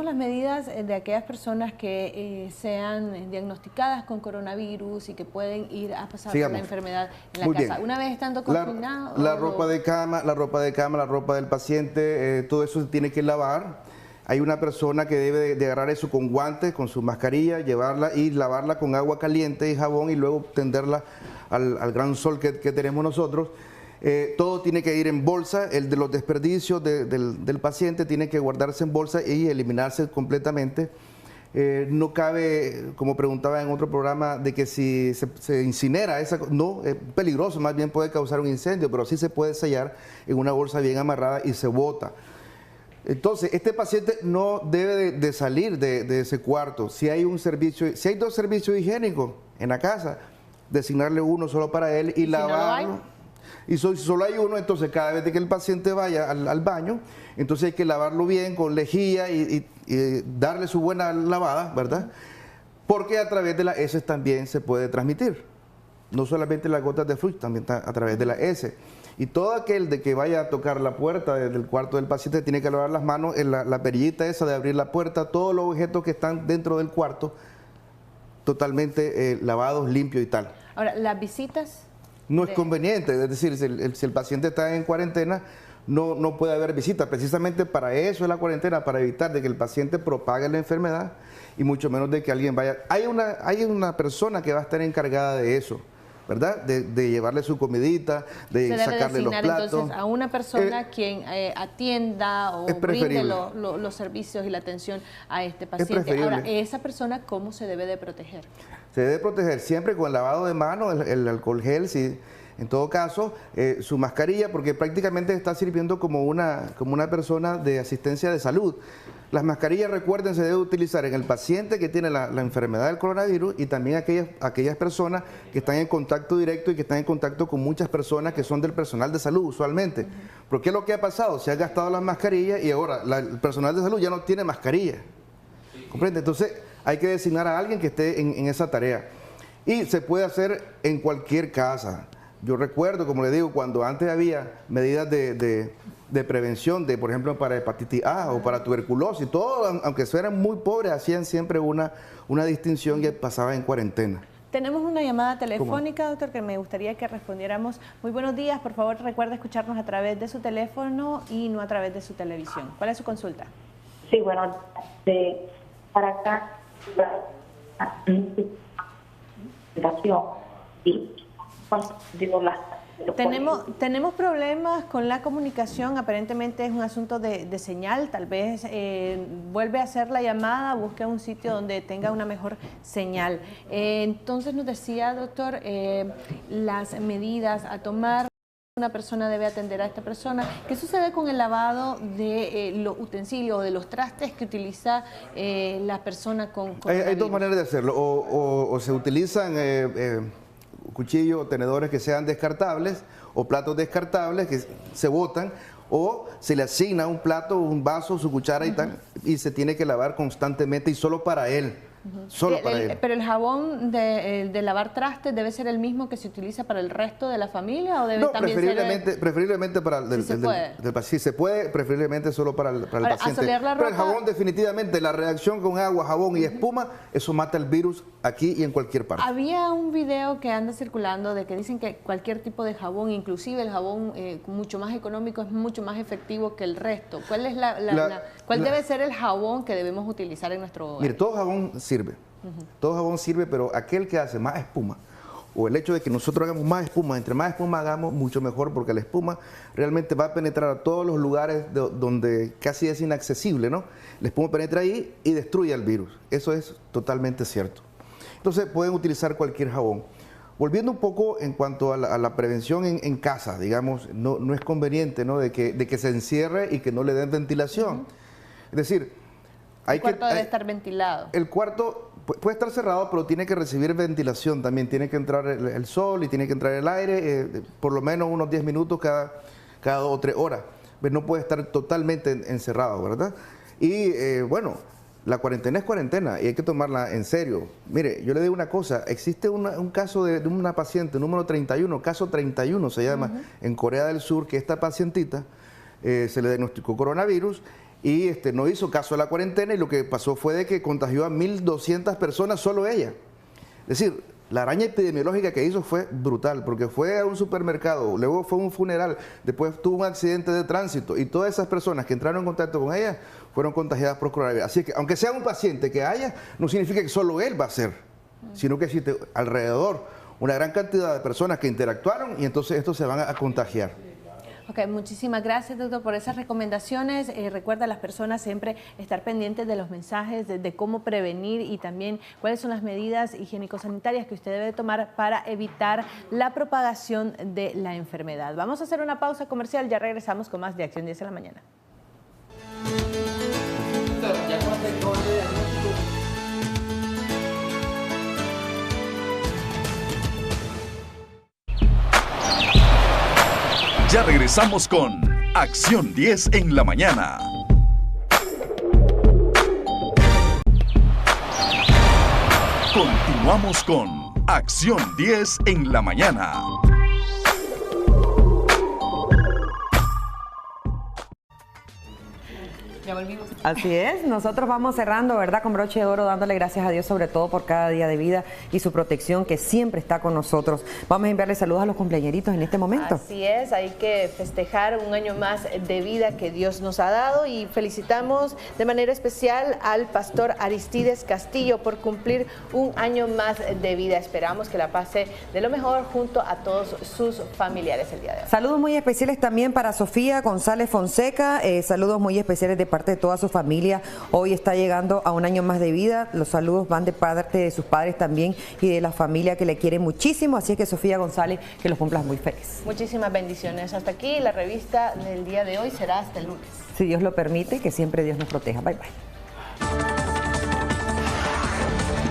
las medidas de aquellas personas que sean diagnosticadas con coronavirus y que pueden ir a pasar por la enfermedad en la Muy casa. bien. Una vez estando confinados. La ropa de cama, la ropa del paciente, todo eso se tiene que lavar. Hay una persona que debe de agarrar eso con guantes, con su mascarilla, llevarla y lavarla con agua caliente y jabón y luego tenderla al gran sol que tenemos nosotros. Todo tiene que ir en bolsa, el de los desperdicios del paciente tiene que guardarse en bolsa y eliminarse completamente. No cabe, como preguntaba en otro programa, de que si se incinera, no, es peligroso, más bien puede causar un incendio, pero sí se puede sellar en una bolsa bien amarrada y se bota. Entonces, este paciente no debe de salir de ese cuarto. Si hay dos servicios higiénicos en la casa, designarle uno solo para él y lavarlo. Y si solo hay uno, entonces cada vez que el paciente vaya al baño, entonces hay que lavarlo bien con lejía y darle su buena lavada, ¿verdad? Porque a través de las heces también se puede transmitir. No solamente las gotas de flujo, también a través de las heces. Y todo aquel de que vaya a tocar la puerta del cuarto del paciente tiene que lavar las manos en la perillita esa de abrir la puerta, todos los objetos que están dentro del cuarto, totalmente lavados, limpios y tal. Ahora, las visitas... No es conveniente, es decir, si el paciente está en cuarentena, no puede haber visitas. Precisamente para eso es la cuarentena, para evitar de que el paciente propague la enfermedad y mucho menos de que alguien vaya... Hay una persona que va a estar encargada de eso, ¿verdad? De llevarle su comidita, de sacarle los platos. Entonces a una persona quien atienda o brinde los servicios y la atención a este paciente. Ahora, ¿esa persona cómo se debe de proteger? Se debe proteger siempre con el lavado de manos, el alcohol gel, si, en todo caso, su mascarilla, porque prácticamente está sirviendo como una persona de asistencia de salud. Las mascarillas, recuerden, se debe utilizar en el paciente que tiene la enfermedad del coronavirus y también aquellas personas que están en contacto directo y que están en contacto con muchas personas que son del personal de salud usualmente. ¿Por qué es lo que ha pasado? Se han gastado las mascarillas y ahora el personal de salud ya no tiene mascarilla. ¿Comprende? Entonces hay que designar a alguien que esté en esa tarea. Y se puede hacer en cualquier casa. Yo recuerdo, como le digo, cuando antes había medidas de prevención, por ejemplo, para hepatitis A o para tuberculosis, todos, aunque fueran muy pobres, hacían siempre una distinción y pasaba en cuarentena. Tenemos una llamada telefónica, doctor, que me gustaría que respondiéramos. Muy buenos días, por favor, recuerde escucharnos a través de su teléfono y no a través de su televisión. ¿Cuál es su consulta? Sí, bueno, para acá, Tenemos problemas con la comunicación, aparentemente es un asunto de señal, tal vez vuelve a hacer la llamada, busque un sitio donde tenga una mejor señal. Entonces nos decía, doctor, las medidas a tomar. Una persona debe atender a esta persona. ¿Qué sucede con el lavado de los utensilios o de los trastes que utiliza la persona con Hay dos maneras de hacerlo, o se utilizan cuchillos o tenedores que sean descartables o platos descartables que se botan, o se le asigna un plato, un vaso, su cuchara y tal, y se tiene que lavar constantemente y solo para él. Solo para él. ¿Pero el jabón de lavar trastes debe ser el mismo que se utiliza para el resto de la familia o debe también preferiblemente para el si se puede, preferiblemente solo para el paciente. Pero el jabón definitivamente, la reacción con agua, jabón y espuma, eso mata el virus aquí y en cualquier parte. Había un video que anda circulando de que dicen que cualquier tipo de jabón, inclusive el jabón mucho más económico, es mucho más efectivo que el resto. ¿Cuál es cuál debe ser el jabón que debemos utilizar en nuestro hogar? Mire, todo jabón sirve. Todo jabón sirve, pero aquel que hace más espuma, o el hecho de que nosotros hagamos más espuma, entre más espuma hagamos, mucho mejor, porque la espuma realmente va a penetrar a todos los lugares donde casi es inaccesible, ¿no? La espuma penetra ahí y destruye el virus. Eso es totalmente cierto. Entonces pueden utilizar cualquier jabón. Volviendo un poco en cuanto a la prevención en casa, digamos, no es conveniente, ¿no? de que se encierre y que no le den ventilación. Es decir, el cuarto debe estar ventilado. El cuarto puede estar cerrado, pero tiene que recibir ventilación también. Tiene que entrar el sol y tiene que entrar el aire, por lo menos unos 10 minutos cada 2 o 3 horas. Pero no puede estar totalmente encerrado, ¿verdad? Y bueno, la cuarentena es cuarentena y hay que tomarla en serio. Mire, yo le digo una cosa, existe un caso de una paciente, número 31, caso 31 se llama, en Corea del Sur, que esta pacientita se le diagnosticó coronavirus y no hizo caso a la cuarentena y lo que pasó fue de que contagió a 1.200 personas, solo ella. Es decir, la araña epidemiológica que hizo fue brutal, porque fue a un supermercado, luego fue a un funeral, después tuvo un accidente de tránsito y todas esas personas que entraron en contacto con ella fueron contagiadas por coronavirus. Así que aunque sea un paciente que haya, no significa que solo él va a ser, sino que existe alrededor una gran cantidad de personas que interactuaron y entonces estos se van a contagiar. Ok, muchísimas gracias, doctor, por esas recomendaciones. Recuerda a las personas siempre estar pendientes de los mensajes, de cómo prevenir y también cuáles son las medidas higiénico-sanitarias que usted debe tomar para evitar la propagación de la enfermedad. Vamos a hacer una pausa comercial, ya regresamos con más de Acción 10 en la mañana. Ya regresamos con Acción 10 en la mañana. Continuamos con Acción 10 en la mañana. Ya volvimos. Así es, nosotros vamos cerrando, ¿verdad? Con broche de oro, dándole gracias a Dios sobre todo por cada día de vida y su protección que siempre está con nosotros. Vamos a enviarle saludos a los cumpleañeritos en este momento. Así es, hay que festejar un año más de vida que Dios nos ha dado y felicitamos de manera especial al pastor Aristides Castillo por cumplir un año más de vida. Esperamos que la pase de lo mejor junto a todos sus familiares el día de hoy. Saludos muy especiales también para Sofía González Fonseca, saludos muy especiales de parte de toda su familia. Hoy está llegando a un año más de vida. Los saludos van de parte de sus padres también y de la familia que le quiere muchísimo. Así es que Sofía González, que los cumplas muy feliz. Muchísimas bendiciones. Hasta aquí la revista del día de hoy será hasta el lunes. Si Dios lo permite, que siempre Dios nos proteja. Bye, bye.